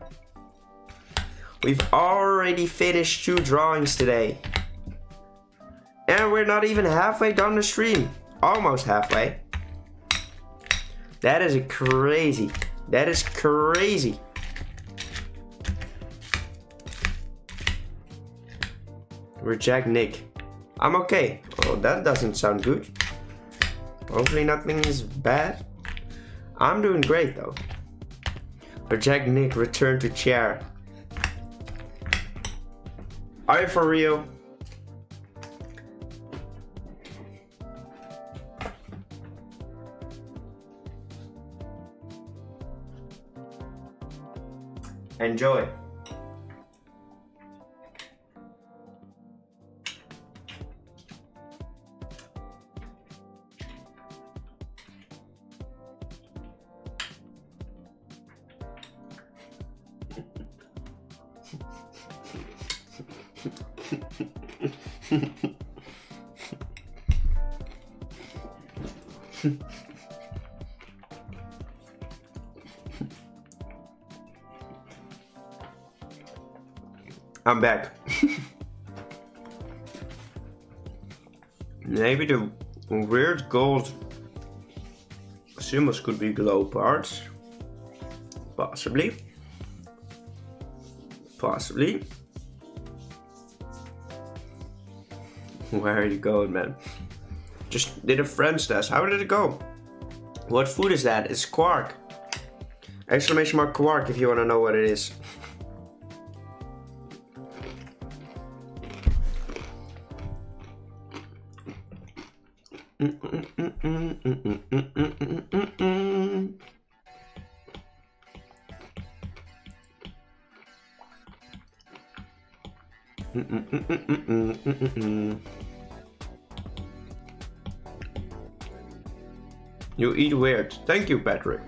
We've already finished 2 drawings today. And we're not even halfway done the stream. Almost halfway. That is crazy. That is crazy. Reject Nick. I'm okay. Oh, that doesn't sound good. Hopefully nothing is bad. I'm doing great though. Reject Nick, return to chair. Are you for real? Enjoy. I'm back. Maybe the weird gold symbols could be glow parts. Possibly. Possibly. Where are you going, man? Just did a friend's test. How did it go? What food is that? It's quark. Exclamation mark quark if you want to know what it is. You eat weird. Thank you, Patrick.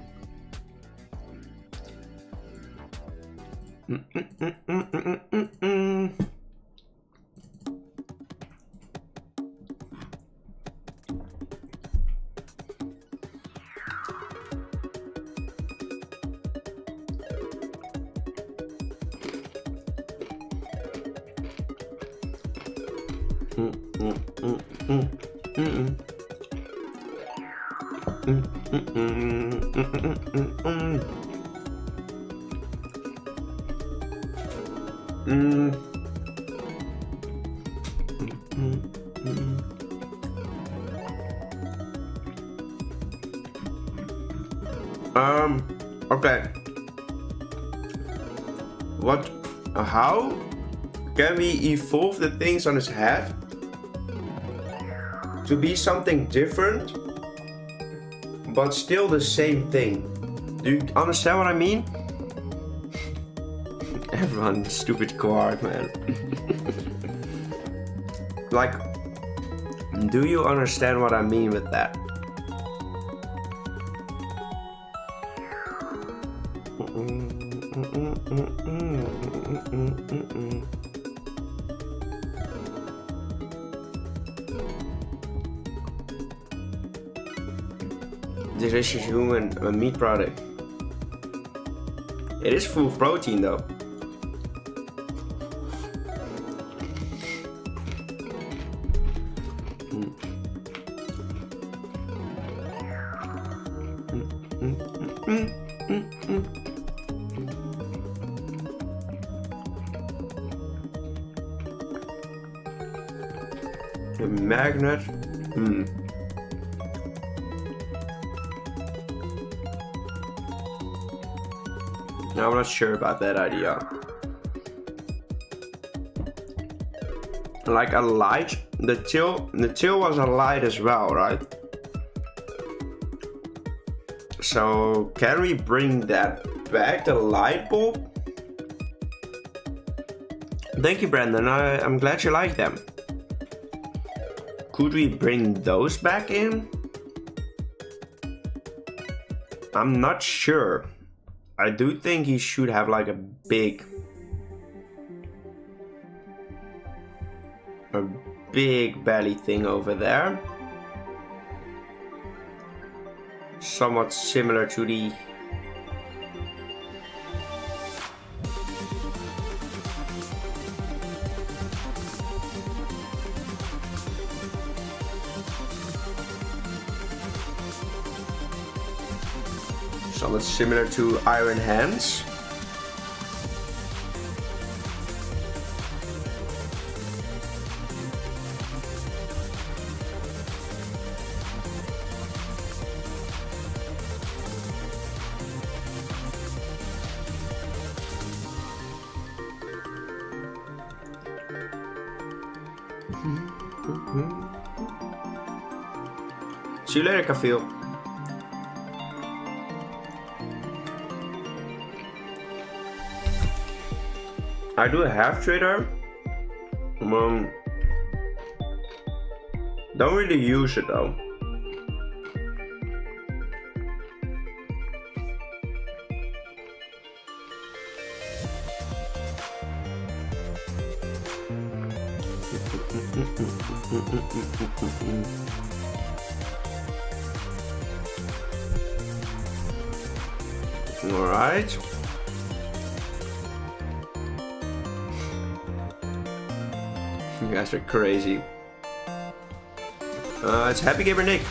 Okay. How can we evolve the things on his head to be something different, but still the same thing? Do you understand what I mean? Everyone, stupid quark, man. Like, do you understand what I mean with that? Delicious human meat product. It is full of protein though. A magnet. No, I'm not sure about that idea. like a light. The tail was a light as well, right? So can we bring that back, the light bulb? Thank you, Brandon. I'm glad you like them. Could we bring those back in? I'm not sure. I do think he should have like a big belly thing over there. Somewhat similar to the Iron Hands. See you later, Kafil. I do a half trader. Don't really use it though. All right. You guys are crazy. It's Happy Gamer Nick.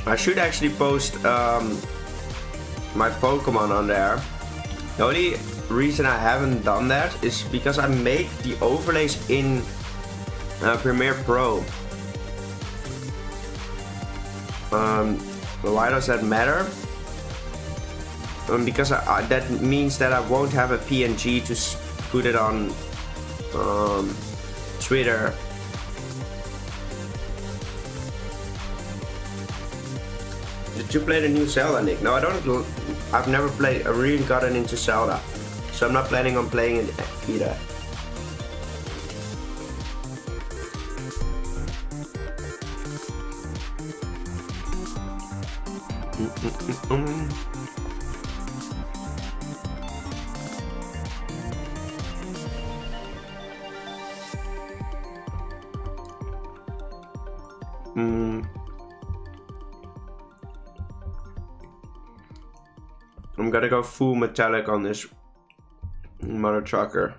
I should actually post my Pokemon on there. The only reason I haven't done that is because I make the overlays in Premiere Pro. Why does that matter? Because that means that I won't have a PNG to put it on Twitter. Did you play the new Zelda, Nick? No, I don't. I've never played. I really gotten into Zelda, so I'm not planning on playing it either. I'm gonna go full metallic on this mother trucker.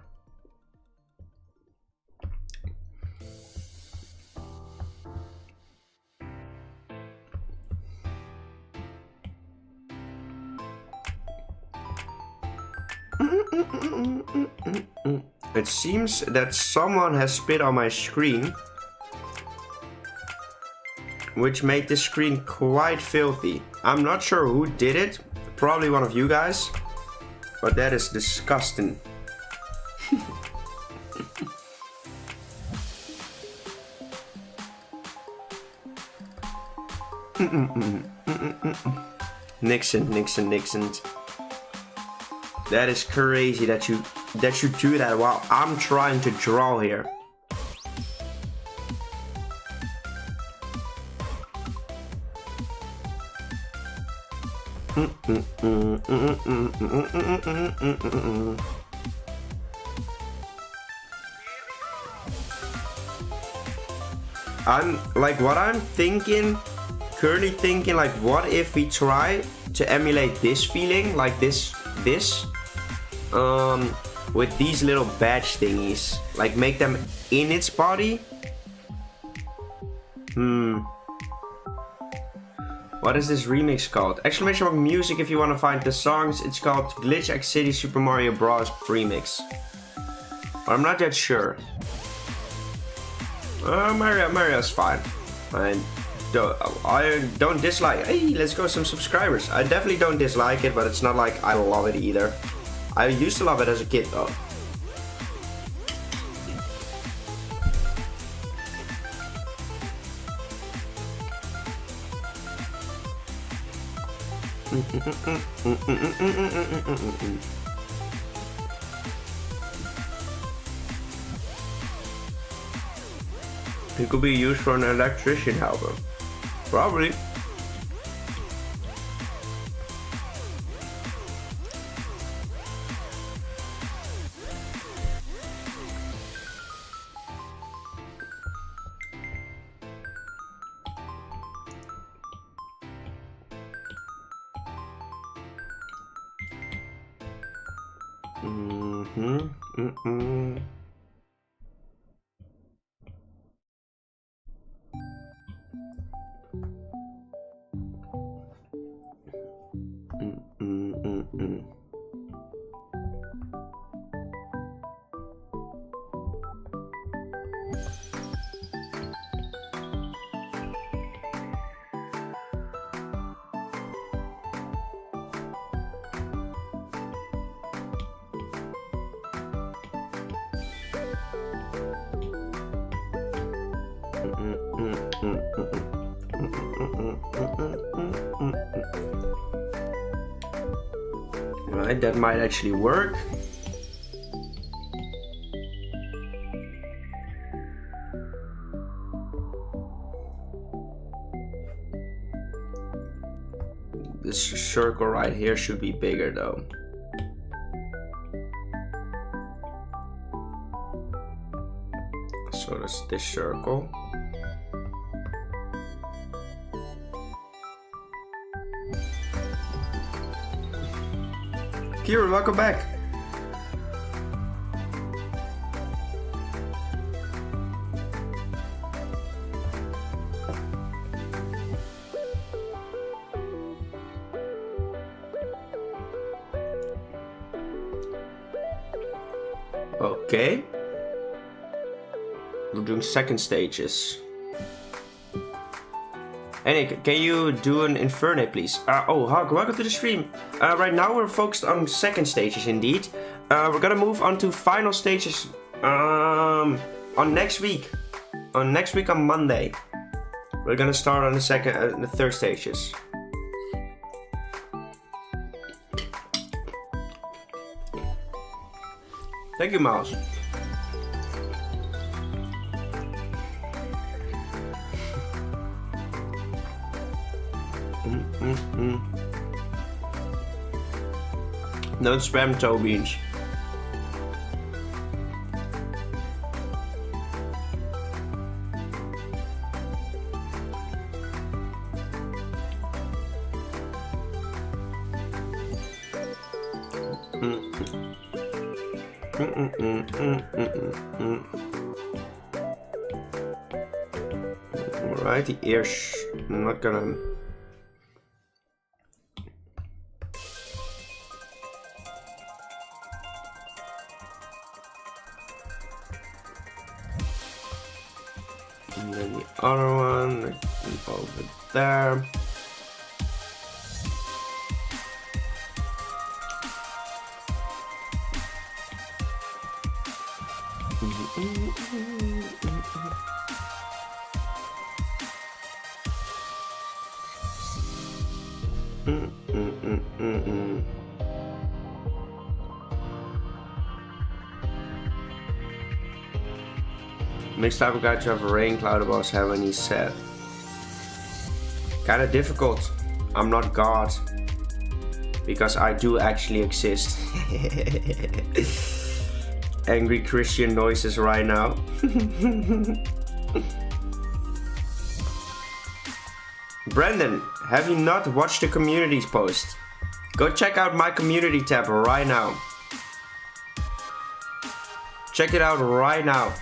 It seems that someone has spit on my screen, which made the screen quite filthy. I'm not sure who did it. Probably one of you guys, but that is disgusting. Nixon. That is crazy that you do that while I'm trying to draw here. I'm like, what I'm thinking, currently thinking, like, what if we try to emulate this feeling, like this, with these little badge thingies, like make them in its body. What is this remix called? Exclamation mark music if you want to find the songs. It's called Glitch X City Super Mario Bros. Remix. But I'm not that sure. Mario's fine. I don't dislike. Hey, let's go some subscribers. I definitely don't dislike it, but it's not like I love it either. I used to love it as a kid though. It could be used for an electrician helper. Probably. Right, that might actually work. This circle right here should be bigger though. So that's this circle. Kira, welcome back. Okay. We're doing second stages. Hey, can you do an Infernape, please? Oh, Hug, welcome to the stream. Right now we're focused on second stages, indeed. We're gonna move on to final stages on next week. On next week on Monday. We're gonna start on the third stages. Thank you, Mouse. Don't spam toe beans. Alright, the ears. I'm not gonna. And then the other one over there. Mixed type of guy to have a rain cloud above heaven, he said. Kinda difficult. I'm not God. Because I do actually exist. Angry Christian noises right now. Brandon, have you not watched the communities post? Go check out my community tab right now. Check it out right now.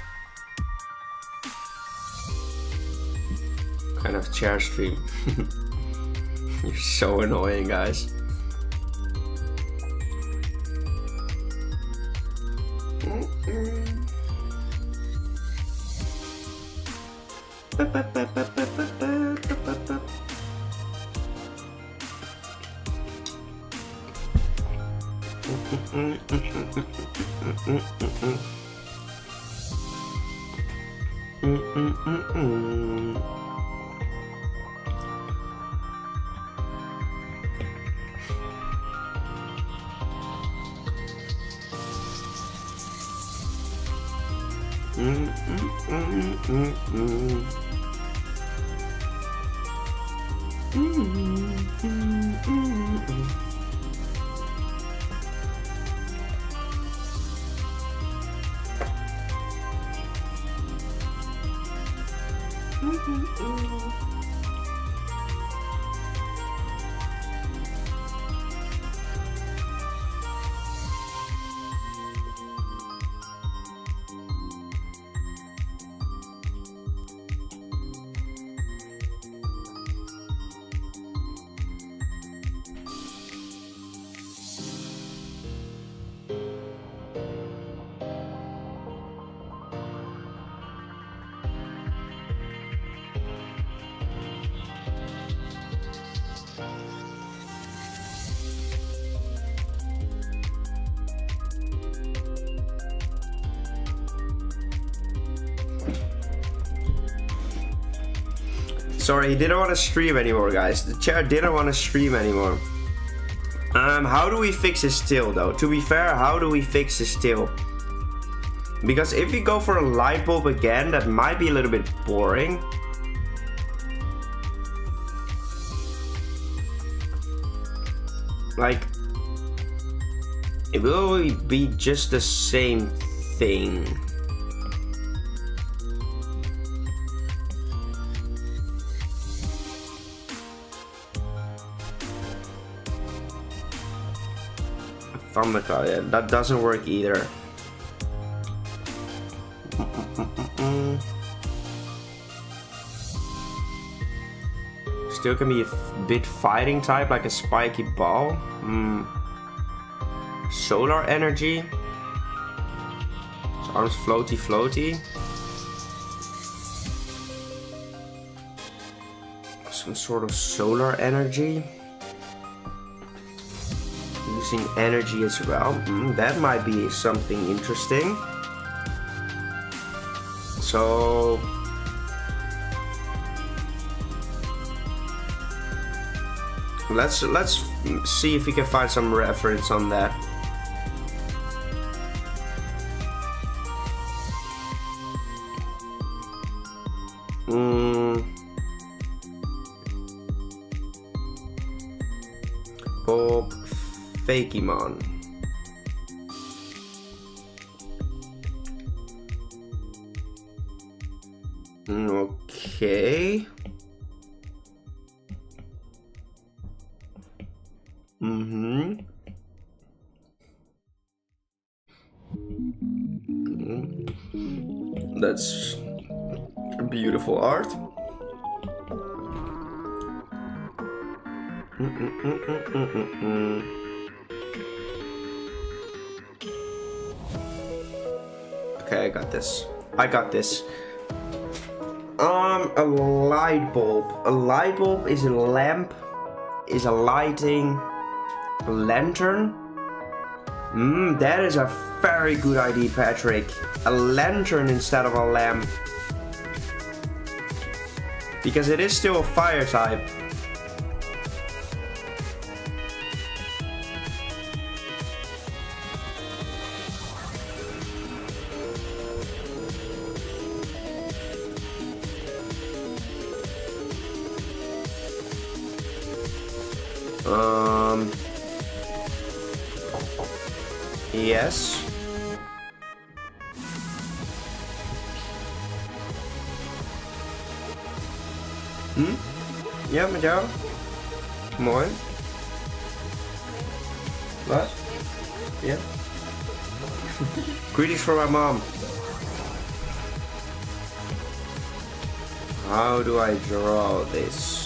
Kind of chair stream. You're so annoying, guys. Sorry, he didn't want to stream anymore, guys. The chair didn't want to stream anymore. How do we fix his tail, though? To be fair, how do we fix his tail? Because if we go for a light bulb again, that might be a little bit boring. Like, it will be just the same thing. Thundercloud, yeah, that doesn't work either. Still can be a bit fighting type, like a spiky ball. Solar energy. His arms floaty floaty. Some sort of solar energy. Using energy as well. That might be something interesting. So let's see if we can find some reference on that. Fakemon. Okay. That's beautiful art. Okay, I got this. I got this. A light bulb. A light bulb is a lamp. Is a lighting lantern. That is a very good idea, Patrick. A lantern instead of a lamp. Because it is still a fire type. Yes. Ja, met jou? Mooi. Wat? Ja? Greetings from my mom. How do I draw this?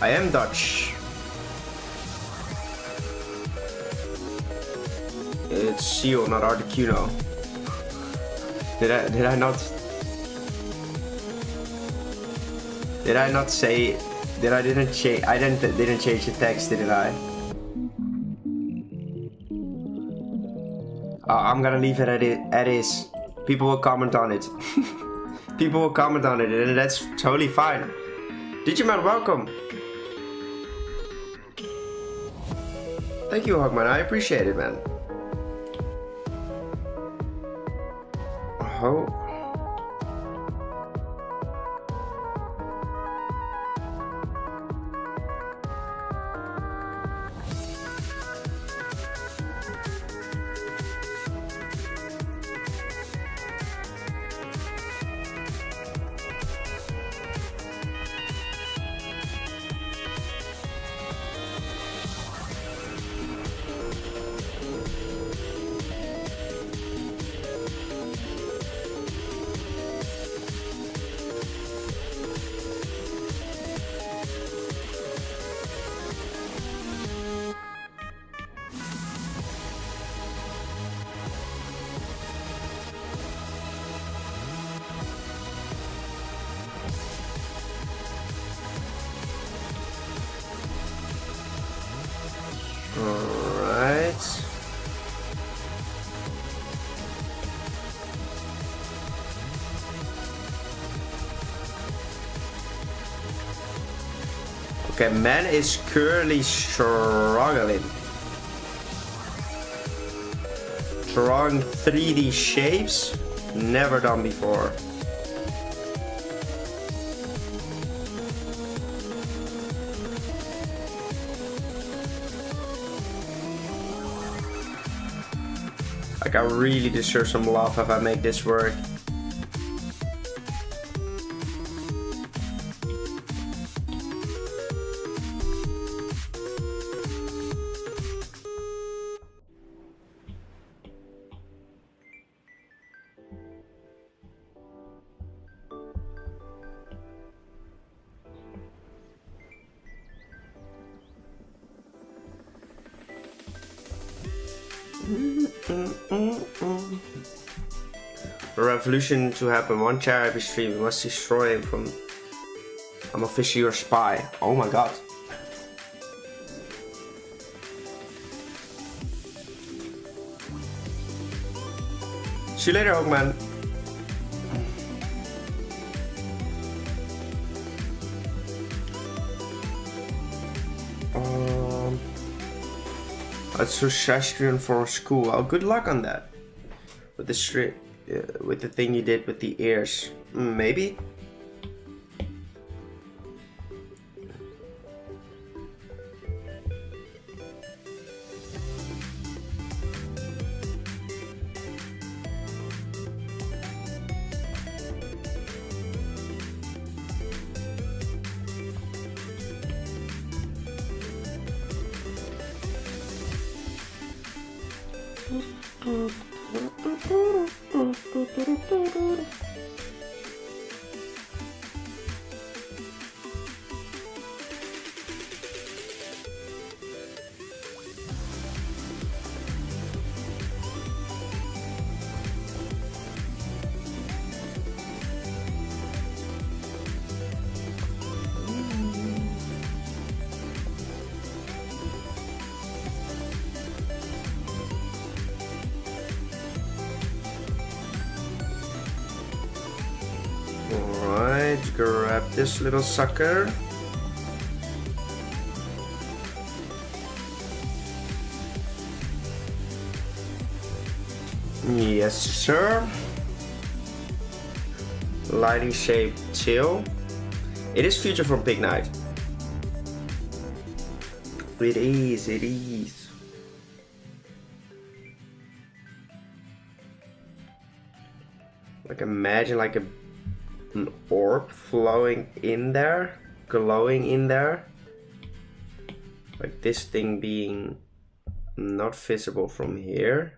I am Dutch. It's Seal, not Articuno. Did I Did I not say that I didn't change? I didn't change the text, didn't I? I'm gonna leave it at is. People will comment on it. People will comment on it, and that's totally fine. Digimon, welcome. Thank you, Hogman. I appreciate it, man. Oh. Alright. Okay, man is currently struggling. Drawing 3D shapes, never done before. Like, I really deserve some love if I make this work. For a revolution to happen, one chair every stream, we must destroy him from... I'm officially your spy. Oh my god. See you later, Hawkman. A suggestion for school. Oh, good luck on that. With the with the thing you did with the ears. Maybe. Alright, grab this little sucker. Yes, sir. Lighting shape tail. It is future from Pignite. It is, it is. Like, imagine like an orb flowing in there, glowing in there. Like this thing being not visible from here.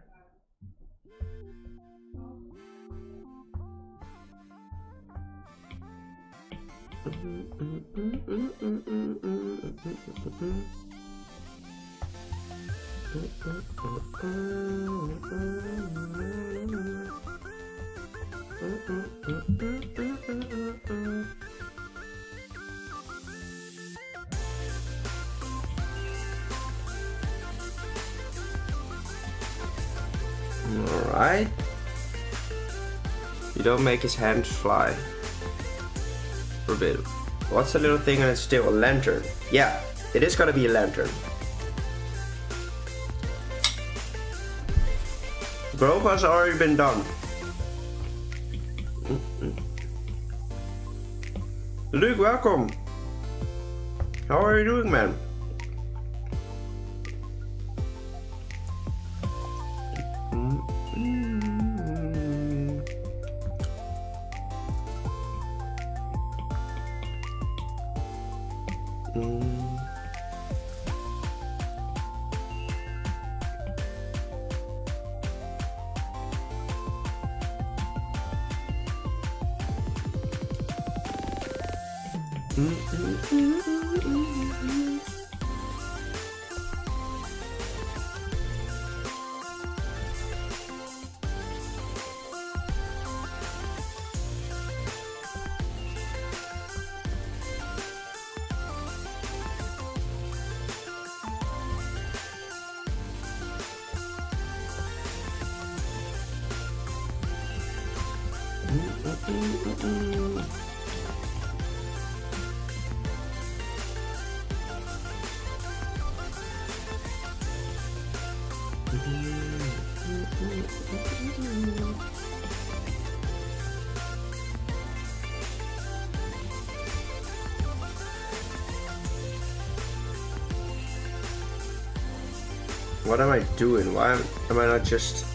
Alright. You don't make his hands fly. Forbid. What's the little thing and it's still a lantern? Yeah, it is gonna be a lantern. Growth has already been done. Luke, welcome. How are you doing, man? What am I doing? Why am I not just...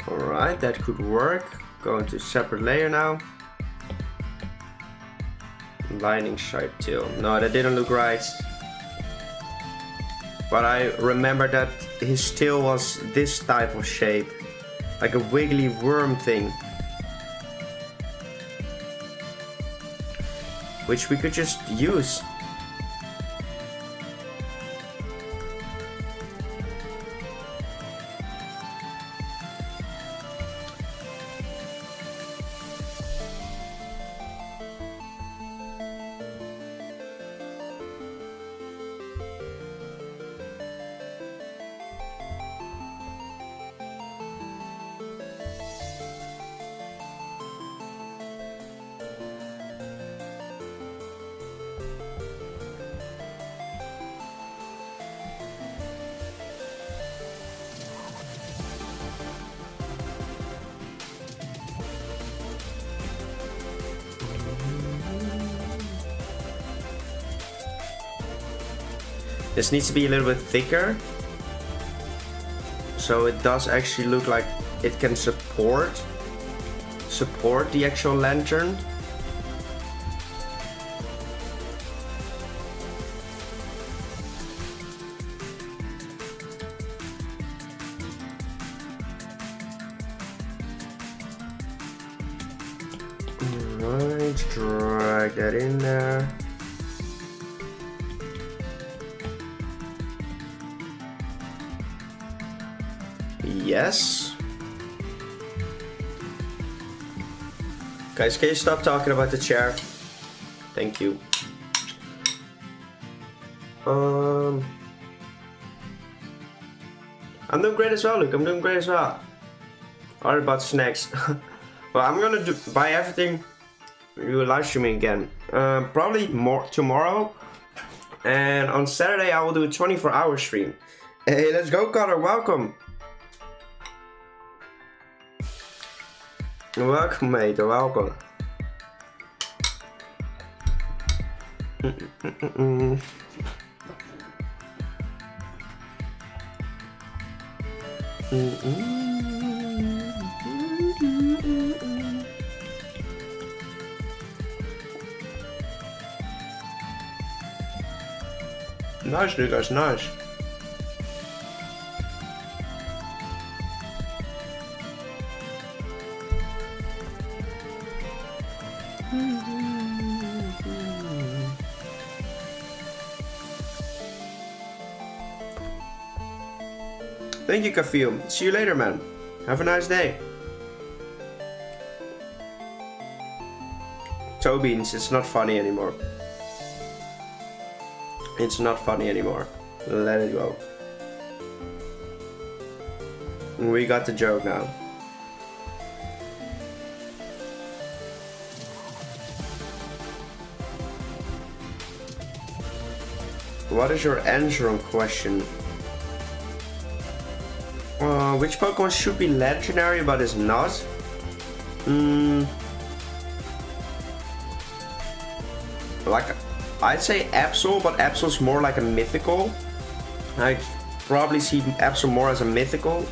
Alright, that could work. Go into separate layer now. Lightning sharp tail. No, that didn't look right. But I remember that his tail was this type of shape. Like a wiggly worm thing. Which we could just use. This needs to be a little bit thicker, so it does actually look like it can support the actual lantern. Alright, drag that in there. Yes. Guys, can you stop talking about the chair? Thank you. I'm doing great as well, Luke. I'm doing great as well. All about snacks. Well, I'm gonna buy everything. You will live streaming again. Probably more tomorrow. And on Saturday I will do a 24-hour stream. Hey, let's go, Connor. Welcome. Welcome, mate. Welcome. Nice, Lucas, nice. Thank you, Kafil. See you later, man. Have a nice day. Toe beans, it's not funny anymore. It's not funny anymore. Let it go. We got the joke now. What is your answer on question? Which Pokemon should be legendary but is not? Like, I'd say Absol, but Absol's more like a mythical. I'd probably see Absol more as a mythical.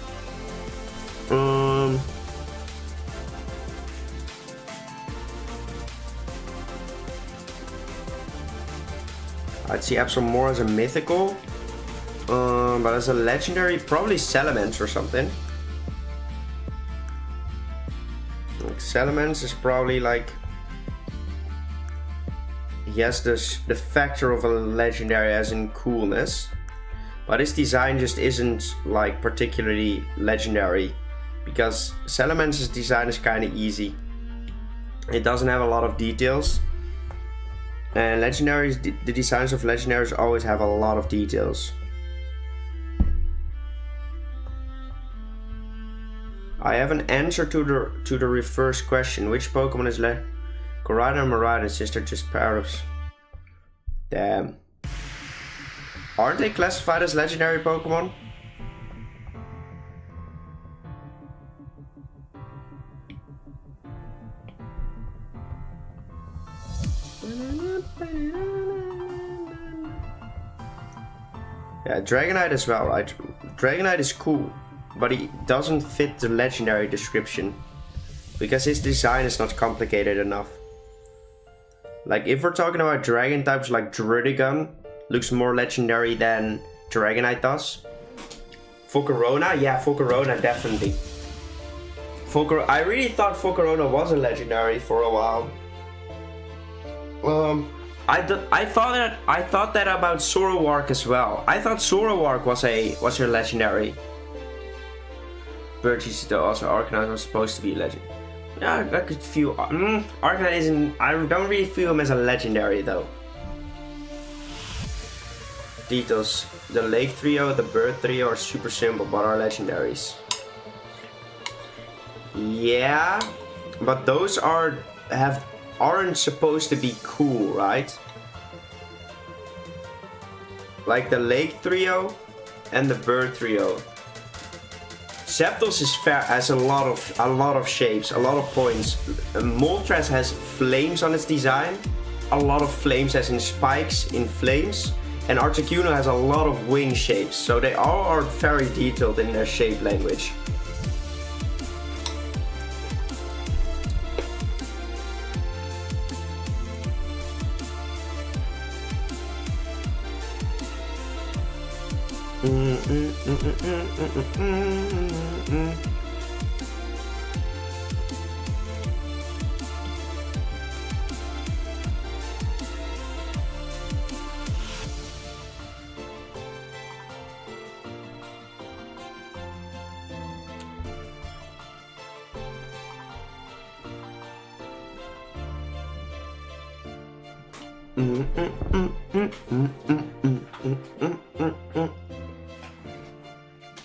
I'd see Absol more as a mythical. But as a legendary, probably Salamence or something. Like, Salamence is probably like... He has the factor of a legendary as in coolness. But his design just isn't like particularly legendary. Because Salamence's design is kind of easy. It doesn't have a lot of details. And legendaries, the designs of legendaries always have a lot of details. I have an answer to the reverse question. Which Pokemon is Koraidon and Miraidon, sister, just parrots. Damn. Aren't they classified as legendary Pokemon? Yeah, Dragonite as well, right? Dragonite is cool, but he doesn't fit the legendary description because his design is not complicated enough. Like, if we're talking about dragon types, like Druddigon looks more legendary than Dragonite does. Volcarona? Yeah, Volcarona, definitely. I really thought Volcarona was a legendary for a while. I thought that about Zoroark as well. I thought Zoroark was a legendary. Birchie's though also Arcanine was supposed to be a legend. Yeah, I could feel Arcanine isn't. I don't really feel him as a legendary though. Details: the Lake Trio, the Bird Trio are super simple, but are legendaries. Yeah, but those aren't supposed to be cool, right? Like the Lake Trio and the Bird Trio. Zapdos is has a lot of shapes, a lot of points. Moltres has flames on its design, a lot of flames as in spikes in flames, and Articuno has a lot of wing shapes, so they all are very detailed in their shape language.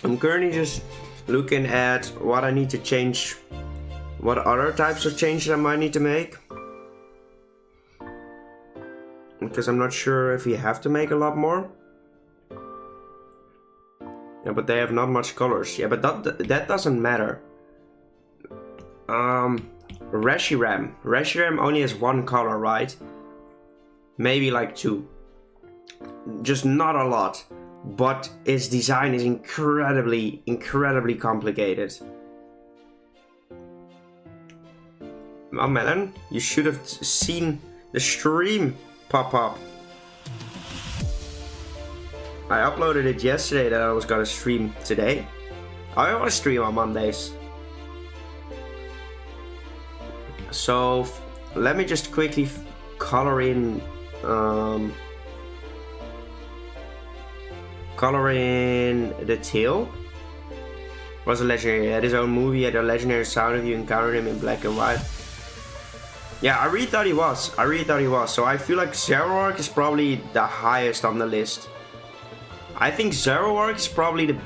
I'm currently just looking at what I need to change, what other types of changes I might need to make. Because I'm not sure if you have to make a lot more. Yeah, but they have not much colors. Yeah, but that doesn't matter. Reshiram. Reshiram only has one color, right? Maybe like 2. Just not a lot. But its design is incredibly complicated. Oh, Melon, you should have seen the stream pop up. I uploaded it yesterday that I was gonna stream today. I always stream on Mondays. So let me just quickly color in the tail. Was a legendary. He had his own movie, had a legendary sound if you encountered him in black and white. Yeah, I really thought he was. So I feel like Zoroark is probably the highest on the list. I think Zoroark is probably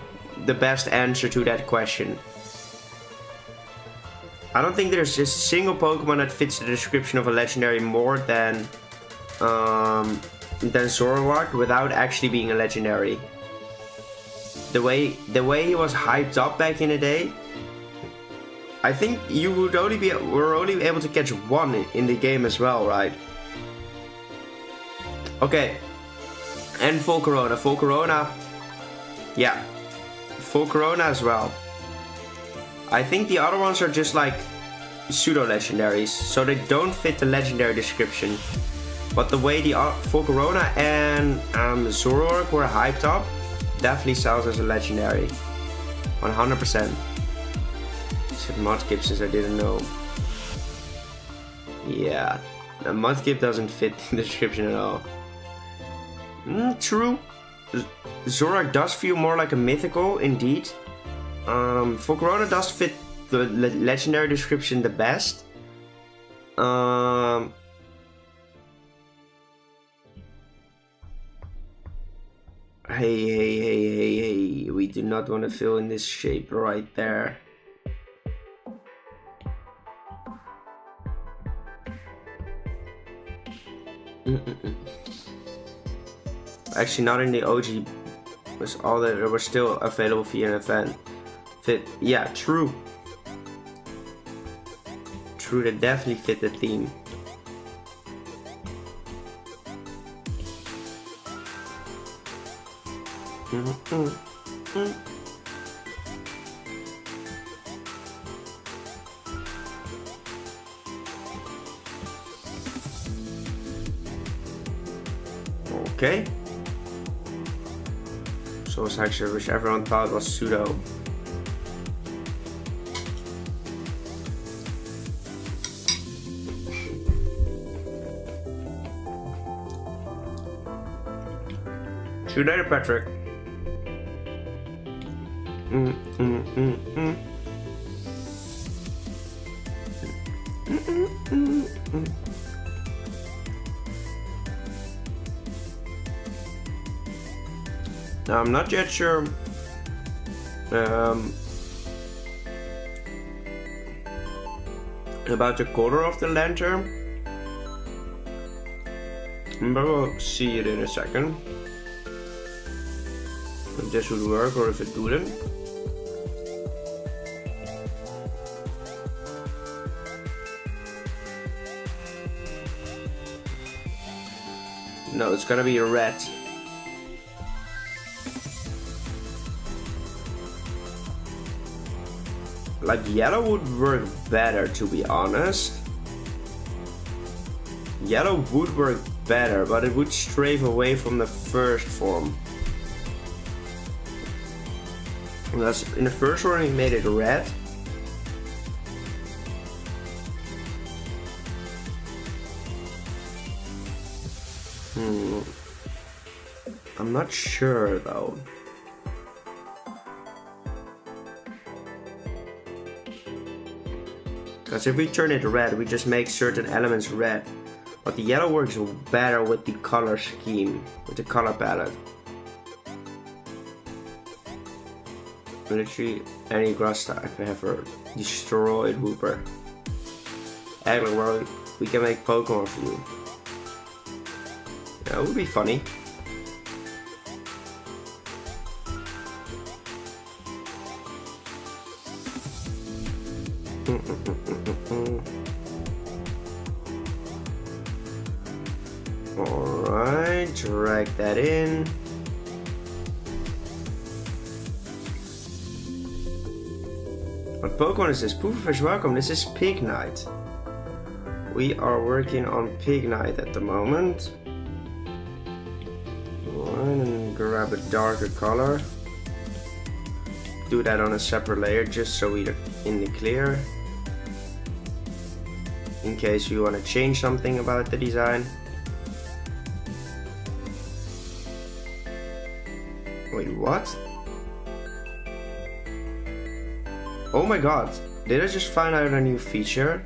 the best answer to that question. I don't think there's a single Pokemon that fits the description of a legendary more than Zoroark without actually being a legendary. The way he was hyped up back in the day, I think you would were only able to catch one in the game as well, right? Okay. And full Corona. Yeah. Full Corona as well. I think the other ones are just like pseudo-legendaries, so they don't fit the legendary description. But the way the full Corona and Zoroark were hyped up, definitely sells as a legendary. 100%. Said Mudkip since I didn't know. Yeah. Mudkip doesn't fit the description at all. True. Zoroark does feel more like a mythical, indeed. Full Corona does fit the legendary description the best. Hey, we do not want to fill in this shape right there. Actually, not in the OG. Was all that were still available via an event. Fit, yeah, true. True, that definitely fit the theme. Okay. So it's actually which everyone thought was pseudo. See you later, Patrick. Now, I'm not yet sure about the color of the lantern, but we'll see it in a second. If this would work or if it wouldn't. No, it's gonna be a red. Like yellow would work better, to be honest. Yellow would work better, but it would strafe away from the first form. Because in the first one we made it red. I'm not sure though. Because if we turn it red, we just make certain elements red. But the yellow works better with the color scheme, with the color palette. Literally any grass type ever destroyed Wooper. Actually, well, we can make Pokemon for you. Yeah, it would be funny. Alright, drag that in. What Pokemon is this? Pooperfish, welcome. This is Pignite. We are working on Pignite at the moment. Alright, and grab a darker color. Do that on a separate layer just so we're in the clear. In case you want to change something about the design. Wait, what? Oh my god, did I just find out a new feature?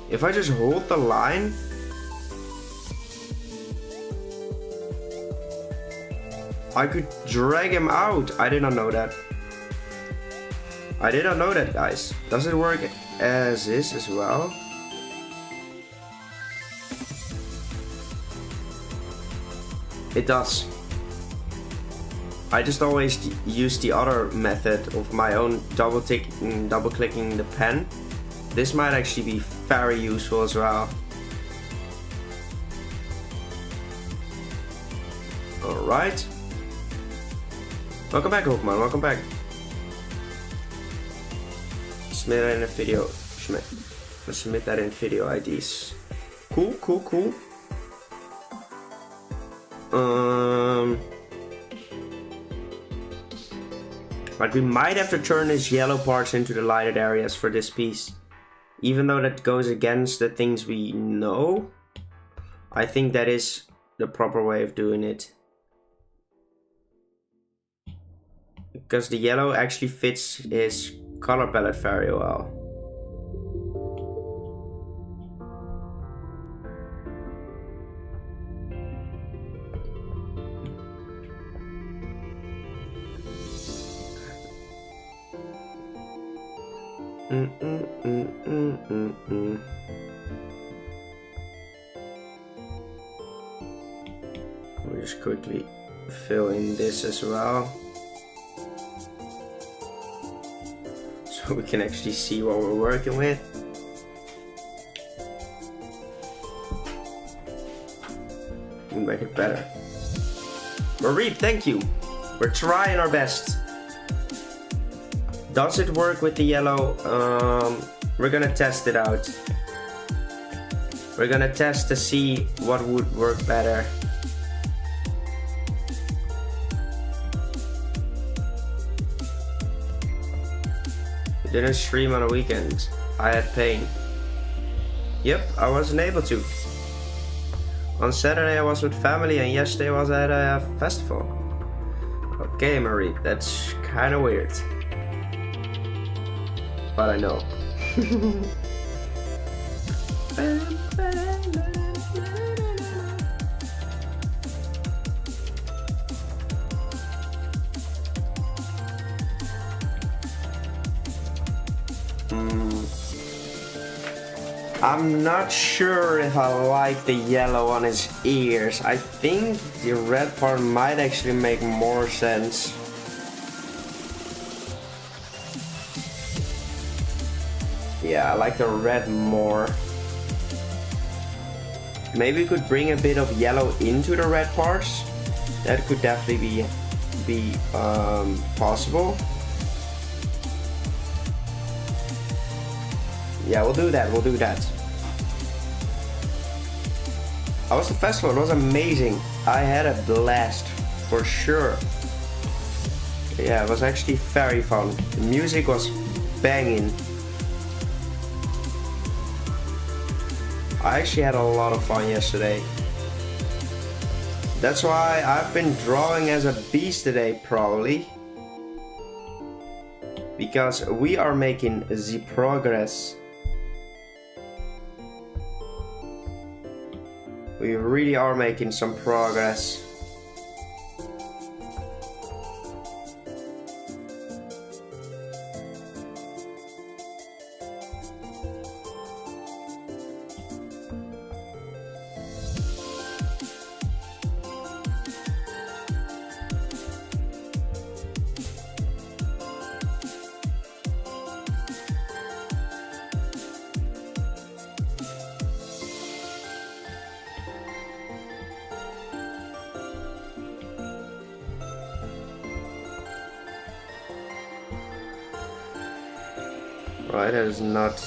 If I just hold the line, I could drag him out. I did not know that. I did not know that, guys. Does it work as is as well? It does. I just always use the other method of my own double clicking the pen. This might actually be very useful as well. Alright. Welcome back, Pokemon, welcome back. Submit that in a video. Submit that in video IDs. Cool, cool, cool. But we might have to turn these yellow parts into the lighted areas for this piece. Even though that goes against the things we know, I think that is the proper way of doing it. Because the yellow actually fits his color palette very well. We'll just quickly fill in this as well, so we can actually see what we're working with. We'll make it better. Marie, thank you. We're trying our best. Does it work with the yellow? We're gonna test it out. We're gonna test to see what would work better. We didn't stream on a weekend. I had pain. Yep, I wasn't able to. On Saturday I was with family and yesterday I was at a festival. Okay, Marie, that's kinda weird. But I know. I'm not sure if I like the yellow on his ears. I think the red part might actually make more sense. Yeah, I like the red more. Maybe we could bring a bit of yellow into the red parts. That could definitely be possible. Yeah, we'll do that, we'll do that. How was the festival? It was amazing. I had a blast, for sure. Yeah, it was actually very fun. The music was banging. I actually had a lot of fun yesterday. That's why I've been drawing as a beast today, probably. Because we are making the progress. We really are making some progress. Right, that is not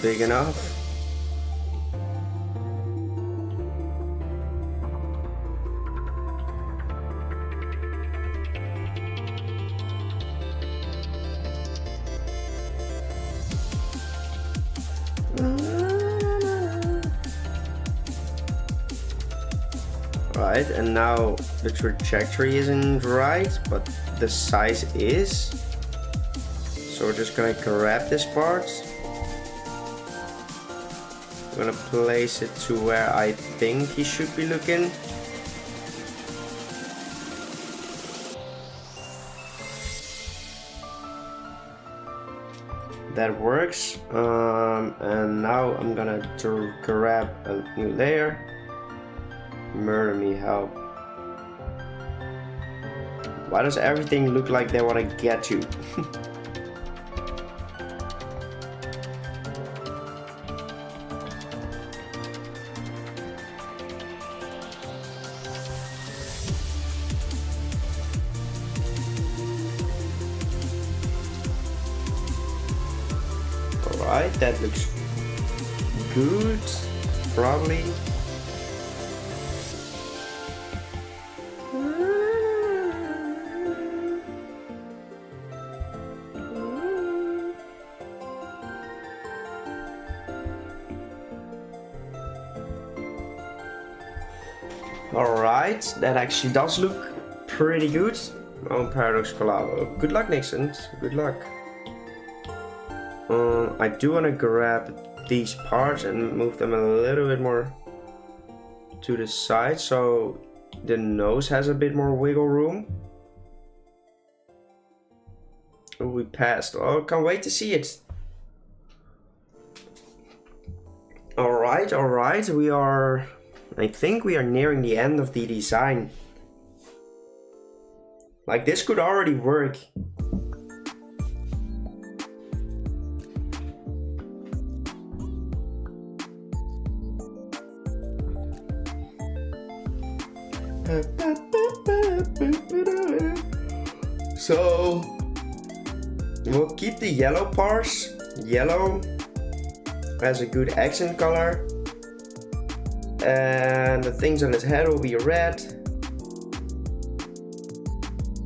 big enough. Right, and now the trajectory isn't right, but the size is. So we're just gonna grab this part. I'm gonna place it to where I think he should be looking. That works. And now I'm gonna grab a new layer. Murder me, help. Why does everything look like they want to get you? Alright, that looks good, probably. Alright, that actually does look pretty good. Oh, Paradox Collabo. Good luck, Nixon. Good luck. I do want to grab these parts and move them a little bit more to the side so the nose has a bit more wiggle room. Oh, we passed. Oh, can't wait to see it. Alright, alright. I think we are nearing the end of the design. Like, this could already work. So we'll keep the yellow parts. Yellow as a good accent color. And the things on his head will be red.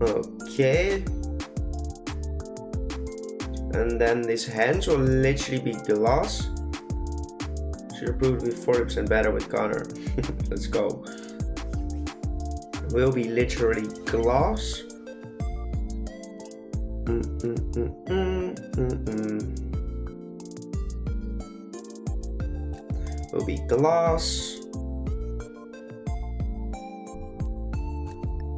Okay. And then these hands will literally be glass. Should prove to be 40% better with Connor. Let's go. Will be literally glass. Will be glass.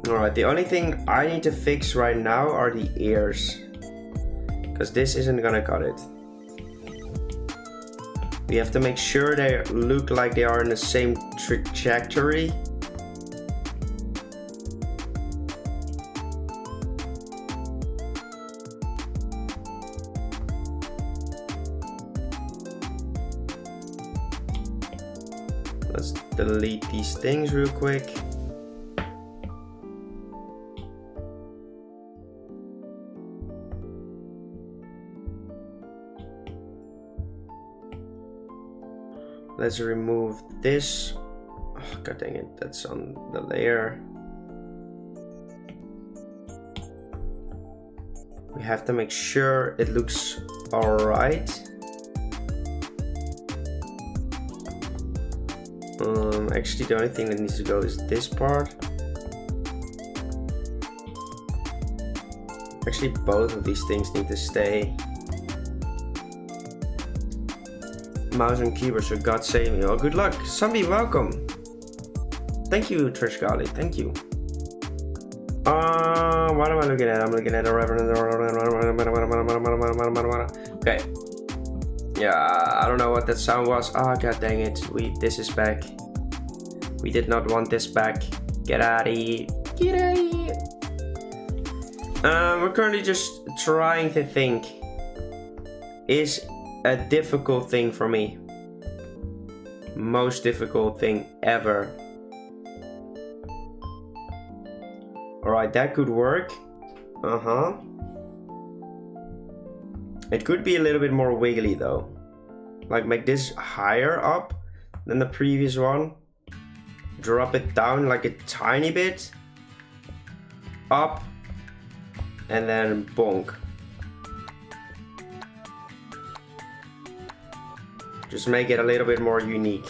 Alright, the only thing I need to fix right now are the ears, because this isn't gonna cut it. We have to make sure they look like they are in the same trajectory. Let's delete these things real quick. Let's remove this. Oh, god dang it, that's on the layer. We have to make sure it looks alright. Actually, the only thing that needs to go is this part. Actually, both of these things need to stay. Mouse and keyboard, so God save me. Oh, good luck. Zombie, welcome. Thank you, Trish Golly. Thank you. What am I looking at? I'm looking at a reference. Okay. Yeah, I don't know what that sound was. Oh, god dang it. This is back. We did not want this back. Get out of here. Get out of here. We're currently just trying to think. Is a difficult thing for me. Most difficult thing ever. Alright, that could work. It could be a little bit more wiggly though. Like make this higher up than the previous one. Drop it down like a tiny bit. Up. And then bonk. Just make it a little bit more unique.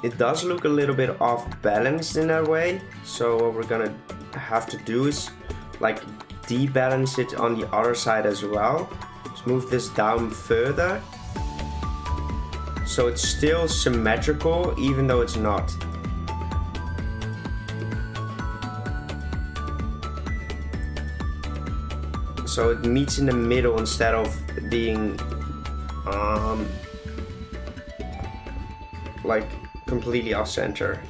It does look a little bit off balanced in that way. So what we're gonna have to do is like debalance it on the other side as well. Just move this down further. So it's still symmetrical even though it's not. So it meets in the middle instead of being like completely off center.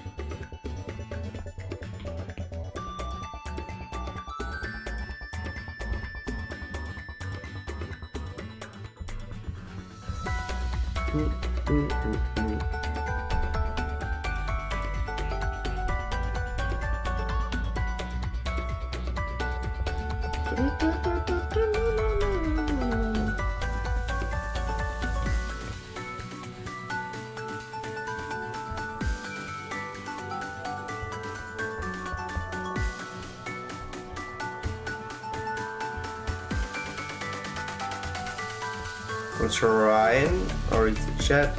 What's Ryan or read the chat?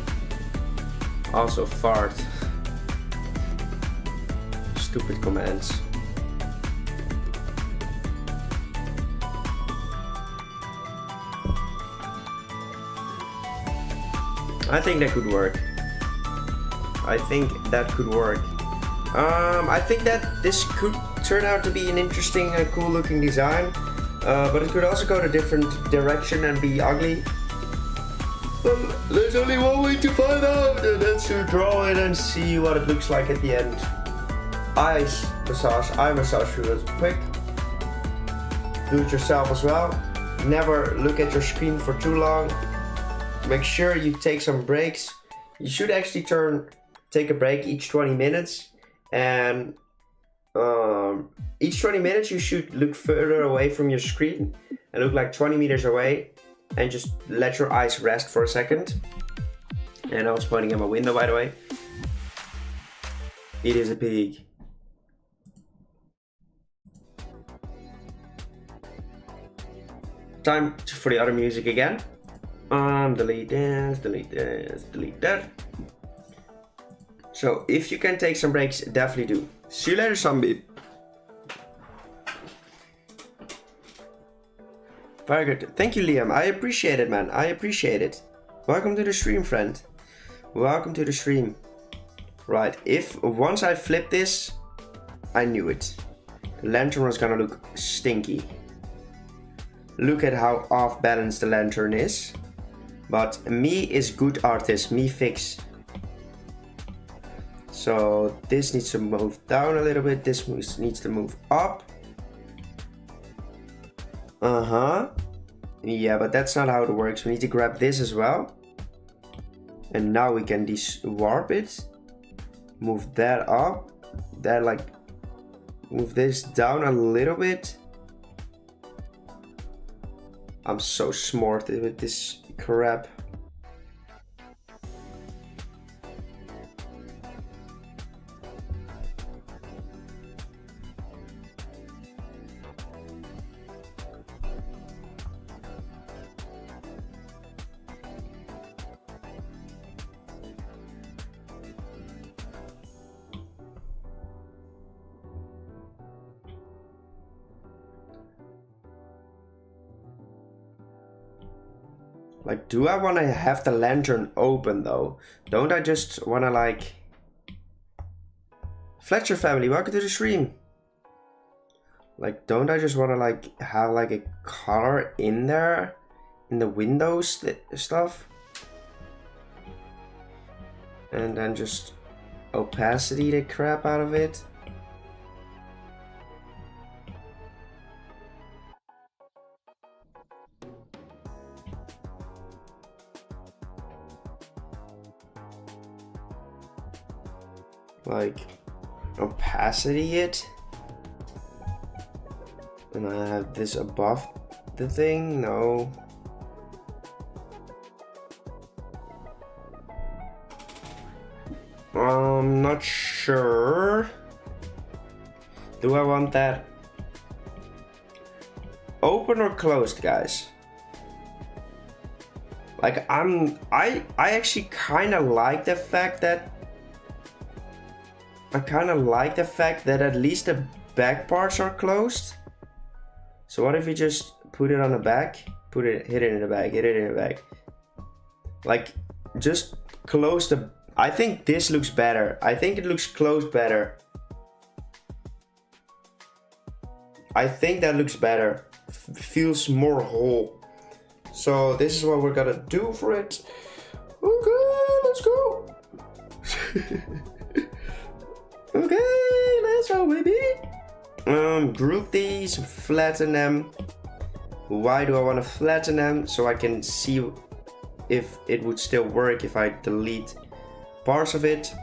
Also fart. Stupid commands. I think that could work. I think that could work. I think that this could turn out to be an interesting and cool looking design. But it could also go a different direction and be ugly. There's only one way to find out, and that's to draw it and see what it looks like at the end. I massage real quick. Do it yourself as well. Never look at your screen for too long. Make sure you take some breaks. You should actually take a break each 20 minutes. And each 20 minutes you should look further away from your screen and look like 20 meters away. And just let your eyes rest for a second. And I was pointing at my window, by the way. It is a pig. Time for the other music again. Delete this, delete this, delete that. So if you can take some breaks, definitely do. See you later, Zombie. Very good. Thank you, Liam. I appreciate it, man. I appreciate it. Welcome to the stream, friend. Welcome to the stream. Right. Once I flip this, I knew it. The lantern was gonna look stinky. Look at how off balance the lantern is. But me is good artist. Me fix. So this needs to move down a little bit. This needs to move up. Yeah, but that's not how it works. We need to grab this as well. And now we can warp it. Move that up. Move this down a little bit. I'm so smart with this crap. Like, do I want to have the lantern open though? Don't I just want to like... Fletcher family, welcome to the stream. Like, don't I just want to like have like a color in there? In the windows stuff? And then just opacity the crap out of it? Like, opacity it. And I have this above the thing. No. I'm not sure. Do I want that open or closed, guys? Like I actually kind of like the fact that at least the back parts are closed. So what if you just put it on the back, hit it in the back. Like just close the. I think this looks better. I think it looks closed better. I think that looks better. Feels more whole. So this is what we're gonna do for it. Okay, let's go. Okay, let's go, baby. Group these, flatten them. Why do I want to flatten them? So I can see if it would still work if I delete parts of it.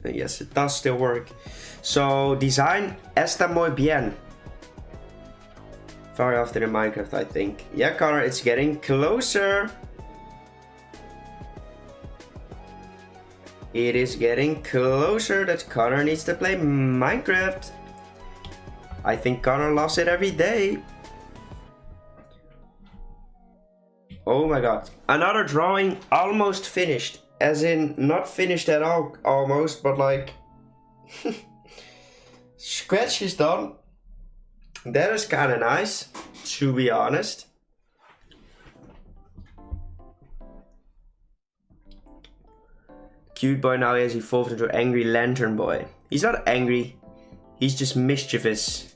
Yes, it does still work. So design está muy bien. Very often in Minecraft, I think. Yeah, Connor, it's getting closer. It is getting closer that Connor needs to play Minecraft. I think Connor loves it every day. Oh my god. Another drawing almost finished. As in, not finished at all, almost, but like... Scratch is done. That is kind of nice, to be honest. Cute boy now has evolved into angry lantern boy. He's not angry, he's just mischievous.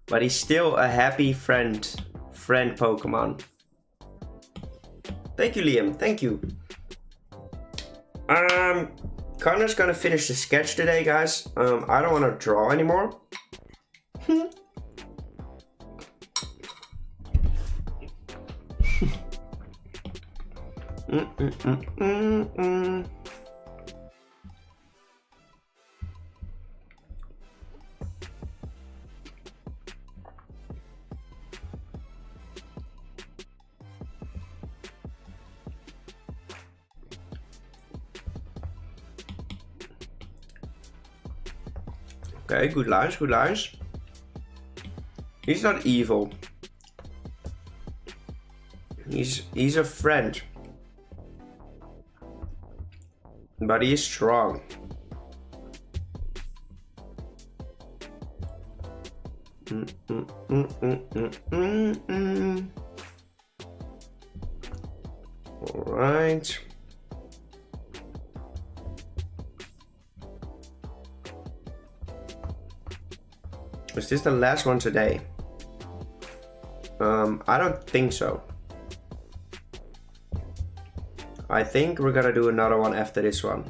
But he's still a happy friend Pokemon. Thank you, Liam, thank you. Connor's gonna finish the sketch today, guys. I don't want to draw anymore. Okay, good lines, good lines. He's not evil. He's a friend. But he is strong. All right. Is this the last one today? I don't think so. I think we're gonna do another one after this one.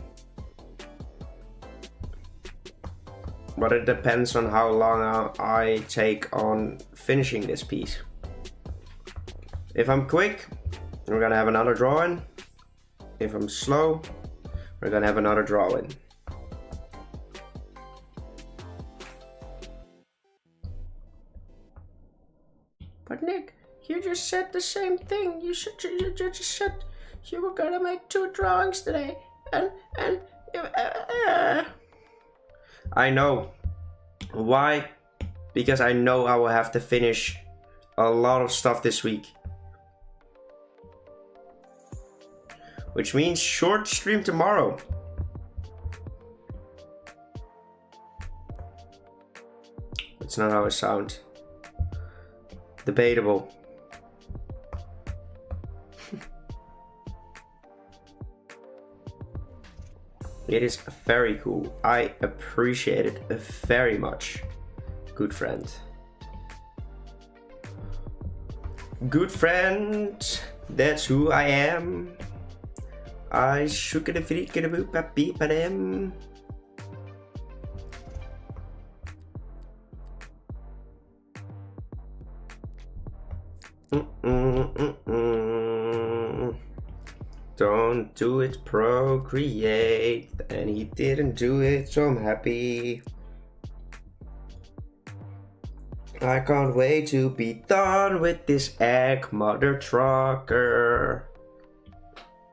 But it depends on how long I take on finishing this piece. If I'm quick, we're gonna have another drawing. If I'm slow, we're gonna have another drawing. But Nick, you just said the same thing. You just said you were gonna make 2 drawings today, and I know. Why? Because I know I will have to finish a lot of stuff this week. Which means short stream tomorrow. That's not how I sound. Debatable. It is very cool. I appreciate it very much. Good friend. Good friend. That's who I am. I shook it a freak it a boop a beep at him. Don't do it, procreate. And he didn't do it, so I'm happy. I can't wait to be done with this egg mother trucker.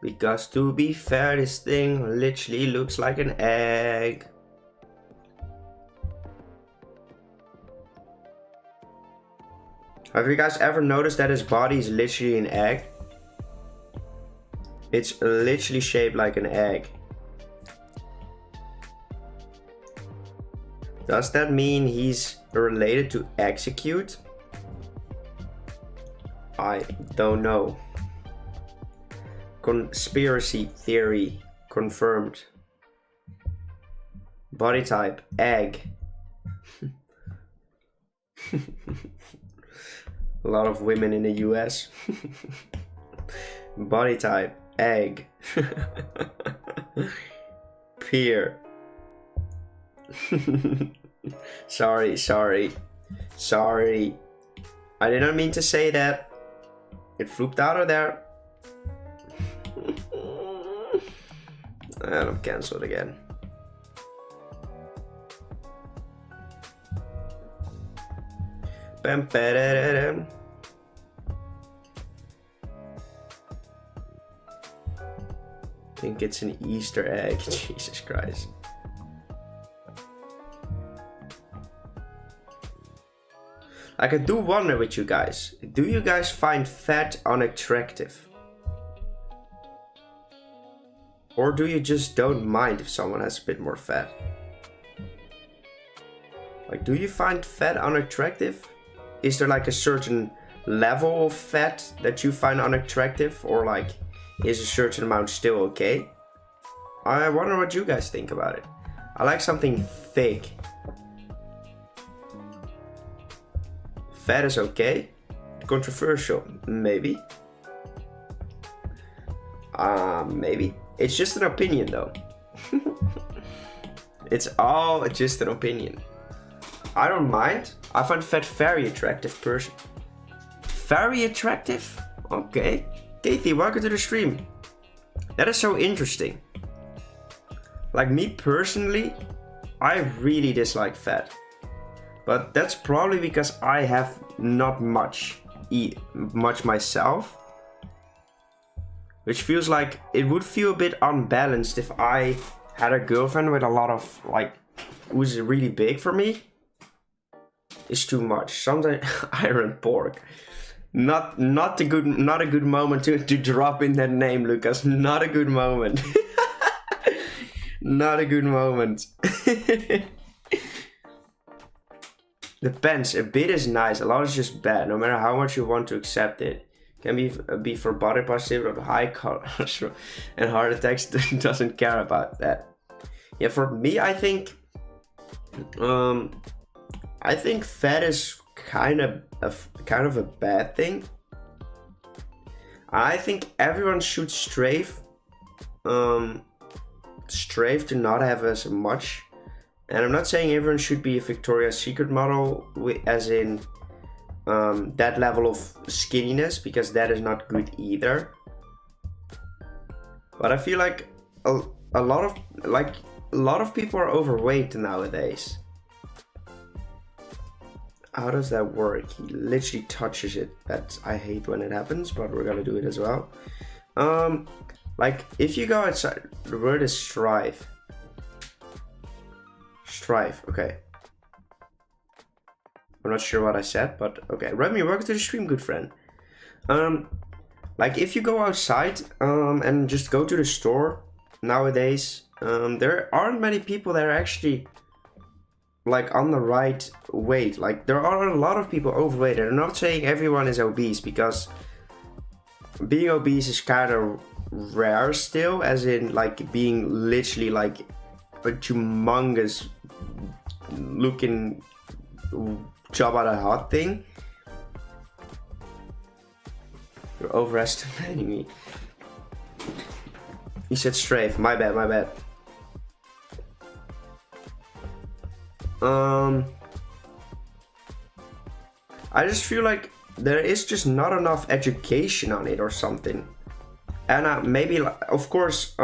Because to be fair, this thing literally looks like an egg. Have you guys ever noticed that his body is literally an egg? It's literally shaped like an egg. Does that mean he's related to Execute? I don't know. Conspiracy theory confirmed. Body type, egg. A lot of women in the US. Body type, egg. Peer. Sorry. I did not mean to say that. It flooped out of there. And I'm cancelled again. Bam, ba-da-da-dum. I think it's an Easter egg. Jesus Christ. Like, I do wonder with you guys. Do you guys find fat unattractive? Or do you just don't mind if someone has a bit more fat? Like, do you find fat unattractive? Is there like a certain level of fat that you find unattractive? Or like, is a certain amount still okay? I wonder what you guys think about it. I like something thick. Fat is okay. Controversial, maybe. Maybe. It's just an opinion though. It's all just an opinion. I don't mind. I find fat very attractive person. Very attractive? Okay. Kathy, welcome to the stream. That is so interesting. Like me personally, I really dislike fat. But that's probably because I have not much myself. Which feels like it would feel a bit unbalanced if I had a girlfriend with a lot of like, who's really big for me. It's too much. Sometimes iron pork. Not a good moment to drop in that name, Lucas. Not a good moment. Not a good moment. Depends. A bit is nice. A lot is just bad. No matter how much you want to accept it. Can be for body positivity or high cholesterol and heart attacks. Doesn't care about that. Yeah, for me, I think fat is kind of a bad thing. I think everyone should strive to not have as much. And I'm not saying everyone should be a Victoria's Secret model, as in that level of skinniness, because that is not good either. But I feel like a lot of people are overweight nowadays. How does that work? He literally touches it. I hate when it happens, but we're gonna do it as well. Like if you go outside, the word is strive. Strive, okay. I'm not sure what I said, but okay. Remy, welcome to the stream, good friend. Like if you go outside and just go to the store nowadays, there aren't many people that are actually like on the right weight. Like there are a lot of people overweight, and I'm not saying everyone is obese, because being obese is kind of rare still, as in like being literally like a humongous looking job at a hot thing. You're overestimating me. You said strafe. My bad. I just feel like there is just not enough education on it or something. And maybe, of course,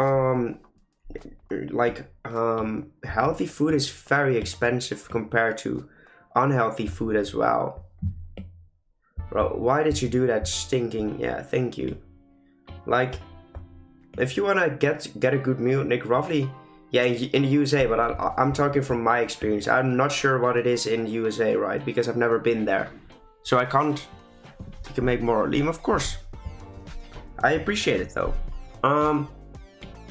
healthy food is very expensive compared to unhealthy food as well. Bro, why did you do that stinking? Yeah, thank you. Like, if you wanna get a good meal, Nick, roughly, yeah, in the USA, but I'm talking from my experience. I'm not sure what it is in the USA, right? Because I've never been there. So I can't, you can make more. Liam, of course. I appreciate it though.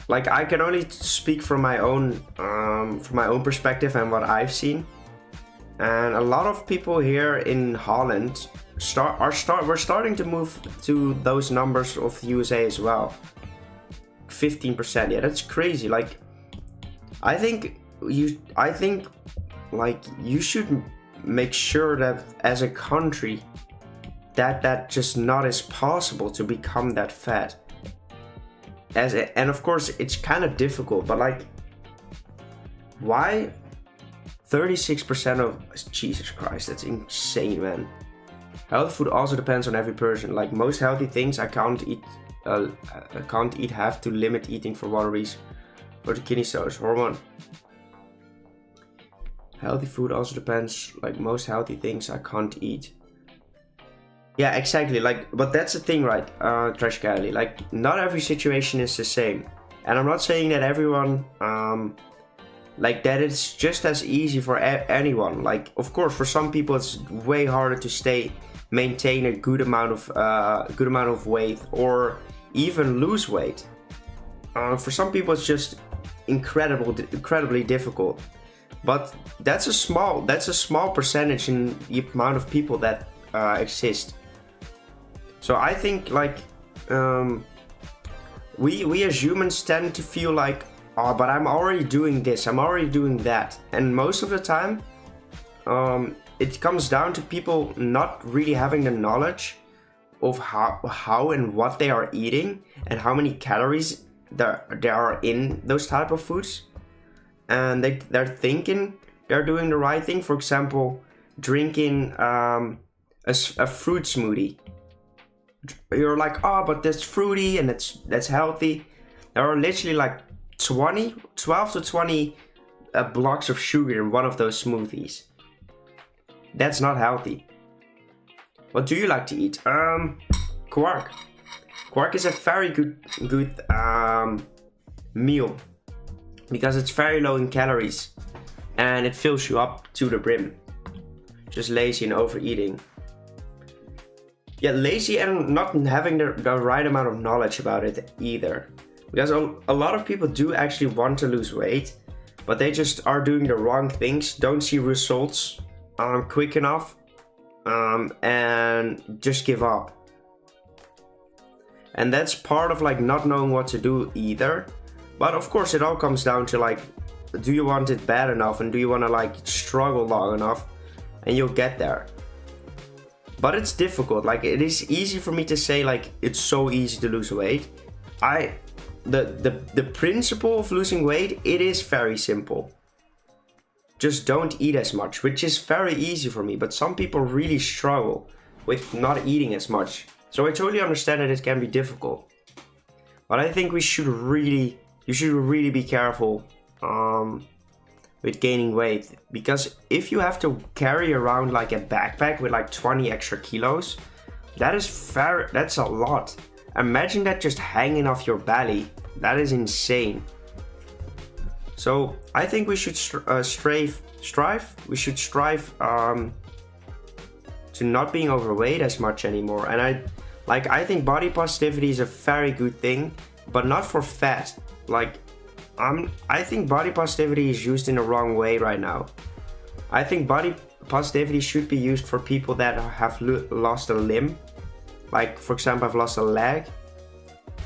Like, I can only speak from my own perspective and what I've seen. And a lot of people here in Holland we're starting to move to those numbers of the USA as well. 15%, yeah, that's crazy. Like, I think like you should make sure that as a country that just not is possible to become that fat. And of course it's kind of difficult, but like, why 36% of, Jesus Christ, that's insane, man. Healthy food also depends on every person. Like, most healthy things I can't eat have to limit eating for one reason. For the kidney stones, hormone. Healthy food also depends, like most healthy things I can't eat. Yeah, exactly, like, but that's the thing, right, Trash Cali, like, not every situation is the same. And I'm not saying that everyone, like, that it's just as easy for anyone. Like, of course, for some people it's way harder to maintain a good amount of weight, or even lose weight. For some people it's just incredibly difficult. But that's a small percentage in the amount of people that exist. So I think, like, we as humans tend to feel like, oh, but I'm already doing this, I'm already doing that. And most of the time, it comes down to people not really having the knowledge of how and what they are eating and how many calories there are in those type of foods. And they're thinking they're doing the right thing. For example, drinking a fruit smoothie. You're like, oh, but that's fruity and that's healthy. There are literally like 12 to 20 blocks of sugar in one of those smoothies. That's not healthy. What do you like to eat? Quark. Quark is a very good meal, because it's very low in calories and it fills you up to the brim. Just lazy and overeating. Yeah, lazy and not having the right amount of knowledge about it either. Because a lot of people do actually want to lose weight, but they just are doing the wrong things, don't see results quick enough, and just give up. And that's part of, like, not knowing what to do either. But of course it all comes down to, like, do you want it bad enough, and do you want to, like, struggle long enough, and you'll get there. But it's difficult. Like, it is easy for me to say, like, it's so easy to lose weight. The principle of losing weight, it is very simple. Just don't eat as much, which is very easy for me, but some people really struggle with not eating as much. So I totally understand that it can be difficult. But I think you should really be careful with gaining weight, because if you have to carry around like a backpack with like 20 extra kilos, that's a lot. Imagine that just hanging off your belly. That is insane. So I think we should strive to not being overweight as much anymore. And I think body positivity is a very good thing, but not for fat. Like, I think body positivity is used in the wrong way right now. I think body positivity should be used for people that have lost a limb. Like, for example, I've lost a leg,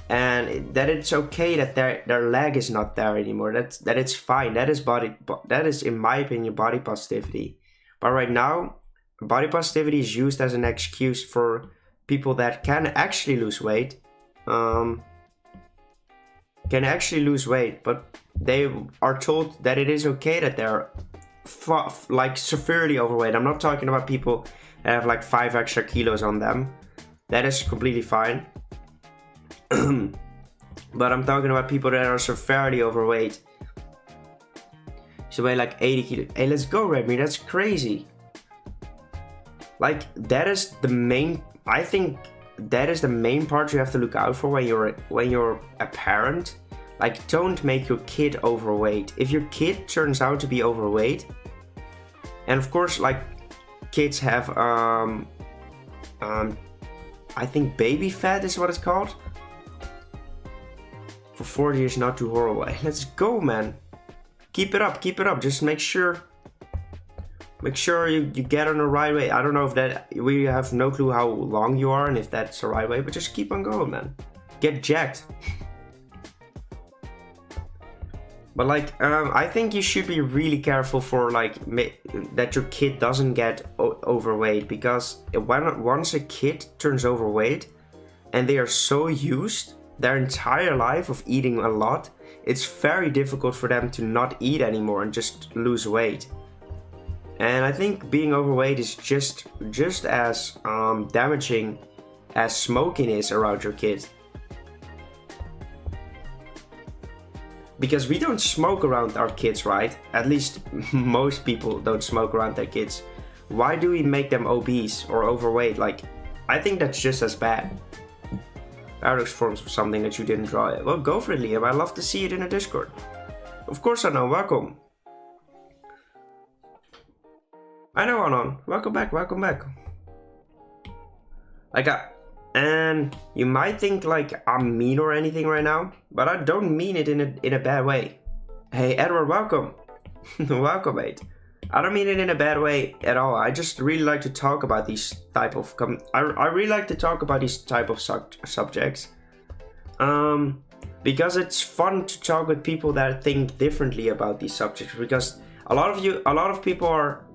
and that it's okay that their leg is not there anymore. That it's fine. That is, in my opinion, body positivity. But right now, body positivity is used as an excuse for people that can actually lose weight. But they are told that it is okay that they're like severely overweight. I'm not talking about people that have like 5 extra kilos on them. That is completely fine. But I'm talking about people that are severely overweight. So weigh like 80 kilos. Hey, let's go, Redmi. That's crazy. Like, that is the main, I think that is the main part you have to look out for when you're a parent. Like, don't make your kid overweight. If your kid turns out to be overweight, and of course, like, kids have I think baby fat is what it's called. For 40 years, not too horrible. Hey, let's go, man. Keep it up, keep it up. Just make sure you get on the right way. I don't know if that, we have no clue how long you are and if that's the right way, but just keep on going, man. Get jacked. But like, I think you should be really careful for like that your kid doesn't get overweight, because once a kid turns overweight and they are so used their entire life of eating a lot, it's very difficult for them to not eat anymore and just lose weight. And I think being overweight is just as damaging as smoking is around your kids. Because we don't smoke around our kids, right? At least most people don't smoke around their kids. Why do we make them obese or overweight? Like, I think that's just as bad. Paradox forms for something that you didn't draw. Well, go for it, Liam. I'd love to see it in a Discord. Of course I know. Welcome. I know, Anon. Welcome back. Welcome back. And you might think like I'm mean or anything right now, but I don't mean it in a bad way. Hey, Edward, welcome. Welcome, mate. I don't mean it in a bad way at all. I just really like to talk about these type of I really like to talk about these type of subjects. Because it's fun to talk with people that think differently about these subjects. Because a lot of people are.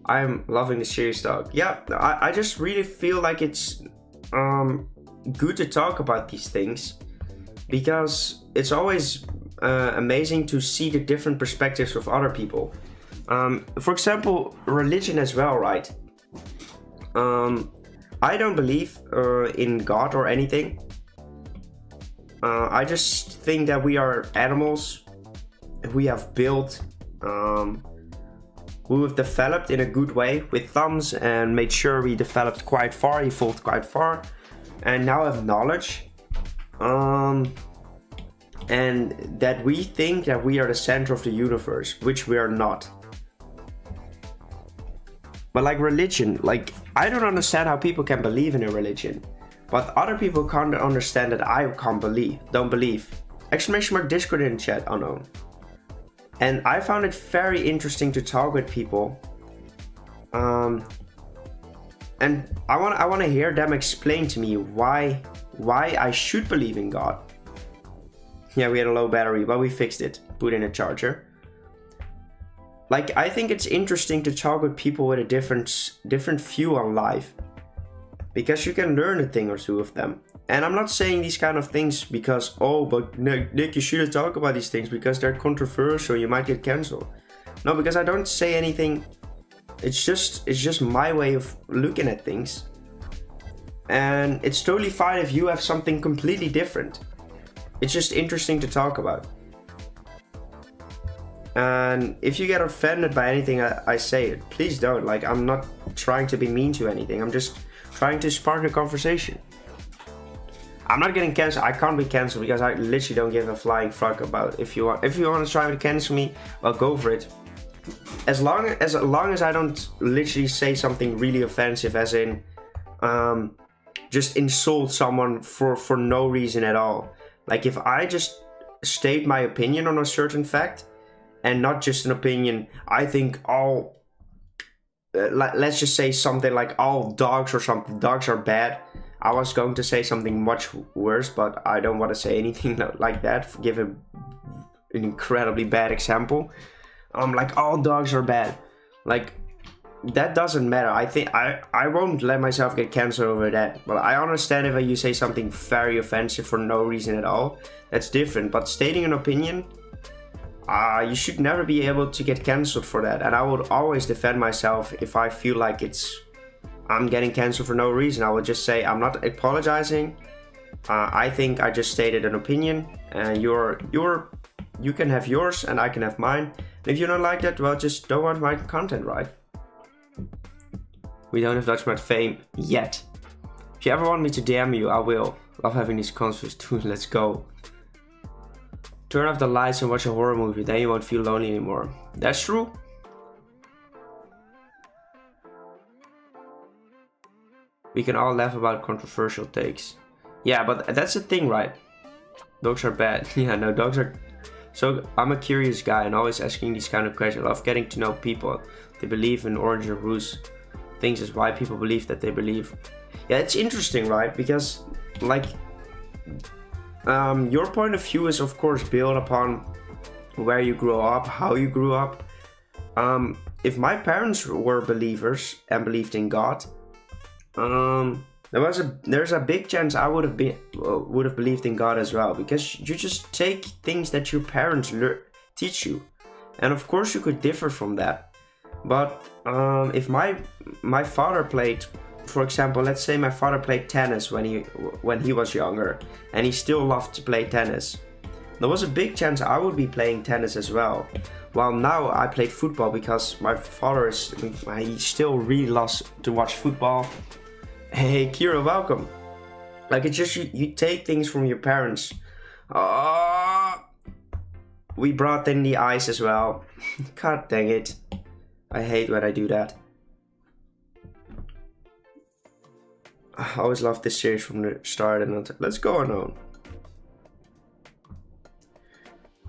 I'm loving the serious talk. Yeah, I just really feel like it's good to talk about these things, because it's always amazing to see the different perspectives of other people. For example, religion as well, right? I don't believe in God or anything. I just think that we are animals. We have built, we have developed in a good way with thumbs and made sure we developed quite far, evolved quite far, and now have knowledge. And that we think that we are the center of the universe, which we are not. But like religion, like I don't understand how people can believe in a religion, but other people can't understand that I don't believe. Exclamation mark Discord in the chat, unknown. And I found it very interesting to talk with people. And I want to hear them explain to me why I should believe in God. Yeah, we had a low battery, but we fixed it. Put in a charger. Like, I think it's interesting to talk with people with a different view on life, because you can learn a thing or two of them. And I'm not saying these kind of things because, oh, but Nick, you shouldn't talk about these things because they're controversial, you might get cancelled. No, because I don't say anything. It's just my way of looking at things. And it's totally fine if you have something completely different. It's just interesting to talk about. And if you get offended by anything I say, please don't. Like, I'm not trying to be mean to anything. I'm just trying to spark a conversation. I'm not getting cancelled. I can't be cancelled because I literally don't give a flying fuck about if you want to try to cancel me, well, go for it. As long as I don't literally say something really offensive, as in just insult someone for no reason at all. Like, if I just state my opinion on a certain fact, and not just an opinion, I think all let's just say something like all dogs or something, dogs are bad. I was going to say something much worse, but I don't want to say anything like that. Give an incredibly bad example. Like all dogs are bad. Like, that doesn't matter. I think I won't let myself get cancelled over that. But I understand if you say something very offensive for no reason at all. That's different. But stating an opinion, you should never be able to get cancelled for that. And I would always defend myself if I feel like I'm getting cancelled for no reason. I would just say I'm not apologizing. I think I just stated an opinion, and you can have yours and I can have mine. And if you don't like that, well, just don't want my content, right? We don't have Dutch Mart fame yet. If you ever want me to DM you, I will. Love having these conversations too. Let's go. Turn off the lights and watch a horror movie, then you won't feel lonely anymore. That's true. We can all laugh about controversial takes. Yeah, but that's the thing, right? Dogs are bad. Yeah, no, dogs are... So, I'm a curious guy and always asking these kind of questions. I love getting to know people. They believe in Orange and Rouge. Things is why people believe that they believe. Yeah, it's interesting, right? Because, like... your point of view is, of course, built upon where you grew up, how you grew up. If my parents were believers and believed in God... there's a big chance I would have believed in God as well, because you just take things that your parents teach you, and of course you could differ from that. But if my father played, for example, let's say my father played tennis when he was younger, and he still loved to play tennis, there was a big chance I would be playing tennis as well. While now I played football because my father he still really loves to watch football. Hey Kira, welcome. Like, it's just you take things from your parents. We brought in the ice as well. God dang it. I hate when I do that. I always loved this series from the start, and let's go on.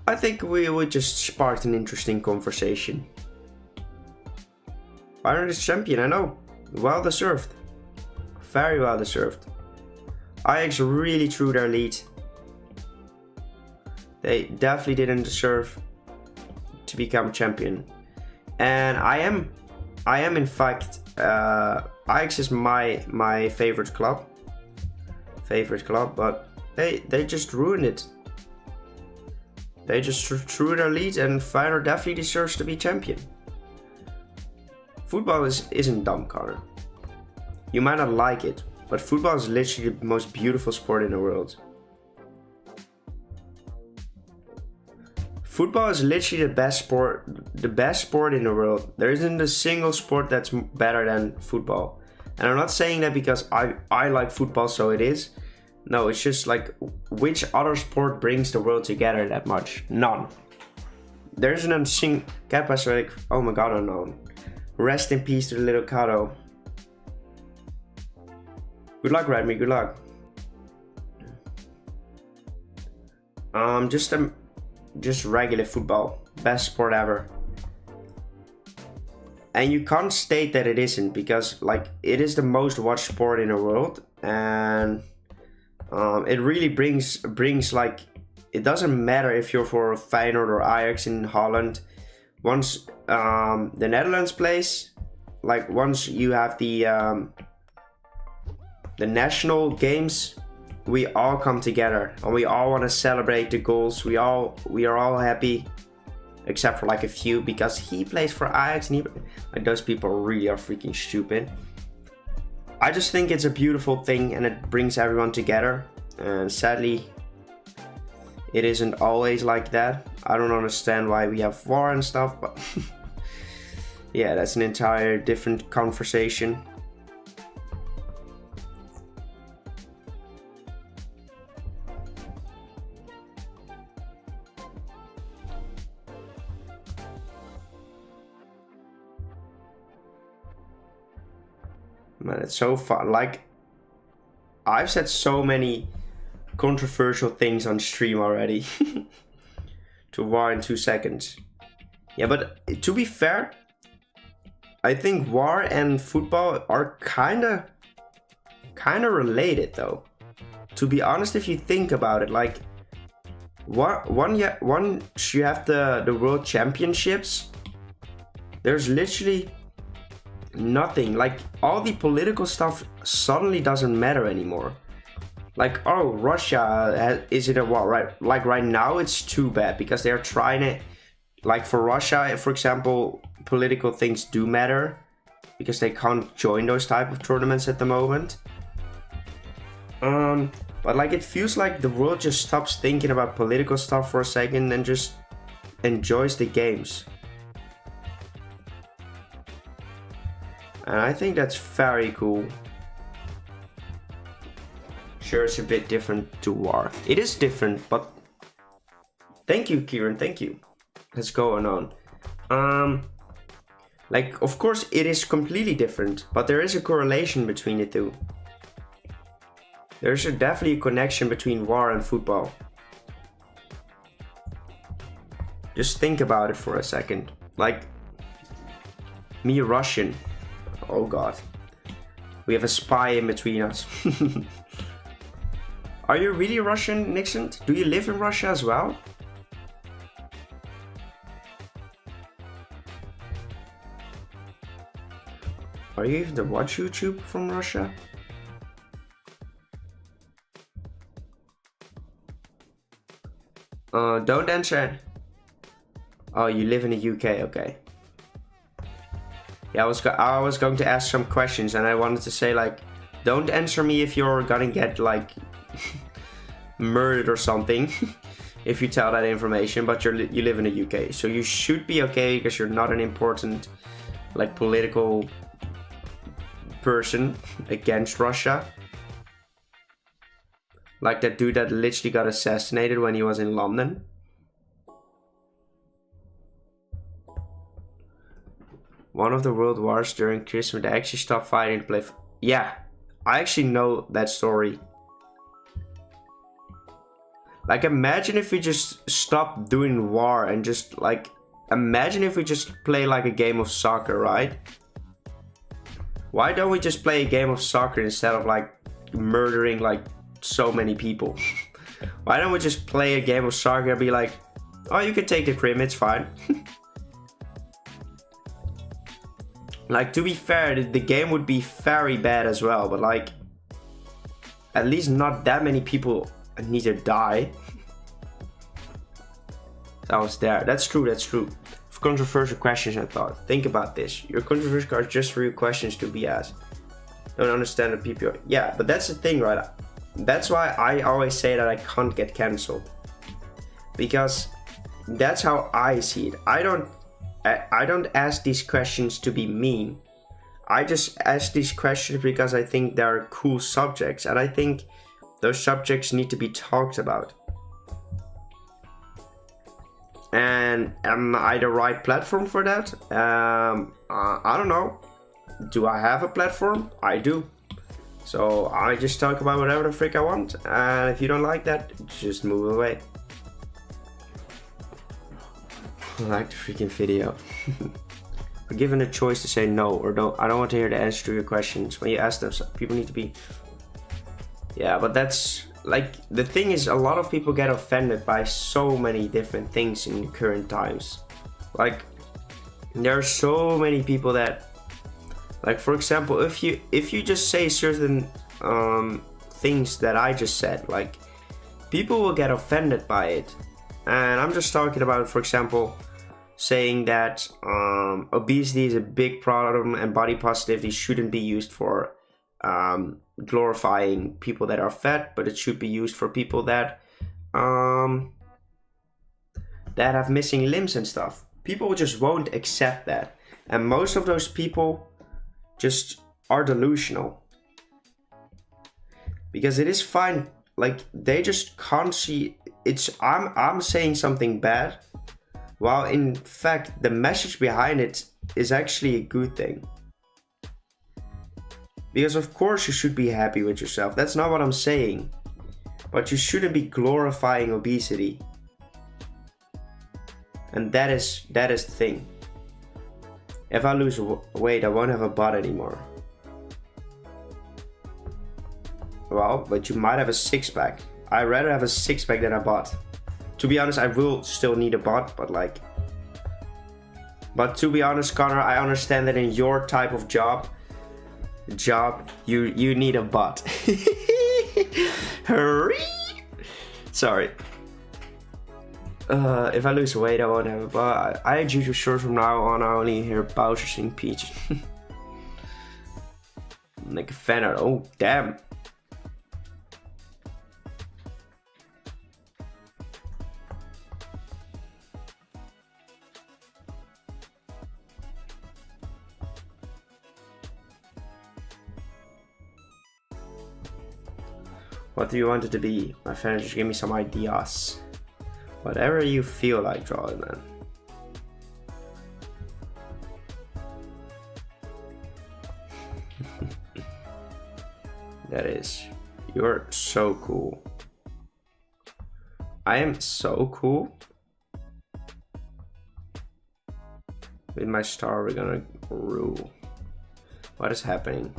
I think we just sparked an interesting conversation. Bayern is champion, I know. Well deserved. Very well deserved. Ajax really threw their lead. They definitely didn't deserve to become champion. And I am in fact, Ajax is my favorite club. But they just ruined it. They just threw their lead, and Feyenoord definitely deserves to be champion. Football isn't dumb, Connor. You might not like it, but football is literally the most beautiful sport in the world. Football is literally the best sport in the world. There isn't a single sport that's better than football. And I'm not saying that because I like football, so it is. No, it's just like, which other sport brings the world together that much? None. There isn't a single... Like, oh my god, unknown. Rest in peace to the little Kato. Good luck, Redmi, good luck. Just regular football. Best sport ever. And you can't state that it isn't, because like, it is the most watched sport in the world, and it really brings like, it doesn't matter if you're for Feyenoord or Ajax in Holland. Once the Netherlands plays, like once you have the national games, we all come together and we all want to celebrate the goals. We are all happy, except for like a few, because he plays for Ajax and like, those people really are freaking stupid. I just think it's a beautiful thing and it brings everyone together, and sadly it isn't always like that. I don't understand why we have war and stuff, but yeah, that's an entire different conversation. Man, it's so fun. Like, I've said so many controversial things on stream already. To war in 2 seconds. Yeah, but to be fair, I think war and football are kinda related though. To be honest, if you think about it, like, once you have the world championships, there's literally nothing. Like, all the political stuff suddenly doesn't matter anymore. Like, oh, Russia is in a war, right? Like, right now it's too bad because they're trying to, like, for Russia, for example, political things do matter because they can't join those type of tournaments at the moment. But like, it feels like the world just stops thinking about political stuff for a second and just enjoys the games. And I think that's very cool. Sure, it's a bit different to war. It is different, but thank you, Kieran, thank you. Let's go on. Like, of course, it is completely different, but there is a correlation between the two. There's definitely a connection between war and football. Just think about it for a second. Like, me Russian. Oh god. We have a spy in between us. Are you really Russian, Nixon? Do you live in Russia as well? Are you even to watch YouTube from Russia? Don't answer. Oh, you live in the UK, okay. Yeah, I was going to ask some questions and I wanted to say, like, don't answer me if you're gonna get, like, murdered or something if you tell that information, but you live in the UK, so you should be okay because you're not an important, like, political person against Russia. Like that dude that literally got assassinated when he was in London. One of the world wars during Christmas, they actually stopped fighting to play. Yeah, I actually know that story. Like, imagine if we just stopped doing war and just, like, imagine if we just play like a game of soccer, right? Why don't we just play a game of soccer instead of, like, murdering, like, so many people? Why don't we just play a game of soccer and be like, oh, you can take the Crim, it's fine. Like, to be fair, the game would be very bad as well, but, like, at least not that many people need to die. That was there. That's true, that's true. For controversial questions, I thought. Think about this. Your controversial cards just for your questions to be asked. Don't understand the people. Yeah, but that's the thing, right? That's why I always say that I can't get cancelled. Because that's how I see it. I don't ask these questions to be mean. I just ask these questions because I think they're cool subjects. And I think those subjects need to be talked about. And am I the right platform for that? I don't know. Do I have a platform? I do. So I just talk about whatever the frick I want. And if you don't like that, just move away. I like the freaking video. We're given a choice to say no or don't. I don't want to hear the answer to your questions. When you ask them, so people need to be... Yeah, but that's... Like, the thing is, a lot of people get offended by so many different things in current times. Like, there are so many people that... Like, for example, if you just say certain things that I just said, like, people will get offended by it. And I'm just talking about, for example, saying that obesity is a big problem and body positivity shouldn't be used for glorifying people that are fat, but it should be used for people that have missing limbs and stuff. People just won't accept that. And most of those people just are delusional. Because it is fine, like, they just can't see it's I'm saying something bad, while in fact the message behind it is actually a good thing. Because of course you should be happy with yourself, that's not what I'm saying. But you shouldn't be glorifying obesity. And that is the thing. If I lose weight, I won't have a butt anymore. Well, but you might have a six-pack. I'd rather have a six-pack than a butt. To be honest, I will still need a butt, but like... But to be honest, Connor, I understand that in your type of job, you need a butt. Hurry! Sorry. If I lose weight, I won't have a butt. I had YouTube shorts from now on. I only hear Bowser sing Peach. Like a fan art. Oh, damn. What do you want it to be? My friend, just give me some ideas. Whatever you feel like drawing, man. That is. You're so cool. I am so cool. With my star, we're gonna rule. What is happening?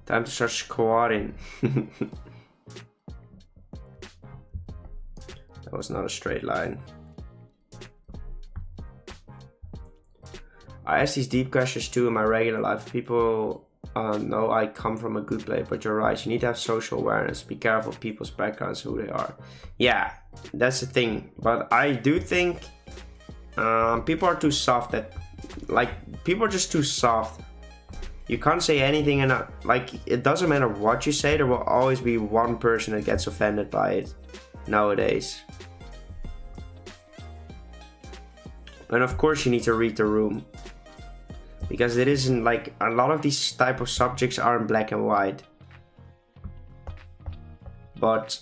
Time to start squatting. That was not a straight line. I ask these deep questions too in my regular life. People know I come from a good place, but you're right. You need to have social awareness. Be careful of people's backgrounds, who they are. Yeah, that's the thing. But I do think people are too soft. People are just too soft. You can't say anything, and it doesn't matter what you say. There will always be one person that gets offended by it nowadays. And of course, you need to read the room. Because it isn't like a lot of these type of subjects are in black and white. But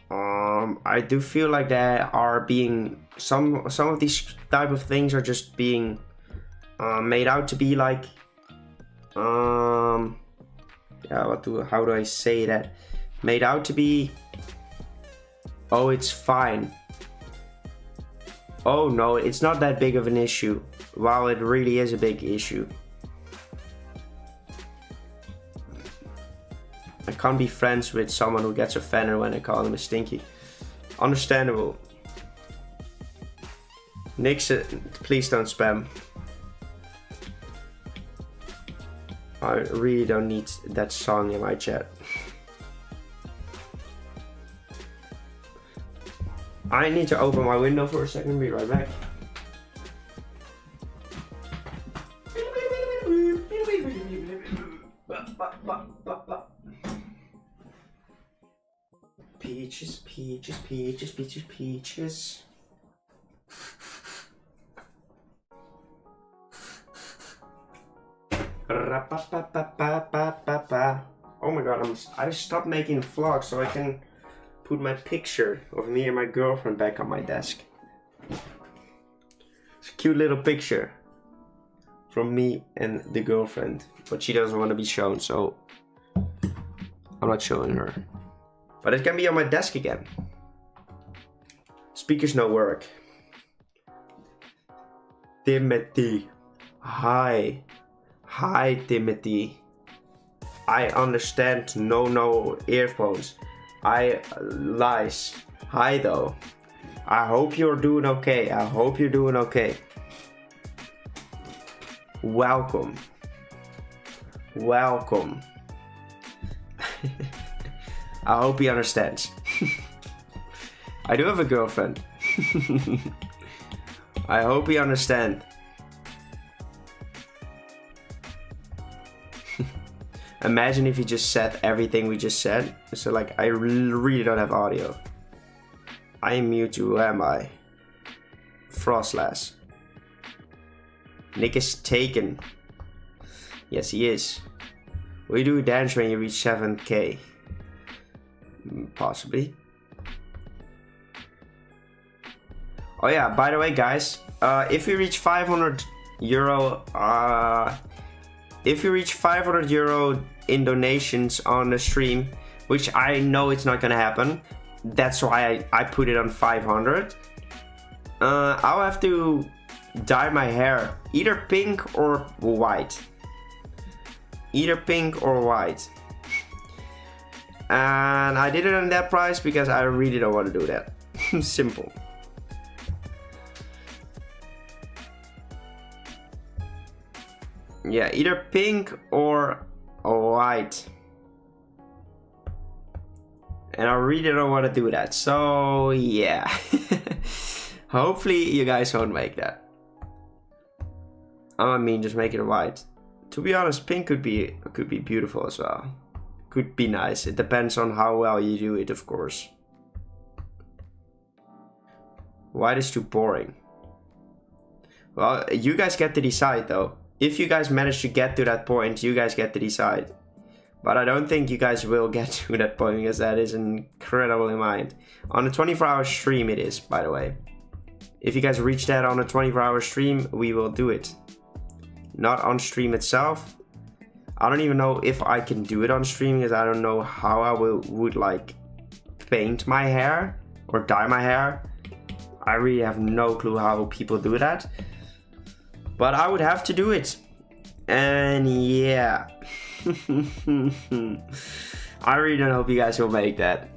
I do feel like there are being some of these type of things are just being made out to be like how do I say that? Made out to be, oh, it's fine. Oh no, it's not that big of an issue. Wow, it really is a big issue. I can't be friends with someone who gets offended when I call them a stinky. Understandable. Nix, please don't spam. I really don't need that song in my chat. I need to open my window for a second, be right back. Peaches, peaches, peaches, peaches, peaches. Oh my god, I stopped making vlogs so I can put my picture of me and my girlfriend back on my desk. It's a cute little picture from me and the girlfriend, but she doesn't want to be shown, so I'm not showing her. But it can be on my desk again. Speakers no work. Timothy. Hi. Hi, Timothy. I understand. No earphones. Lies. Hi though. I hope you're doing okay. I hope you're doing okay. Welcome. Welcome. I hope he understands. I do have a girlfriend. I hope he understands. Imagine if you just said everything we just said. So like, I really don't have audio. I am mute, who am I? Frostlass. Nick is taken. Yes, he is. Will you do a dance when you reach 7k? Possibly. Oh yeah, by the way guys, if we reach 500 euro, if you reach 500 euro in donations on the stream, which I know it's not gonna happen, that's why I put it on 500. I'll have to dye my hair either pink or white. Either pink or white. And I did it on that price because I really don't want to do that. Simple. Yeah, either pink or white. And I really don't want to do that. So yeah. Hopefully you guys won't make that. I mean, just make it white. To be honest, pink could be beautiful as well. could be nice. It depends on how well you do it, of course. White is too boring. Well, you guys get to decide though. If you guys manage to get to that point, you guys get to decide. But I don't think you guys will get to that point because that is incredible in mind. On a 24-hour stream it is, by the way. If you guys reach that on a 24-hour stream, we will do it. Not on stream itself. I don't even know if I can do it on stream because I don't know how I would like paint my hair or dye my hair. I really have no clue how people do that. But I would have to do it. And yeah. I really don't hope you guys will make that.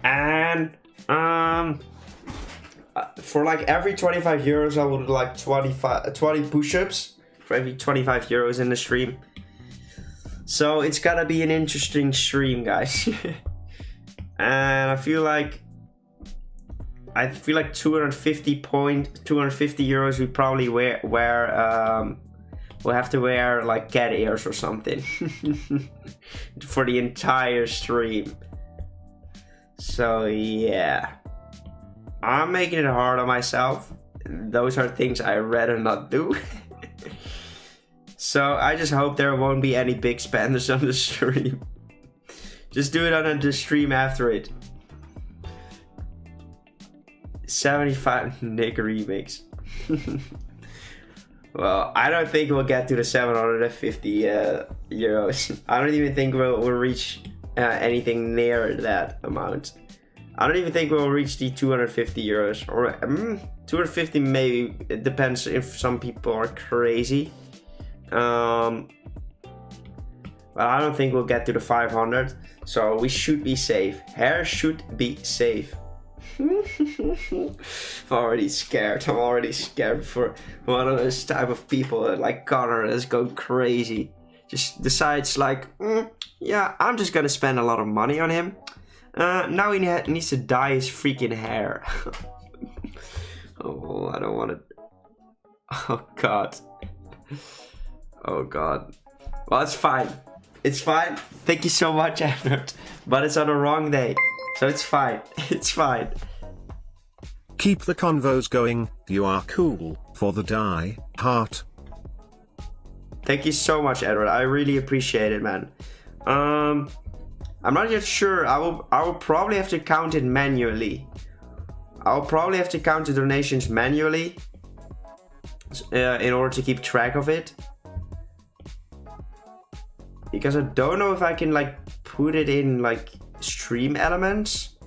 And for like every 25 euros I would like 20 push-ups for every 25 euros in the stream. So it's gotta be an interesting stream, guys. And I feel like 250 euros we probably we'll have to wear like cat ears or something for the entire stream. So yeah, I'm making it hard on myself. Those are things I'd rather not do. So I just hope there won't be any big spenders on the stream. Just do it on the stream after it. 75 Nick remix. Well, I don't think we'll get to the 750 euros. I don't even think we'll reach anything near that amount. I don't even think we'll reach the 250 euros. Or 250 maybe. It depends if some people are crazy. But I don't think we'll get to the 500. So we should be safe. Hair should be safe. I'm already scared. I'm already scared for one of those type of people that like Connor that's go crazy. Just decides like, yeah, I'm just gonna spend a lot of money on him. Now he needs to dye his freaking hair. Oh, I don't want to. Oh God. Oh God. Well, it's fine. It's fine. Thank you so much, Edward. But it's on the wrong day. So it's fine. It's fine. Keep the convos going. You are cool. For the die heart. Thank you so much, Edward. I really appreciate it, man. I'm not yet sure. I will probably have to count it manually. I'll probably have to count the donations manually in order to keep track of it. Because I don't know if I can like put it in like stream elements.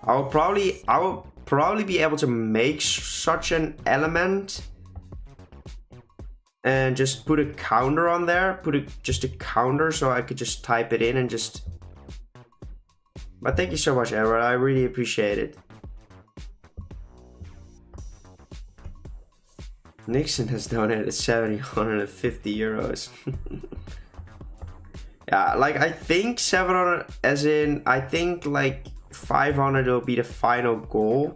I will probably be able to make such an element and just put a counter on there. Just a counter so I could just type it in and just. But thank you so much, Edward. I really appreciate it. Nixon has donated 750 euros. Yeah, like I think 700, as in I think like 500 will be the final goal.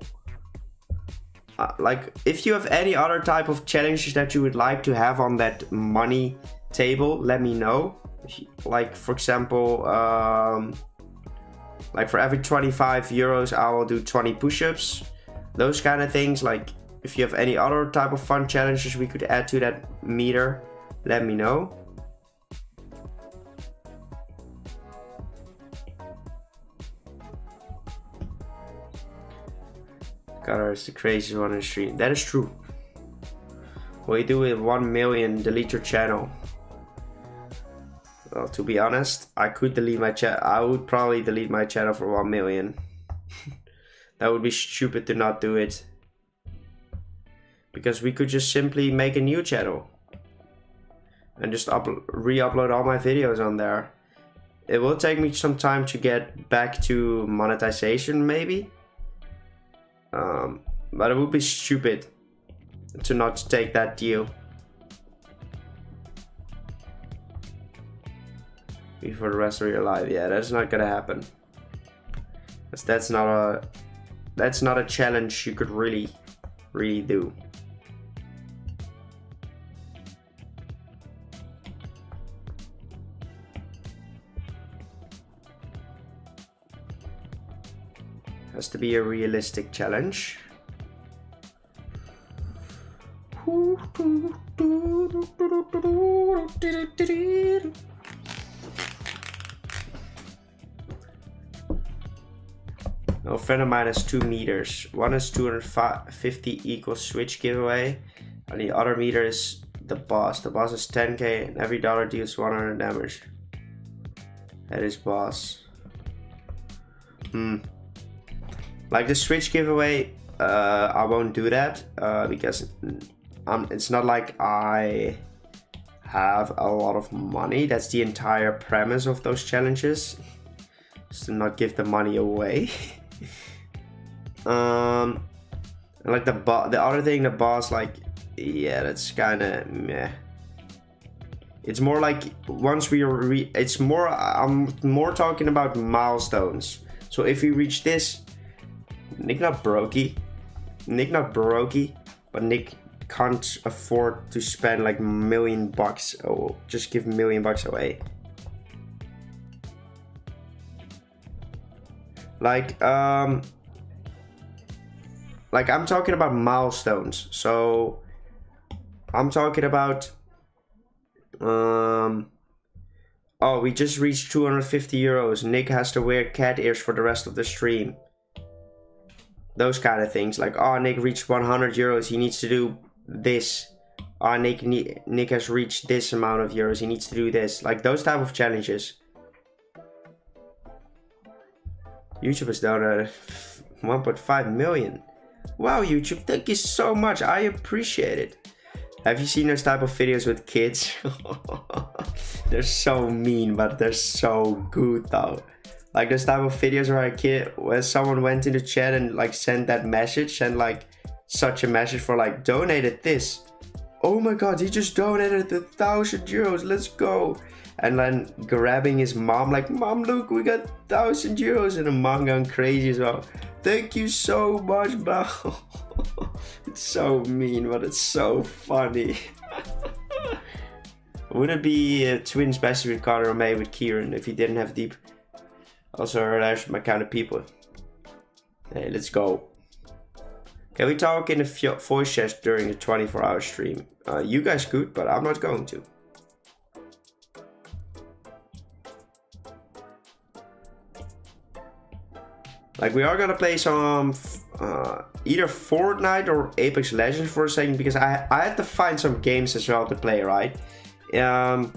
Like if you have any other type of challenges that you would like to have on that money table, let me know. Like for example, like for every 25 euros I will do 20 push-ups. Those kind of things. Like if you have any other type of fun challenges we could add to that meter, let me know. Connor is the craziest one on the stream. That is true. What you do with 1 million, delete your channel. Well, to be honest, I could delete my channel. I would probably delete my channel for 1 million. That would be stupid to not do it. Because we could just simply make a new channel. And just re-upload all my videos on there. It will take me some time to get back to monetization maybe. But it would be stupid to not take that deal. For the rest of your life, yeah, that's not gonna happen. That's not a challenge you could really do. Has to be a realistic challenge. A friend of mine has 2 meters. One is 250 equals switch giveaway, and the other meter is the boss. The boss is 10k, and every dollar deals 100 damage. That is boss. Like the switch giveaway, I won't do that because it's not like I have a lot of money. That's the entire premise of those challenges, is to not give the money away. Like the other thing, the boss, like, yeah, that's kind of meh. It's more like once we it's more, I'm more talking about milestones. So if we reach this, Nick not brokey, but Nick can't afford to spend like $1 million. Oh, just give $1 million away. Like I'm talking about milestones. So I'm talking about oh, we just reached 250 euros. Nick has to wear cat ears for the rest of the stream. Those kind of things. Like, oh, Nick reached 100 euros. He needs to do this. Oh, Nick has reached this amount of euros. He needs to do this. Like those type of challenges. YouTube has donated 1.5 million. Wow, YouTube, thank you so much. I appreciate it. Have you seen those type of videos with kids? They're so mean, but they're so good though. Like those type of videos where someone went in the chat and like sent that message, and like such a message for like donated this. Oh my god, he just donated 1,000 euros, let's go. And then grabbing his mom, like, Mom, look, we got 1,000 euros. And the mom going crazy as well. Thank you so much, bro. It's so mean, but it's so funny. Would it be twins best with Carter or May with Kieran if he didn't have deep? Also, there's my kind of people. Hey, let's go. Can we talk in the voice chat during the 24-hour stream? You guys could, but I'm not going to. Like, we are gonna play some either Fortnite or Apex Legends for a second, because I had to find some games as well to play, right? I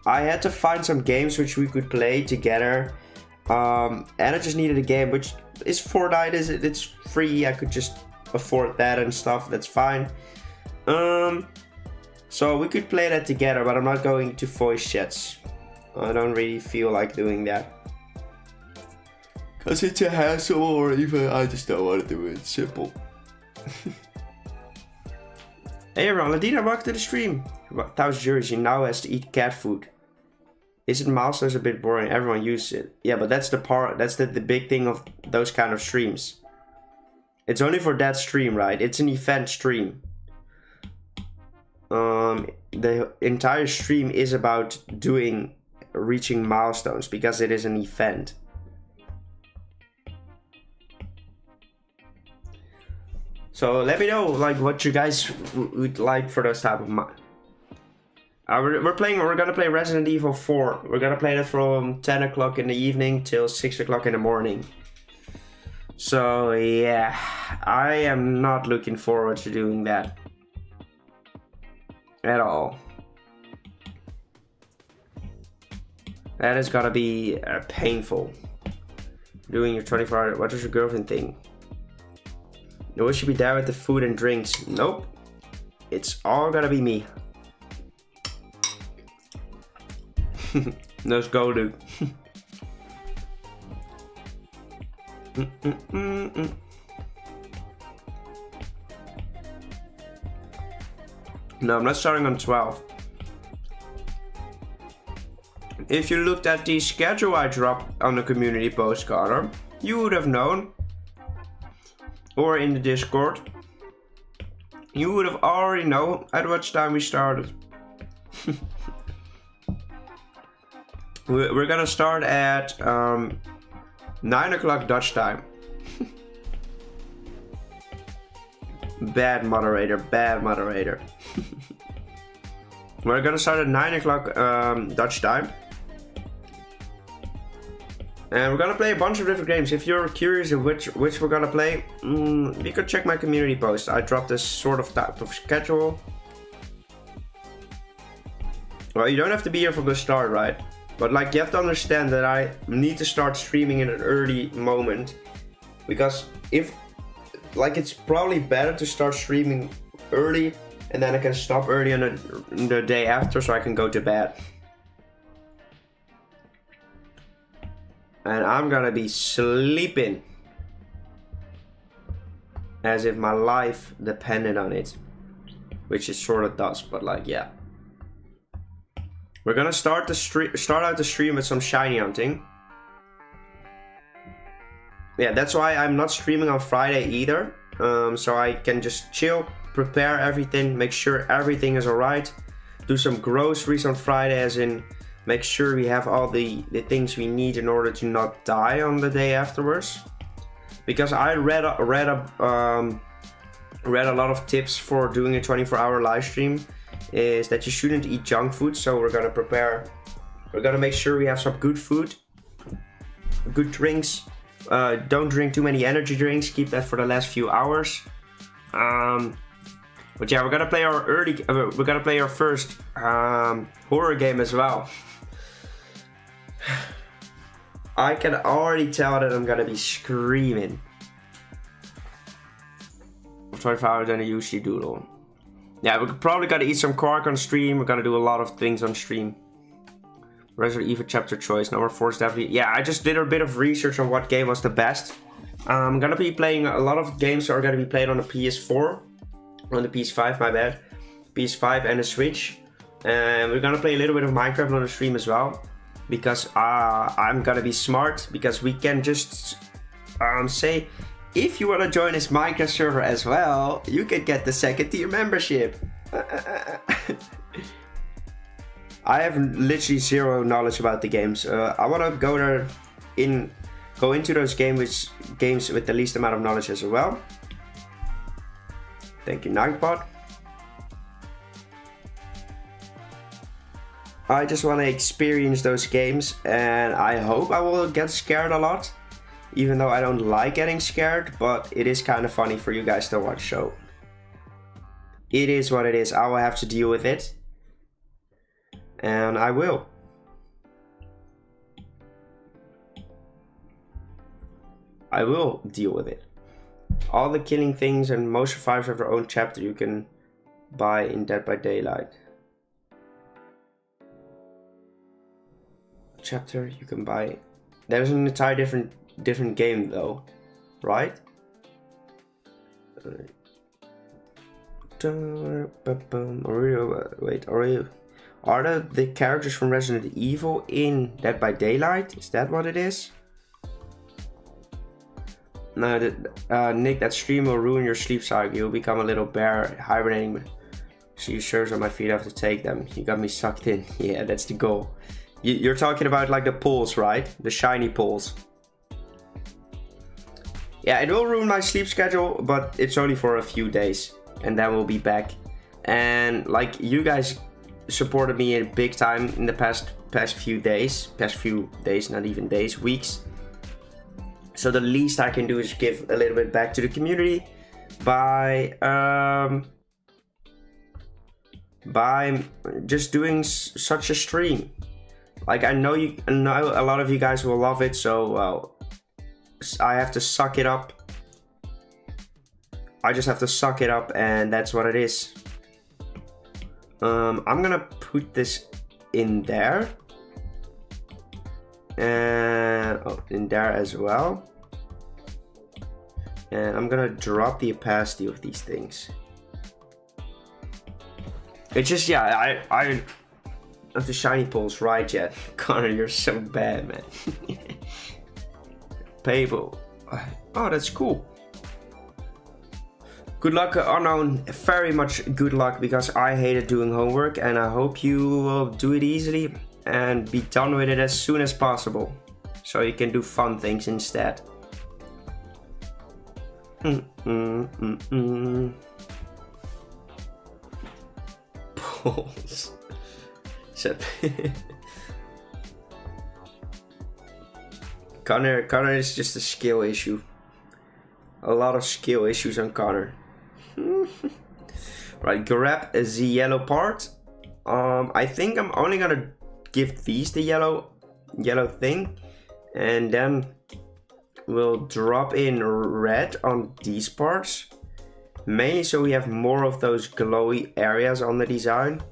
had to find some games which we could play together, and I just needed a game which is Fortnite. It's free, I could just afford that and stuff, that's fine. So we could play that together, but I'm not going to voice chats. I don't really feel like doing that. Cause it's a hassle, or even I just don't want to do it. It's simple. Hey everyone, Ladina, welcome to the stream. 1,000 euros, he now has to eat cat food. Isn't milestones a bit boring? Everyone uses it. Yeah, but that's the part, that's the big thing of those kind of streams. It's only for that stream, right? It's an event stream. The entire stream is about reaching milestones, because it is an event. So let me know like what you guys would like for those type of we're gonna play Resident Evil 4. We're gonna play that from 10 o'clock in the evening till 6 o'clock in the morning. So yeah, I am not looking forward to doing that at all. That is gonna be painful. Doing your 24-hour, what does your girlfriend think? No one should be there with the food and drinks. Nope. It's all gonna be me. Let's go, dude. No, I'm not starting on 12. If you looked at the schedule I dropped on the community post, Carter, you would have known. Or in the Discord, you would have already known at which time we started. We're gonna start at 9 o'clock Dutch time. Bad moderator, bad moderator. We're gonna start at 9 o'clock Dutch time. And we're gonna play a bunch of different games. If you're curious of which we're gonna play, you could check my community post. I dropped this sort of type of schedule. Well, you don't have to be here from the start, right? But like, you have to understand that I need to start streaming in an early moment. Because if, like, it's probably better to start streaming early and then I can stop early on the day after so I can go to bed. And I'm gonna be sleeping as if my life depended on it, which it sort of does, but like, yeah. We're gonna start out the stream with some shiny hunting. Yeah, that's why I'm not streaming on Friday either, so I can just chill, prepare everything, make sure everything is alright, do some groceries on Friday, as in make sure we have all the things we need in order to not die on the day afterwards. Because I read a lot of tips for doing a 24-hour live stream, is that you shouldn't eat junk food. So we're gonna make sure we have some good food, good drinks. Don't drink too many energy drinks, keep that for the last few hours. But yeah, we're gonna play our first horror game as well. I can already tell that I'm gonna be screaming. 25 hours than I usually do. Yeah, we're probably gonna eat some quark on stream. We're gonna do a lot of things on stream. Resident Evil chapter choice, number 4 is definitely... Yeah, I just did a bit of research on what game was the best. I'm gonna be playing a lot of games that are gonna be played on the PS4. On the PS5, my bad. PS5 and the Switch. And we're gonna play a little bit of Minecraft on the stream as well. Because I'm gonna be smart, because we can just say, if you wanna join this Minecraft server as well, you can get the 2nd tier membership. I have literally zero knowledge about the games. I wanna go into those games with the least amount of knowledge as well. Thank you, Nightbot. I just want to experience those games, and I hope I will get scared a lot, even though I don't like getting scared, but it is kind of funny for you guys to watch, so it is what it is. I will have to deal with it, and I will. I will deal with it. All the killing things and most survivors have their own chapter you can buy in Dead by Daylight. Chapter you can buy. There's an entire different game though, right? Wait, are the characters from Resident Evil in Dead by Daylight? Is that what it is? No, Nick, that stream will ruin your sleep cycle. You'll become a little bear hibernating. So you shirts on my feet, I have to take them. You got me sucked in. Yeah, that's the goal. You're talking about like the pulls, right? The shiny pulls. Yeah, it will ruin my sleep schedule, but it's only for a few days. And then we'll be back. And like, you guys supported me in big time in the past few days. Not even days, weeks. So the least I can do is give a little bit back to the community by just doing such a stream. Like, I know a lot of you guys will love it, so well, I have to suck it up. I just have to suck it up, and that's what it is. I'm gonna put this in there. And in there as well. And I'm gonna drop the opacity of these things. It's just, yeah, I have the shiny pulls right yet. Connor, you're so bad, man. Payable. Oh, that's cool. Good luck, Unknown. Very much good luck, because I hated doing homework, and I hope you will do it easily and be done with it as soon as possible. so you can do fun things instead. Balls. Connor is just a skill issue. A lot of skill issues on Connor. Right, grab the yellow part. I think I'm only gonna give these the yellow thing, and then we'll drop in red on these parts, mainly so we have more of those glowy areas on the design.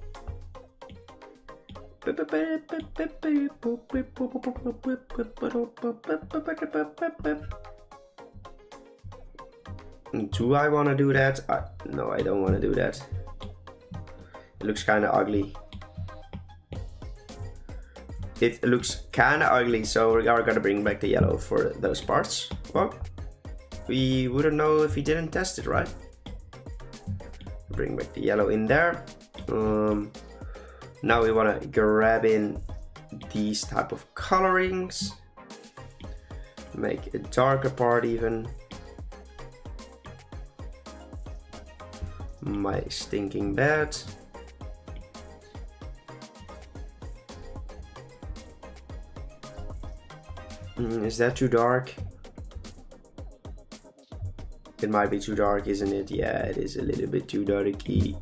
Do I want to do that? No, I don't want to do that. It looks kind of ugly. It looks kind of ugly, so we are gonna bring back the yellow for those parts. Well, we wouldn't know if we didn't test it, right? Bring back the yellow in there. Now we want to grab in these type of colorings. Make a darker part even. My stinking bed. Is that too dark? It might be too dark, isn't it? Yeah, it is a little bit too darky.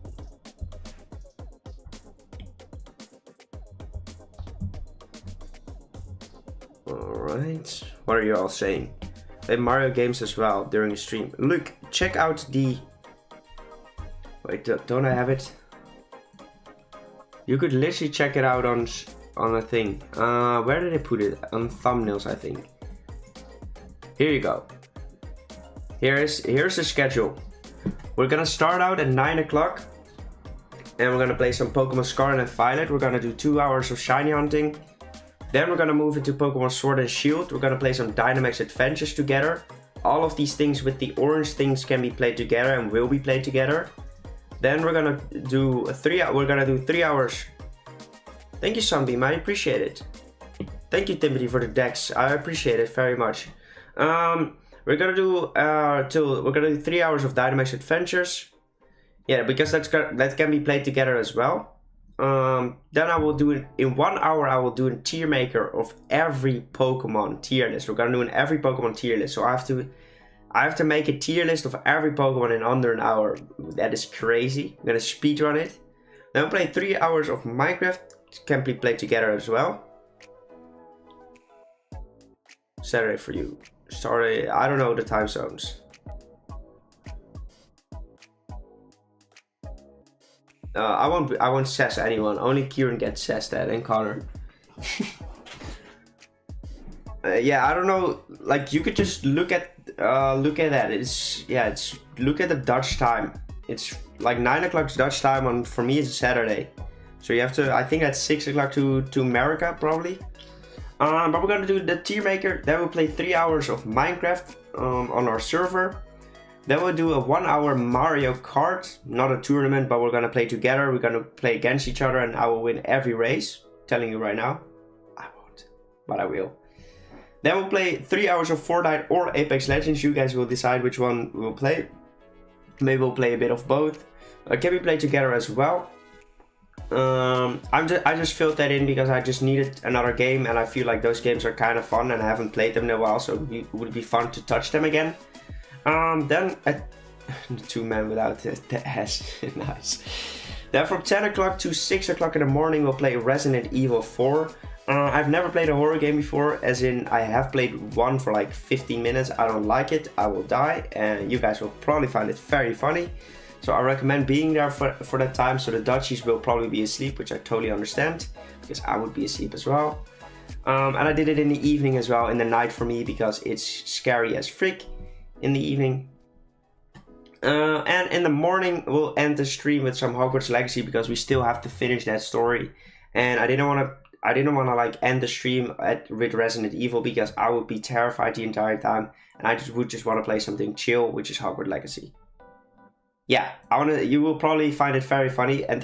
Alright. What are you all saying? Play Mario games as well during the stream. Look, check out the... Wait, don't I have it? You could literally check it out on a thing. Where did I put it? On thumbnails, I think. Here you go. Here's the schedule. We're gonna start out at 9 o'clock, and we're gonna play some Pokemon Scarlet and Violet. We're gonna do 2 hours of shiny hunting. Then we're gonna move into Pokemon Sword and Shield. We're gonna play some Dynamax adventures together. All of these things with the orange things can be played together and will be played together. Then we're gonna do 3 hours. Thank you, Sunbeam, I appreciate it. Thank you, Timothy, for the decks. I appreciate it very much. We're gonna do 3 hours of Dynamax adventures. Yeah, because that can be played together as well. Then I will do it in 1 hour. I will do a tier maker of every Pokemon tier list. We're gonna do every Pokemon tier list. So I have to make a tier list of every Pokemon in under an hour. That is crazy. I'm gonna speedrun it. Then we'll play 3 hours of Minecraft. Can be played together as well. Saturday for you. Sorry, I don't know the time zones. I won't sass anyone. Only Kieran gets sassed at, and Connor. Yeah, I don't know. Like, you could just look at that. Look at the Dutch time. It's like 9 o'clock Dutch time for me it's a Saturday. So you have to, I think that's 6 o'clock to America probably. But we're gonna do the tier maker. Then we'll play 3 hours of Minecraft on our server. Then we'll do a 1 hour Mario Kart, not a tournament, but we're gonna play together. We're gonna play against each other, and I will win every race. Telling you right now, I won't, but I will. Then we'll play 3 hours of Fortnite or Apex Legends. You guys will decide which one we'll play. Maybe we'll play a bit of both. Can we play together as well? I just filled that in because I just needed another game, and I feel like those games are kind of fun, and I haven't played them in a while, so it would be fun to touch them again. Then at 2 men without the ass. Nice. Then from 10 o'clock to 6 o'clock in the morning we'll play Resident Evil 4. I've never played a horror game before, as in I have played one for like 15 minutes. I don't like it, I will die, and you guys will probably find it very funny. So I recommend being there for that time. So the Dutchies will probably be asleep, which I totally understand, because I would be asleep as well. And I did it in the evening as well, in the night for me, because it's scary as frick in the evening. And in the morning we'll end the stream with some Hogwarts Legacy, because we still have to finish that story. And I didn't want to like end the stream with Resident Evil, because I would be terrified the entire time, and I would just want to play something chill, which is Hogwarts Legacy. Yeah, you will probably find it very funny, and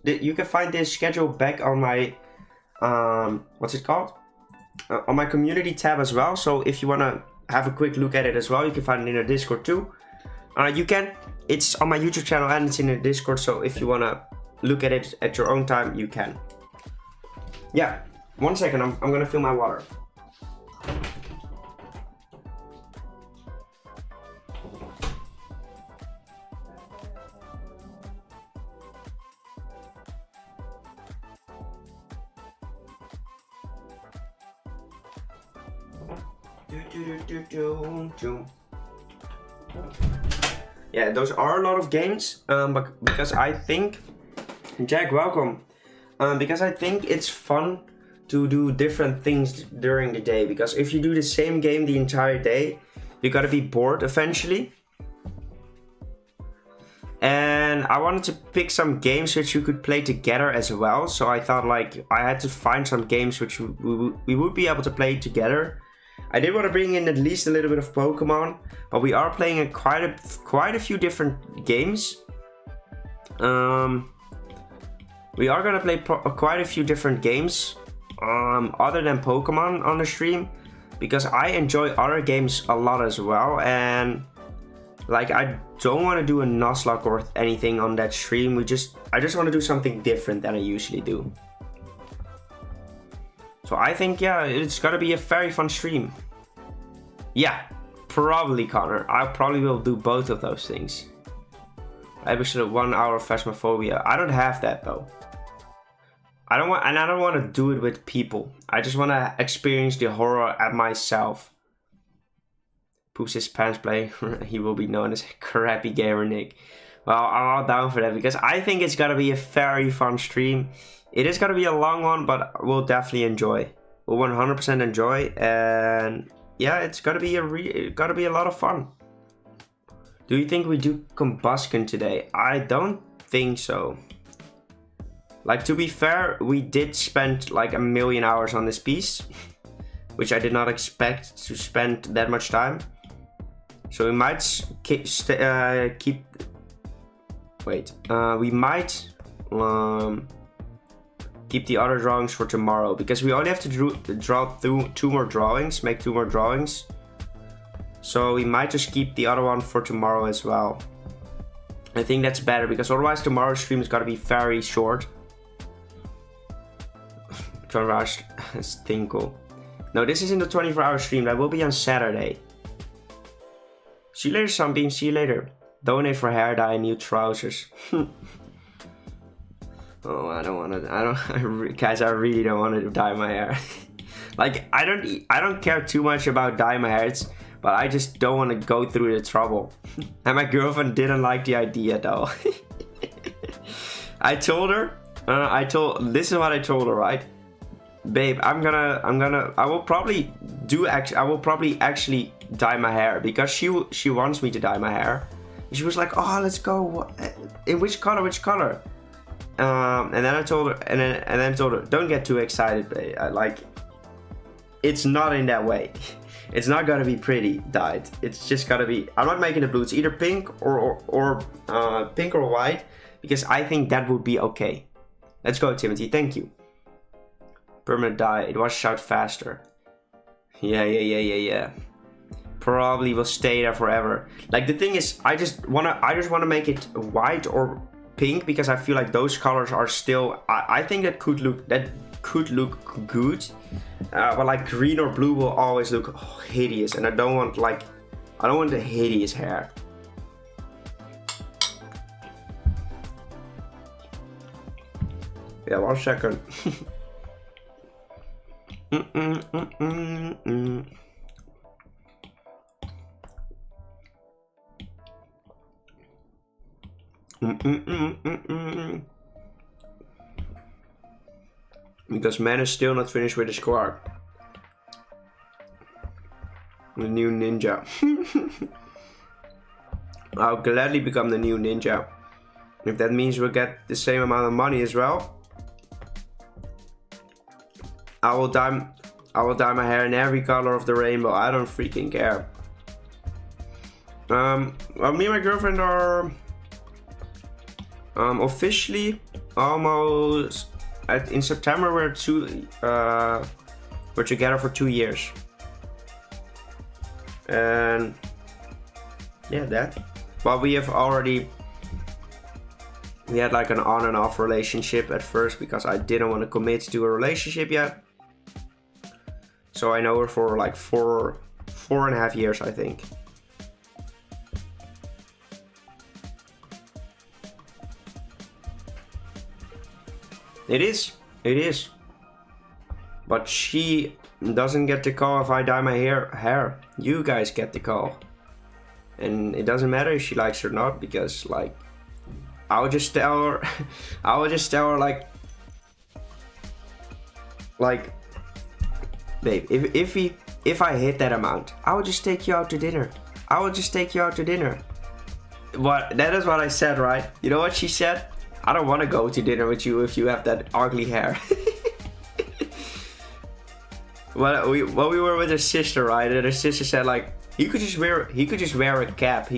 you can find this schedule back on my what's it called? on my community tab as well. So if you want to have a quick look at it as well, you can find it in the Discord too. You can. It's on my YouTube channel and it's in the Discord. So if you want to look at it at your own time, you can. Yeah. 1 second. I'm gonna fill my water. Yeah, those are a lot of games, but because I think, Jack, welcome. Because I think it's fun to do different things during the day, because if you do the same game the entire day, you gotta be bored eventually. And I wanted to pick some games which you could play together as well, so I thought like I had to find some games which we would be able to play together. I did want to bring in at least a little bit of Pokemon, but we are playing quite a few different games. We are gonna play quite a few different games, other than Pokemon on the stream, because I enjoy other games a lot as well, and like I don't want to do a Nuzlocke or anything on that stream. I just want to do something different than I usually do. So I think, yeah, it's gonna be a very fun stream. Yeah, probably, Connor. I probably will do both of those things. I should have 1 hour of Phasmophobia. I don't have that though. I don't want to do it with people. I just want to experience the horror at myself. Poops his pants play. He will be known as Crappy Gamer Nick. Well, I'm all down for that because I think it's gonna be a very fun stream. It is gonna be a long one, but we'll definitely enjoy. We'll 100% enjoy, and yeah, it's gonna be a lot of fun. Do you think we do Combustion today? I don't think so. Like, to be fair, we did spend like 1 million hours on this piece, which I did not expect to spend that much time. So we might keep. Wait, we might keep the other drawings for tomorrow, because we only have to draw through 2 more drawings, make 2 more drawings. So we might just keep the other one for tomorrow as well. I think that's better, because otherwise tomorrow's stream is gonna be very short. Tinkle. No, this isn't the 24-hour stream. That will be on Saturday. See you later, Sunbeam. See you later. Donate for hair dye and new trousers. Oh, I don't want to. Guys, I really don't want to dye my hair. Like, I don't care too much about dyeing my hair, but I just don't want to go through the trouble. And my girlfriend didn't like the idea though. I told her. This is what I told her, right? Babe, I will probably actually dye my hair, because she wants me to dye my hair. She was like, "Oh, let's go. In which color? Which color?" And then I told her, and then I told her, "Don't get too excited, babe. Like, it's not in that way. It's not gonna be pretty dyed. It's just gotta be. I'm not making it blue. It's either pink or pink or white, because I think that would be okay. Let's go, Timothy. Thank you. Permanent dye. It washes out faster. Yeah. Probably will stay there forever. Like, the thing is, I just wanna make it white or pink, because I feel like those colors are still. I think that could look good. But like green or blue will always look hideous, and I don't want the hideous hair. Yeah, 1 second. Because man is still not finished with the squad. The new ninja. I'll gladly become the new ninja. If that means we'll get the same amount of money as well. I will dye my hair in every color of the rainbow. I don't freaking care. Well, me and my girlfriend are officially almost in September. We're We're together for 2 years. And yeah, that. But we have already, we had like an on and off relationship at first because I didn't want to commit to a relationship yet. So I know her for like 4.5 years, I think. It is. But she doesn't get the call if I dye my hair. You guys get the call. And it doesn't matter if she likes it or not, because like, I would just tell her, like, babe, if I hit that amount, I would just take you out to dinner. But that is what I said, right? You know what she said? I don't want to go to dinner with you if you have that ugly hair. Well, we were with her sister, right? And her sister said like, he could just wear a cap.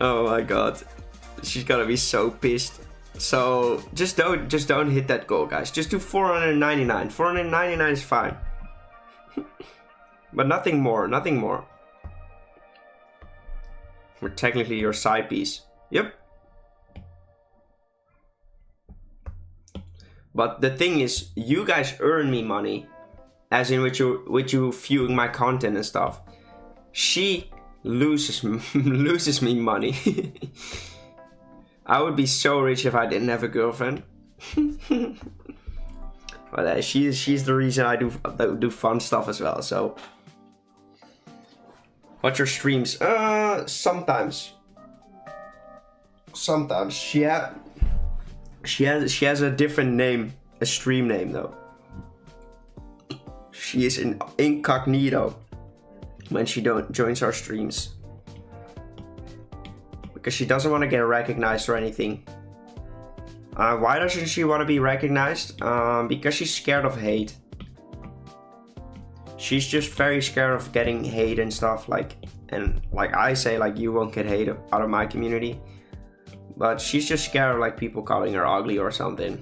Oh my god, she's gonna be so pissed. So just don't hit that goal, guys. Just do 499. 499 is fine. But nothing more. We're technically your side piece. Yep. But the thing is, you guys earn me money, as in with you viewing my content and stuff. She loses me money. I would be so rich if I didn't have a girlfriend. But she's the reason I do fun stuff as well. So, what's your streams? Sometimes she has a different name, a stream name though. She is in incognito when she joins our streams, because she doesn't want to get recognized or anything. Why doesn't she want to be recognized? Because she's scared of hate. She's just very scared of getting hate and stuff, like, and like I say, like, you won't get hate out of my community. But she's just scared of like people calling her ugly or something.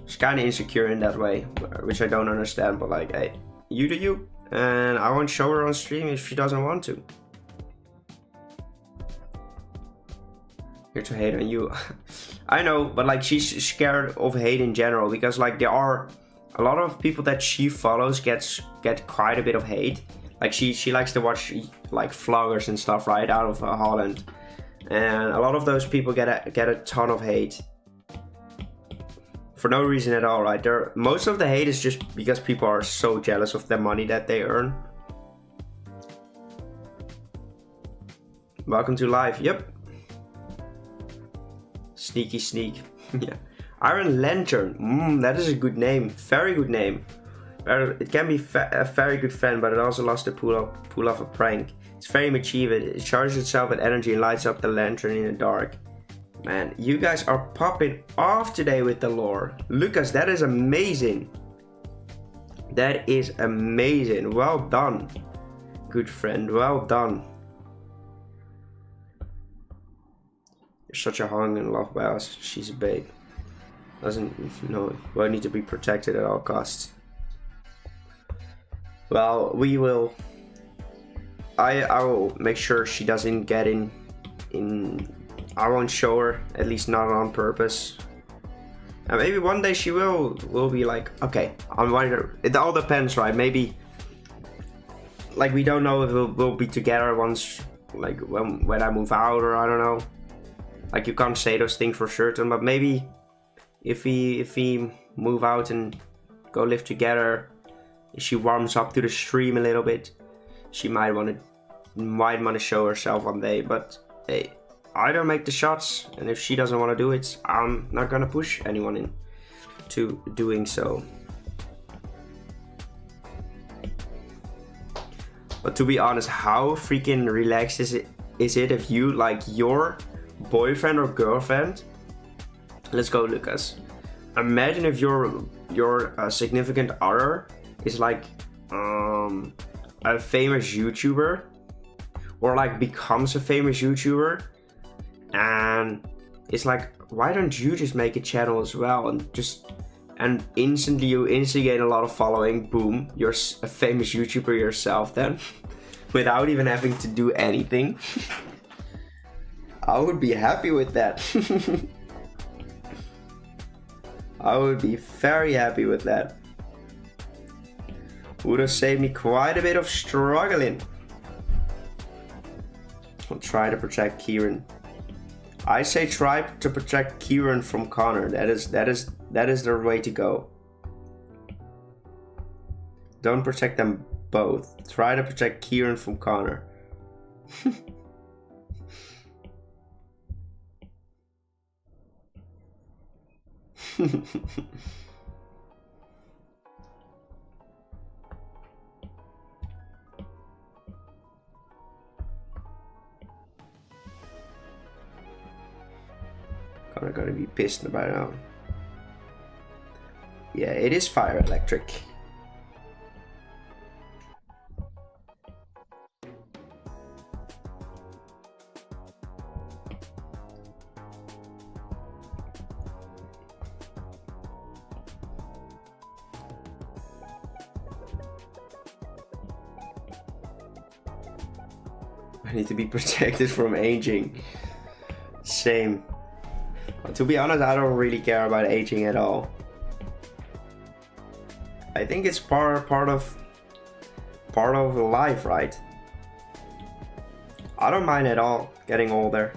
She's kind of insecure in that way, which I don't understand. But like, hey, you do you, and I won't show her on stream if she doesn't want to. Here to hate on you. I know, but like, she's scared of hate in general, because like there are a lot of people that she follows get quite a bit of hate. Like she likes to watch like vloggers and stuff, right, out of Holland, and a lot of those people get a ton of hate for no reason at all, right? Most of the hate is just because people are so jealous of the money that they earn. Welcome to live. Yep. Sneaky sneak. Yeah. Iron Lantern. That is a good name. Very good name. It can be a very good friend, but it also loves to pull off a prank. It's very mischievous. It charges itself with energy and lights up the lantern in the dark. Man, you guys are popping off today with the lore. Lucas, that is amazing. That is amazing. Well done, good friend. Well done. You're such a hung and loved by us. She's a babe. Doesn't know. Won't need to be protected at all costs. Well, we will. I will make sure she doesn't get in. I won't show her, at least not on purpose. And maybe one day she will be like, okay, I'm right. It all depends, right? Maybe, like, we don't know if we'll be together once, like when I move out, or I don't know. Like, you can't say those things for certain, but maybe if we move out and go live together, if she warms up to the stream a little bit, she might want to show herself one day. But hey, I don't make the shots, and if she doesn't want to do it, I'm not gonna push anyone into doing so. But to be honest, how freaking relaxed is it if you, like, your boyfriend or girlfriend, let's go Lucas, imagine if your significant other is like a famous YouTuber, or like becomes a famous YouTuber, and it's like why don't you just make a channel as well and instantly you gain a lot of following, boom, you're a famous YouTuber yourself then, without even having to do anything. I would be happy with that. I would be very happy with that. Would have saved me quite a bit of struggling. I'll try to protect Kieran. I say try to protect Kieran from Connor. That is the way to go. Don't protect them both. Try to protect Kieran from Connor. Connor gonna be pissed about now. Yeah, it is fire electric. I need to be protected from aging. Same. To be honest, I don't really care about aging at all. I think it's part of life, right? I don't mind at all getting older.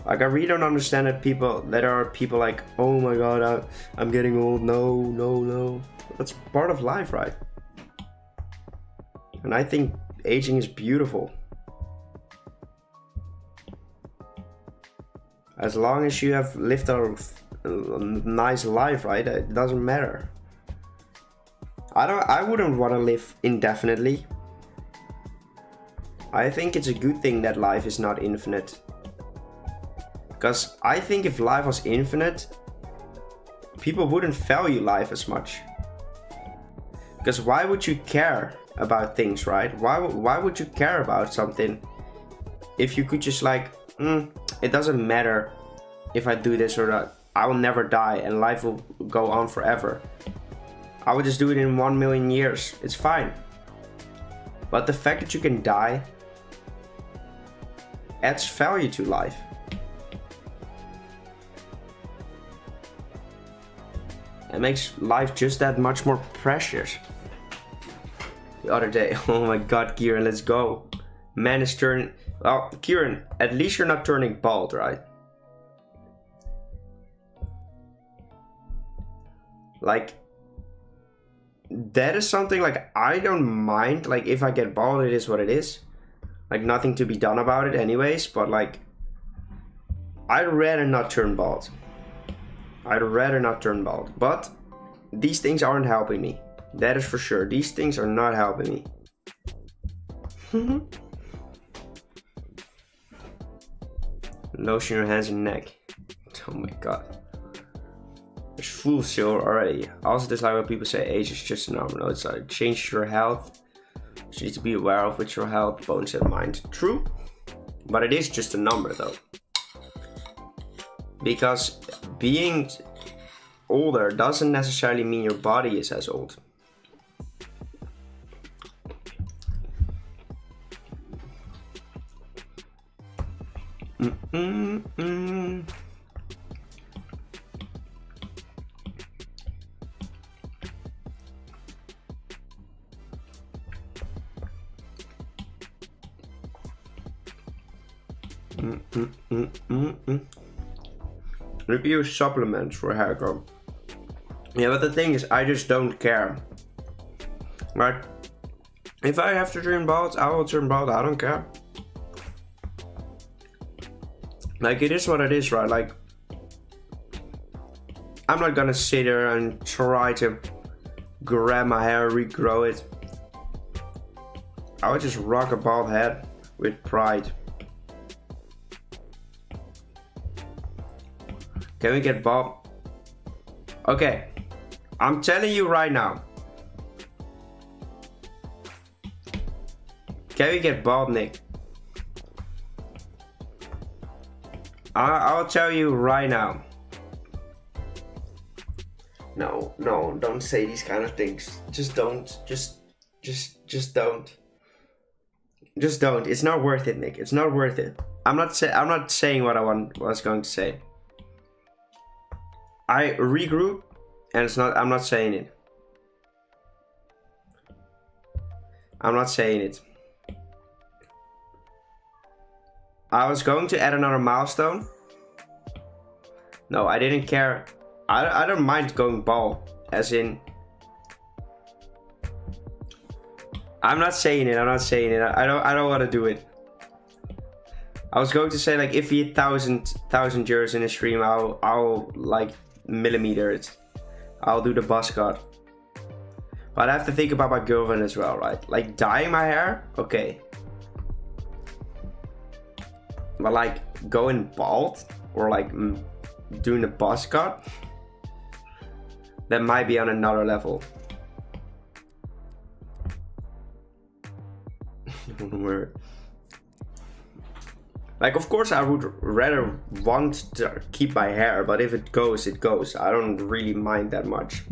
Like, I really don't understand that there are people like, oh my god, I'm getting old. No. That's part of life, right? And I think aging is beautiful. As long as you have lived a nice life, right? It doesn't matter. I wouldn't want to live indefinitely. I think it's a good thing that life is not infinite. Because I think if life was infinite, people wouldn't value life as much. Because why would you care about things, right? Why would you care about something if you could just like, it doesn't matter if I do this or that. I will never die and life will go on forever. I would just do it in 1 million years. It's fine. But the fact that you can die adds value to life. It makes life just that much more precious. The other day, oh my god, Kieran, let's go. Man is turning. Well, Kieran, at least you're not turning bald, right? Like, that is something like I don't mind. Like, if I get bald, it is what it is. Like, nothing to be done about it anyways. But like, I'd rather not turn bald. But these things aren't helping me. That is for sure. These things are not helping me. Lotion your hands and neck. Oh my god. There's full silver already. I also dislike when people say age is just a number. No, it's like change your health. You need to be aware of with your health, bones and mind. True. But it is just a number though. Because being older doesn't necessarily mean your body is as old. Review supplements for hair growth. Yeah, but the thing is, I just don't care. Right? If I have to turn bald, I will turn bald. I don't care. Like, it is what it is, right? Like, I'm not gonna sit there and try to grab my hair, regrow it. I would just rock a bald head with pride. Can we get bald? Okay, I'm telling you right now. Can we get bald, Nick? I'll tell you right now. No, don't say these kind of things. Just don't. Just don't. Just don't. It's not worth it, Nick. It's not worth it. I'm not saying what I was going to say. I regroup, and it's not. I'm not saying it. I'm not saying it. I was going to add another milestone. No, I didn't care. I don't mind going ball, as in. I'm not saying it. I'm not saying it. I don't want to do it. I was going to say, like, if we hit 1,000 euros in a stream, I'll like millimeter it. I'll do the buzz cut. But I have to think about my girlfriend as well, right? Like dyeing my hair, okay. But like going bald or like doing the buzz cut, that might be on another level. Word. Like, of course, I would rather want to keep my hair, but if it goes, it goes. I don't really mind that much.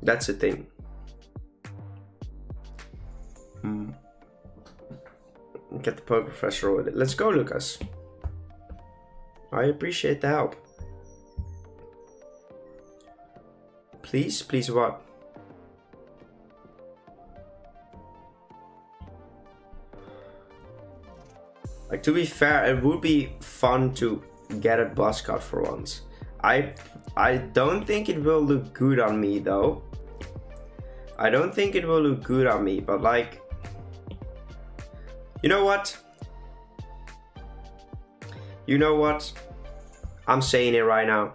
That's the thing. Get the poker professor with it. Let's go, Lucas. I appreciate the help. Please? Please what? Like, to be fair, it would be fun to get a buzz cut for once. I don't think it will look good on me though. I don't think it will look good on me, but like, you know what? You know what? I'm saying it right now.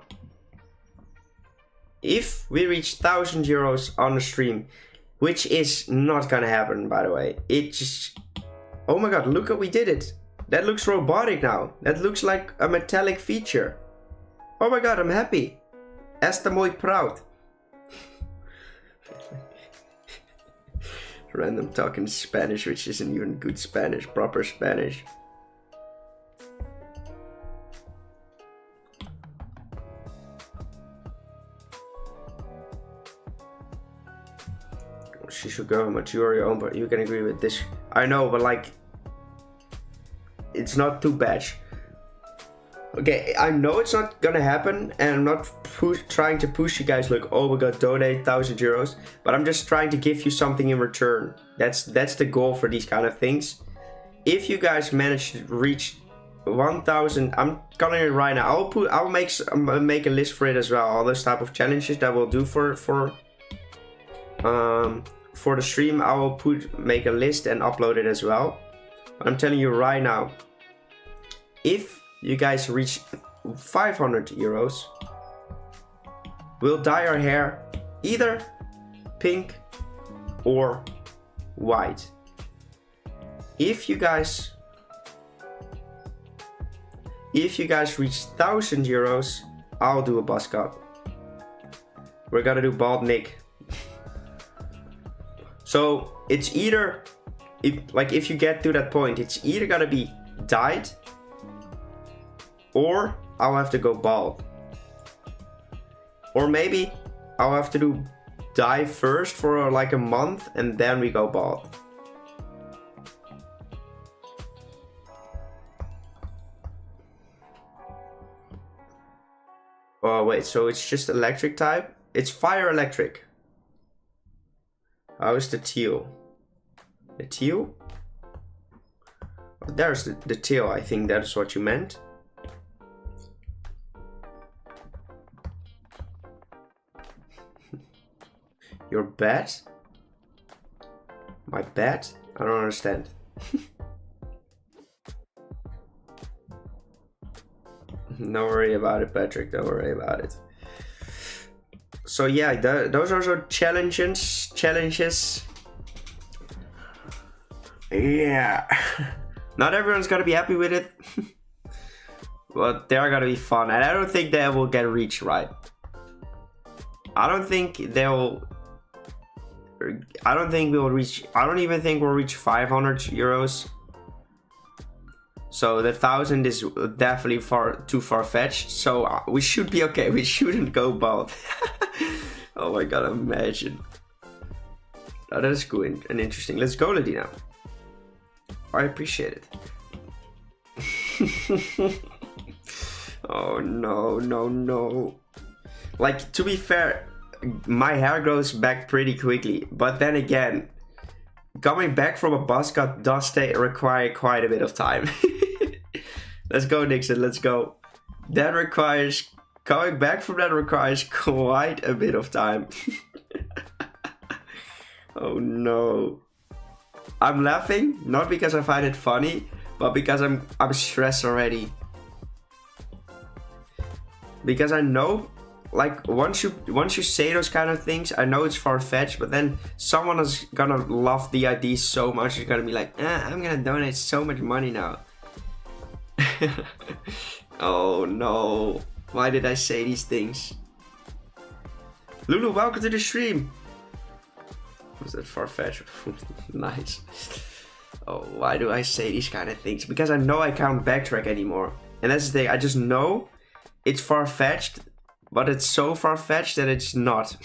If we reach 1,000 euros on the stream, which is not gonna happen, by the way, it just, oh my god, look how we did it. That looks robotic now. That looks like a metallic feature. Oh my god, I'm happy. Está muy proud. Random talking Spanish, which isn't even good Spanish, proper Spanish. She should go mature your own, but you can agree with this. I know, but like, it's not too bad. Okay, I know it's not gonna happen, and I'm not trying to push you guys like, oh my god, donate 1,000 euros, but I'm just trying to give you something in return. That's the goal for these kind of things. If you guys manage to reach 1,000, I'm calling it right now. I'll make a list for it as well. All those type of challenges that we'll do for the stream, I will make a list and upload it as well. But I'm telling you right now, if you guys reach 500 euros, we'll dye our hair either pink or white. If you guys reach 1,000 euros, I'll do a buzz cut. We're gonna do bald Nick. So it's either, if you get to that point, it's either gonna be dyed or I'll have to go bald. Or maybe I'll have to do dye first for like a month and then we go bald. Oh wait, so it's just electric type? It's fire electric. How is the teal? The teal? Oh, there's the teal, I think that is what you meant. Your bet? My bet? I don't understand. Don't worry about it, Patrick. Don't worry about it. So yeah, those are also challenges. Yeah. Not everyone's gonna be happy with it. But they're gonna be fun. And I don't think they will get reached right. I don't think we'll reach 500 euros. So the 1,000 is definitely too far-fetched. So we should be okay. We shouldn't go bald. Oh my god, imagine. Oh, that is cool and interesting. Let's go, Ladina. I appreciate it. Oh no, no, no. Like, to be fair, my hair grows back pretty quickly. But then again, coming back from a buzz cut does require quite a bit of time. Let's go, Nixon, let's go. Coming back from that requires quite a bit of time. Oh no. I'm laughing, not because I find it funny, but because I'm stressed already. Because I know, like, once you say those kind of things, I know it's far-fetched, but then someone is gonna love the idea so much, it's gonna be like, I'm gonna donate so much money now. Oh no, why did I say these things? Lulu, welcome to the stream. Was that far-fetched? Nice. Oh, why do I say these kind of things? Because I know I can't backtrack anymore. And that's the thing, I just know it's far-fetched, but it's so far-fetched that it's not.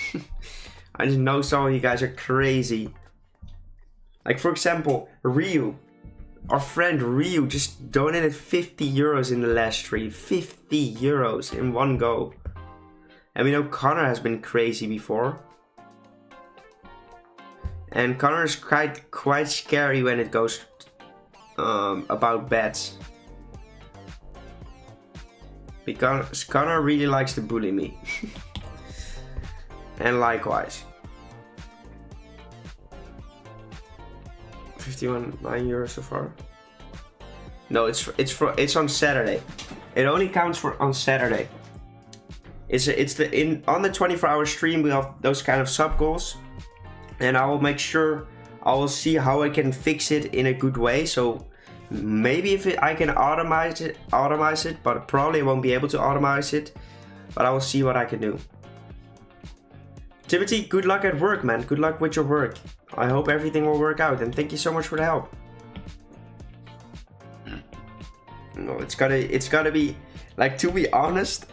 I just know some of you guys are crazy. Like, for example, Ryu. Our friend Ryu just donated 50 euros in the last stream. 50 euros in one go. And we know Connor has been crazy before. And Connor is quite scary when it goes about bets. Because Connor really likes to bully me. And likewise. 51 9 euros so far. No, it's on Saturday. It only counts for on Saturday. On the 24-hour stream we have those kind of sub goals, and I will make sure I will see how I can fix it in a good way. So maybe I can automate it, but probably I won't be able to automate it. But I will see what I can do. Timothy, good luck at work, man. Good luck with your work. I hope everything will work out, and thank you so much for the help. No, it's gotta be, like, to be honest,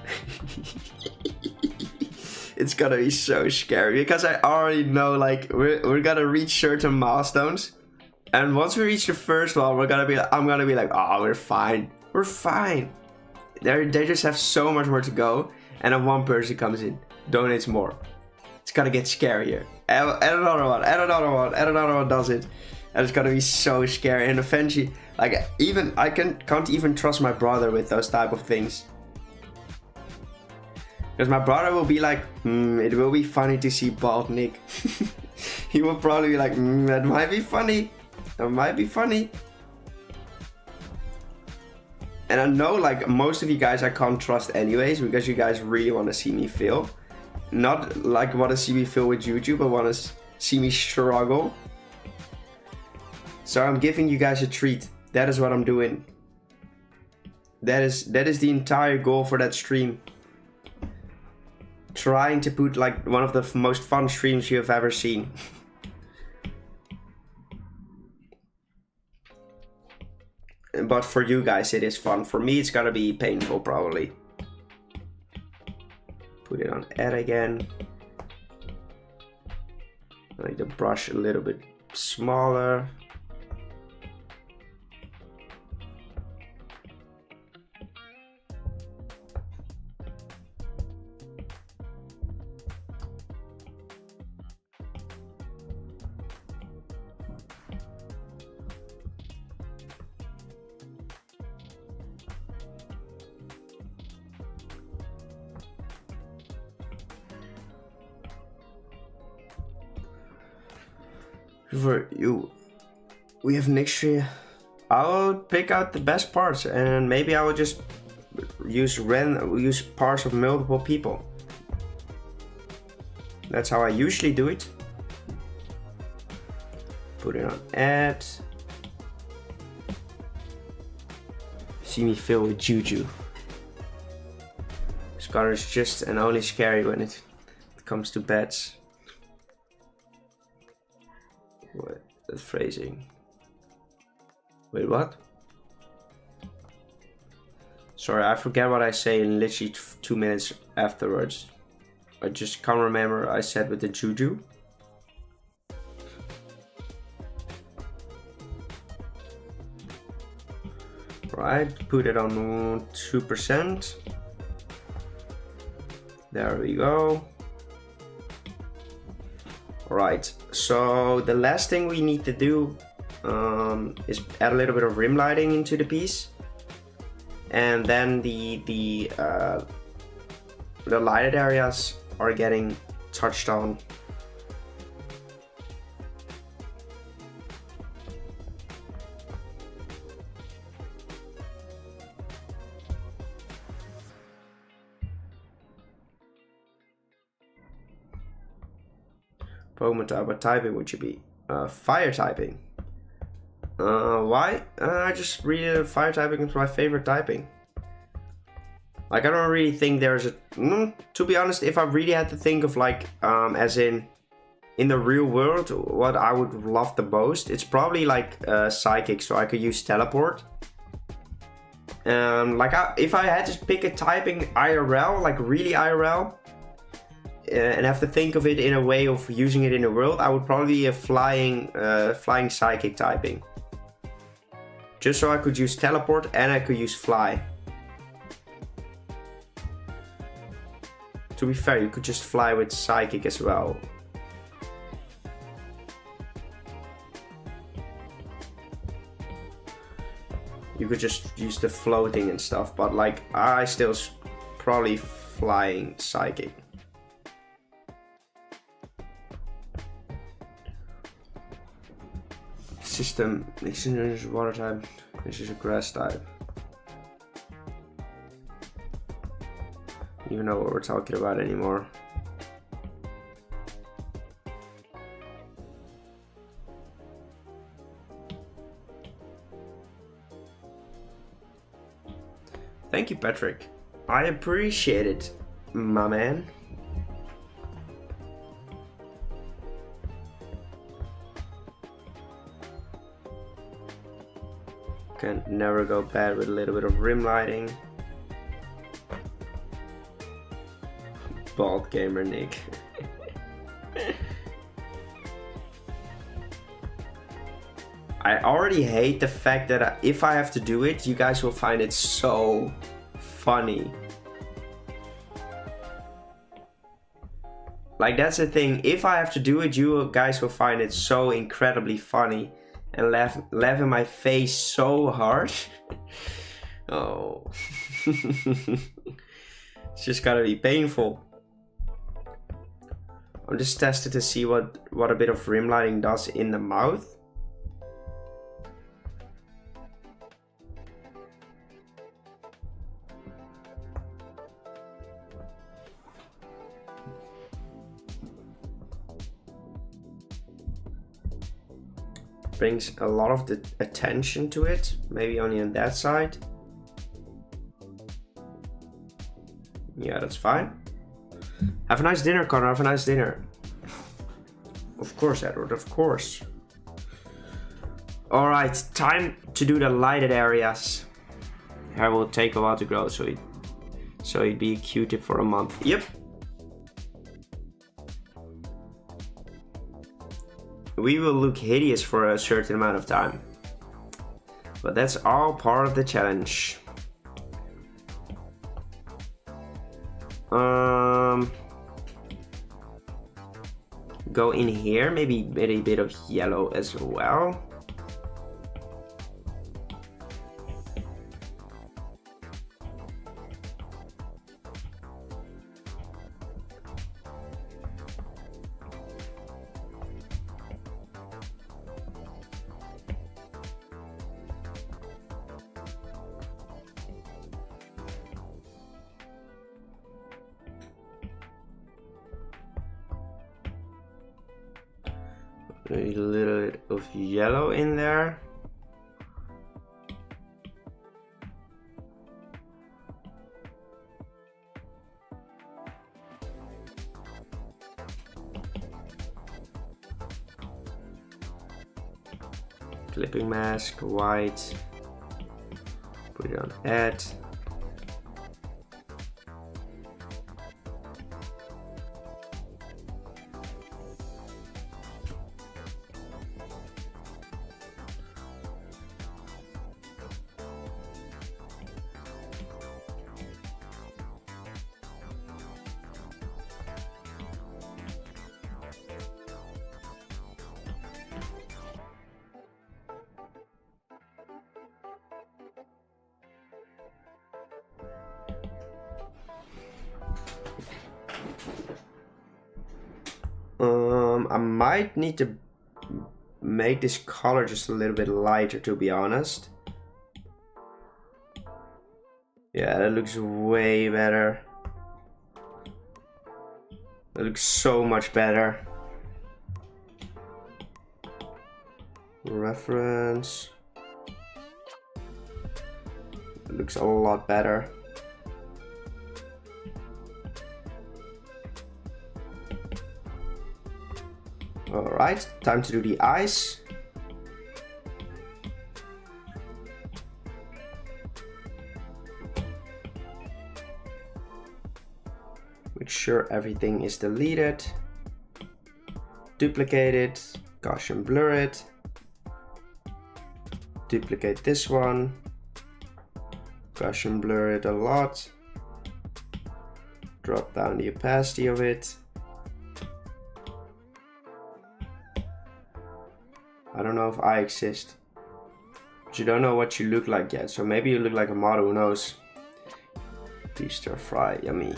it's gonna be so scary because I already know, like, we're gonna reach certain milestones, and once we reach the first one, I'm gonna be like, oh, we're fine. They just have so much more to go, and then one person comes in, donates more. It's gonna get scarier. And another one does it. And it's gonna be so scary. And eventually, like, even I can't even trust my brother with those type of things. Because my brother will be like, it will be funny to see bald Nick. He will probably be like, that might be funny. That might be funny. And I know, like, most of you guys I can't trust anyways, because you guys really want to see me fail. Not like want to see me fail with YouTube, but want to see me struggle. So I'm giving you guys a treat. That is what I'm doing. That is the entire goal for that stream. Trying to put, like, one of the most fun streams you have ever seen. But for you guys it is fun. For me it's gonna be painful probably. Put it on add again. I like the brush a little bit smaller. For you, we have next year. I'll pick out the best parts, and maybe I will just use parts of multiple people. That's how I usually do it. Put it on add. See me fill with juju. Scar is just and only scary when it comes to bets. What? That phrasing. Wait, what? Sorry, I forget what I say in literally 2 minutes afterwards. I just can't remember I said with the Juju. Right, put it on 2%. There we go. Alright, so the last thing we need to do is add a little bit of rim lighting into the piece. And then the lighted areas are getting touched on. Pokemon type, what typing would you be? Fire typing. Why? I just read fire typing is my favorite typing. Like, I don't really think there's a... to be honest, if I really had to think of like, as in the real world, what I would love the most, it's probably like Psychic, so I could use Teleport. Like, if I had to pick a typing IRL, like really IRL, and have to think of it in a way of using it in the world, I would probably be a flying Psychic typing. Just so I could use Teleport and I could use Fly. To be fair, you could just fly with Psychic as well. You could just use the floating and stuff, but like, I still probably flying Psychic. System, this is water type, this is a grass type. Even know what we're talking about anymore. Thank you, Patrick. I appreciate it, my man. Can never go bad with a little bit of rim lighting. Bald gamer Nick. I already hate the fact that if I have to do it, you guys will find it so funny. Like, that's the thing. If I have to do it, you guys will find it so incredibly funny and laugh in my face so hard. Oh. It's just gotta be painful. I'm just testing to see what a bit of rim lighting does in the mouth. Brings a lot of the attention to it, maybe only on that side. Yeah, that's fine. Have a nice dinner, Connor. Have a nice dinner. Of course, Edward, of course. Alright, time to do the lighted areas. Hair will take a while to grow, so he'd be a Q-tip for a month. Yep. We will look hideous for a certain amount of time. But that's all part of the challenge. Go in here, maybe a bit of yellow as well. A little bit of yellow in there. Clipping mask, white. Put it on add. I might need to make this color just a little bit lighter, to be honest. Yeah, that looks way better. That looks so much better. Reference. It looks a lot better. Alright, time to do the eyes. Make sure everything is deleted. Duplicate it. Gaussian blur it. Duplicate this one. Gaussian blur it a lot. Drop down the opacity of it. I don't know if I exist. But you don't know what you look like yet, so maybe you look like a model, who knows? Beef stir fry, yummy.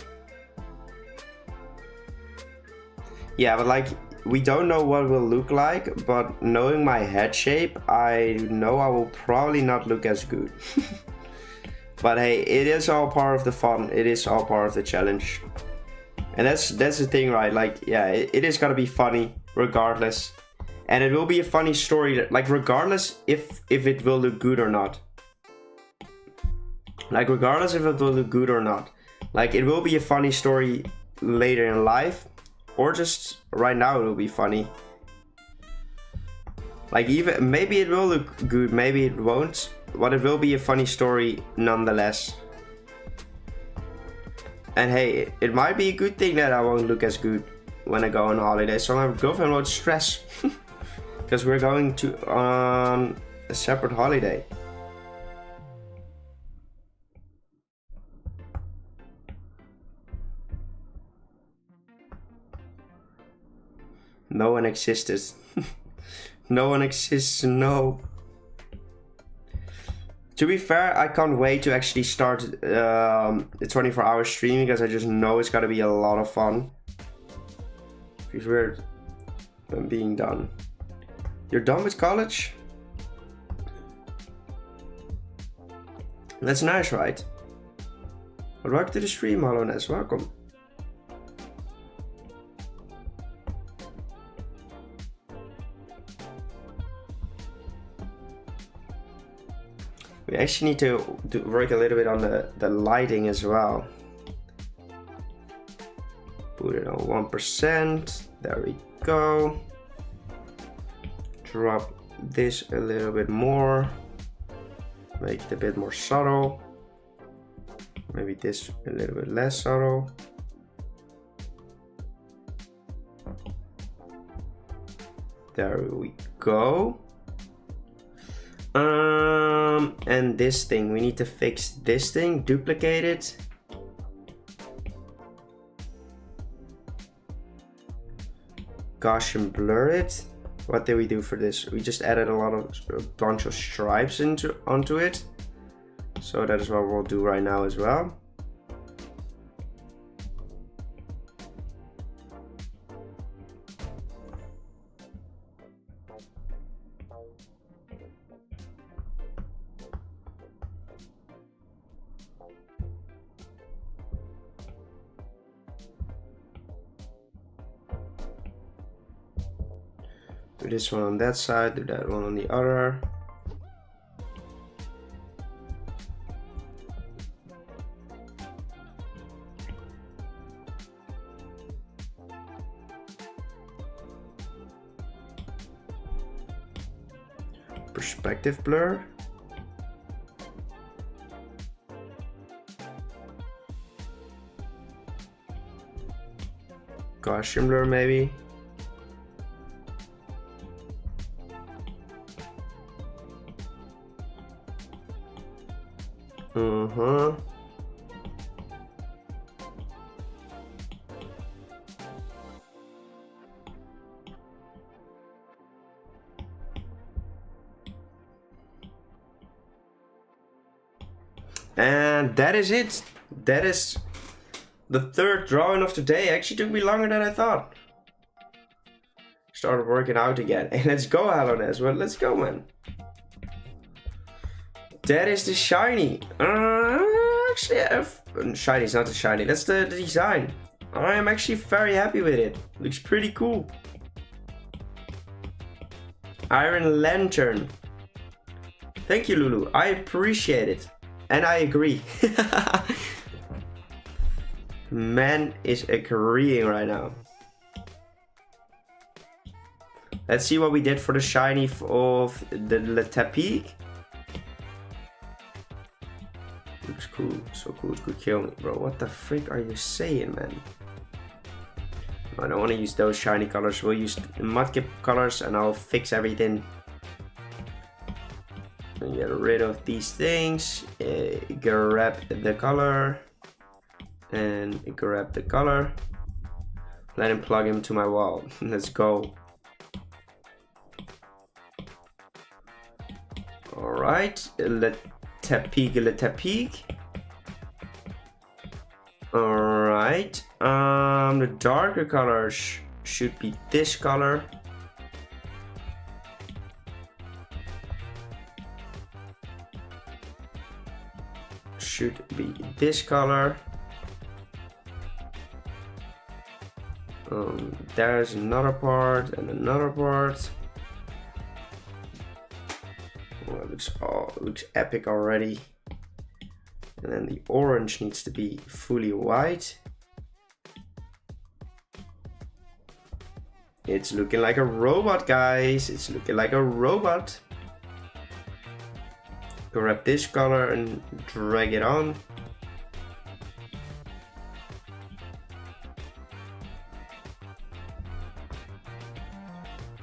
Yeah, but like, we don't know what we'll look like, but knowing my head shape, I know I will probably not look as good. But hey, it is all part of the fun. It is all part of the challenge. And that's the thing, right? Like, yeah, it is gonna be funny regardless. And it will be a funny story, like regardless if it will look good or not. Like regardless if it will look good or not. Like it will be a funny story later in life. Or just right now it will be funny. Like even, maybe it will look good, maybe it won't. But it will be a funny story nonetheless. And hey, it might be a good thing that I won't look as good when I go on holiday. So my girlfriend won't stress. Because we're going to on a separate holiday. No one existed. No one exists, no. To be fair, I can't wait to actually start the 24-hour stream because I just know it's gotta be a lot of fun. Because we're being done. You're done with college? That's nice, right? Well, welcome to the stream, Hollowness. Welcome. We actually need to work a little bit on the lighting as well. Put it on 1%. There we go. Drop this a little bit more. Make it a bit more subtle. Maybe this a little bit less subtle. There we go. And this thing, we need to fix this thing, duplicate it. Gaussian blur it. What did we do for this? We just added a bunch of stripes onto it. So that is what we'll do right now as well. Do this one on that side, do that one on the other. Perspective blur. Gaussian blur maybe. And that is it. That is the third drawing of the day. Actually took me longer than I thought. Started working out again. Hey, let's go, Aloness. Well, let's go, man. That is the shiny. Actually, shiny is not the shiny. That's the design. I am actually very happy with it. Looks pretty cool. Iron Lantern. Thank you, Lulu. I appreciate it. And I agree. Man is agreeing right now. Let's see what we did for the shiny of the Letapic. Looks cool. So cool. It could kill me, bro. What the frick are you saying, man? I don't want to use those shiny colors. We'll use the Mudkip colors and I'll fix everything. And get rid of these things. Grab the color. And grab the color. Let him plug him to my wall. Let's go. Alright. Letapic. Alright. The darker colors should be this color. Should be this color. There's another part and another part. Oh, it looks epic already. And then the orange needs to be fully white. It's looking like a robot, guys. It's looking like a robot. Grab this color and drag it on.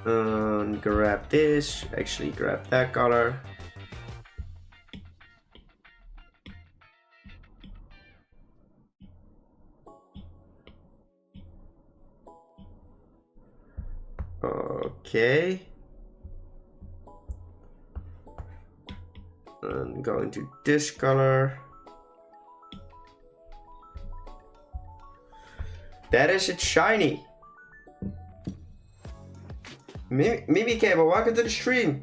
And grab this. Actually, grab that color. Okay. And go into this color. That is it, shiny. Mimi Cable, welcome to the stream.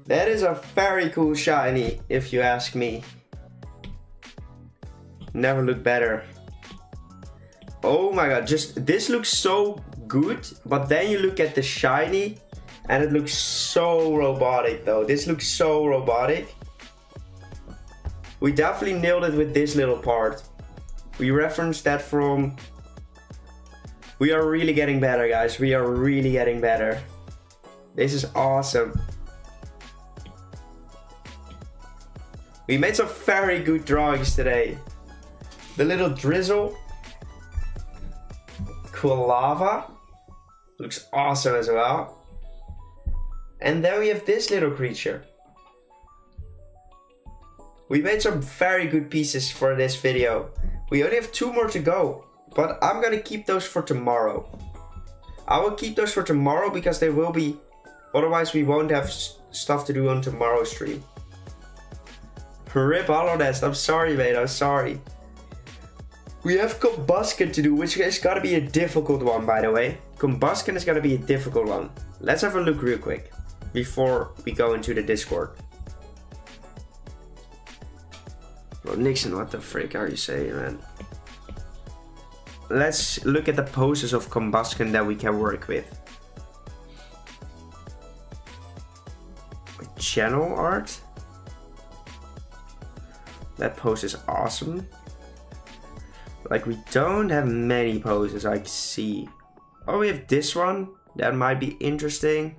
That is a very cool shiny, if you ask me. Never looked better. Oh my god, just this looks so good, but then you look at the shiny and it looks so robotic though. This looks so robotic. We definitely nailed it with this little part. We referenced that from... We are really getting better, guys. We are really getting better. This is awesome. We made some very good drawings today. The little Drizzle. Cool lava. Looks awesome as well. And then we have this little creature. We made some very good pieces for this video. We only have 2 more to go, but I'm gonna keep those for tomorrow. I will keep those for tomorrow because they will be, otherwise we won't have stuff to do on tomorrow's stream. Rip Hollownest, I'm sorry mate, I'm sorry. We have Combustion to do, which is gonna be a difficult one, by the way. Combustion is gonna be a difficult one. Let's have a look real quick before we go into the Discord. Well, Nixon, what the frick are you saying, man? Let's look at the poses of Combustion that we can work with. Channel art. That pose is awesome. Like, we don't have many poses I see. Oh, we have this one. That might be interesting.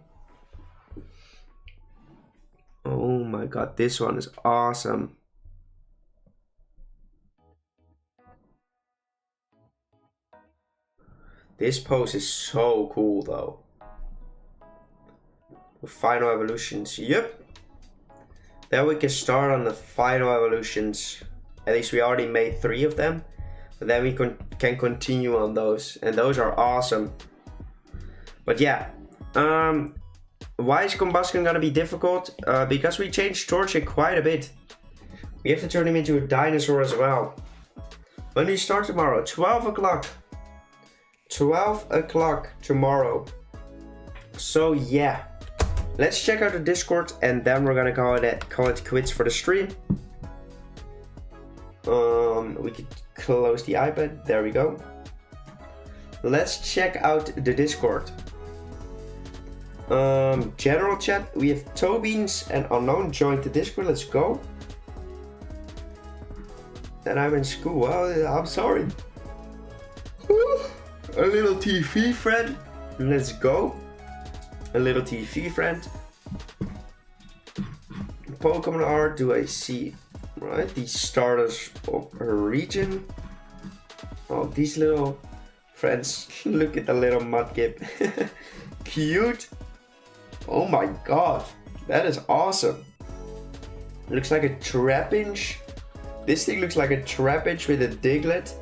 Oh my god, this one is awesome. This pose is so cool though. The final evolutions, yep. Then we can start on the final evolutions. At least we already made 3 of them. But then we can continue on those. And those are awesome. But yeah. Why is Combustion gonna be difficult? Because we changed Torchic quite a bit. We have to turn him into a dinosaur as well. When do you start tomorrow? 12 o'clock. 12 o'clock tomorrow. So yeah, let's check out the Discord and then we're gonna call it quits for the stream. We could close the iPad. There we go. Let's check out the Discord. General chat. We have Tobeans and Unknown joined the Discord. Let's go. And I'm in school. Well, I'm sorry. A little TV friend. Let's go. A little TV friend. Pokemon art. Do I see? Right, these starters of a region. Oh, these little friends. Look at the little Mudkip. Cute. Oh my god, that is awesome. Looks like a Trapinch. This thing looks like a Trapinch with a Diglett.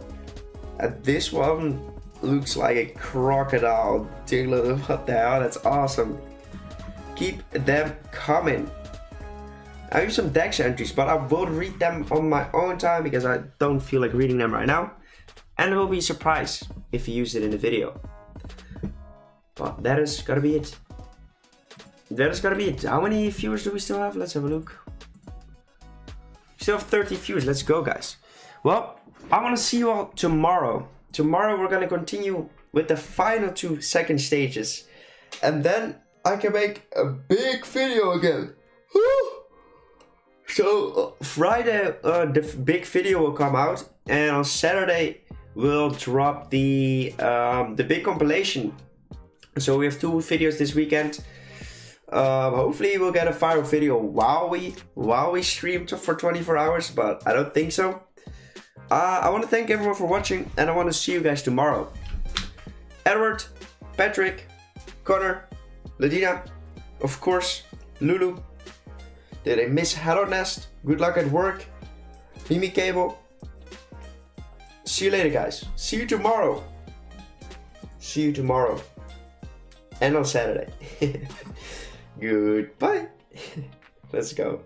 And this one looks like a Crocodile Diglett. What the hell, that's awesome. Keep them coming. I have some Dex entries, but I will read them on my own time because I don't feel like reading them right now. And I will be surprised if you use it in the video. But that is gotta be it. That is gotta be it. How many viewers do we still have? Let's have a look. We still have 30 viewers. Let's go, guys. Well, I want to see you all tomorrow. Tomorrow we're gonna continue with the final 2 second stages. And then I can make a big video again. Woo! So Friday the big video will come out, and on Saturday we'll drop the big compilation. So we have 2 videos this weekend. Hopefully we'll get a viral video while we stream for 24 hours, but I don't think so. I want to thank everyone for watching, and I want to see you guys tomorrow. Edward, Patrick, Connor, Ladina, of course, Lulu. Did I miss Hello Nest? Good luck at work. Mimi Cable. See you later, guys. See you tomorrow. See you tomorrow. And on Saturday. Goodbye. Let's go.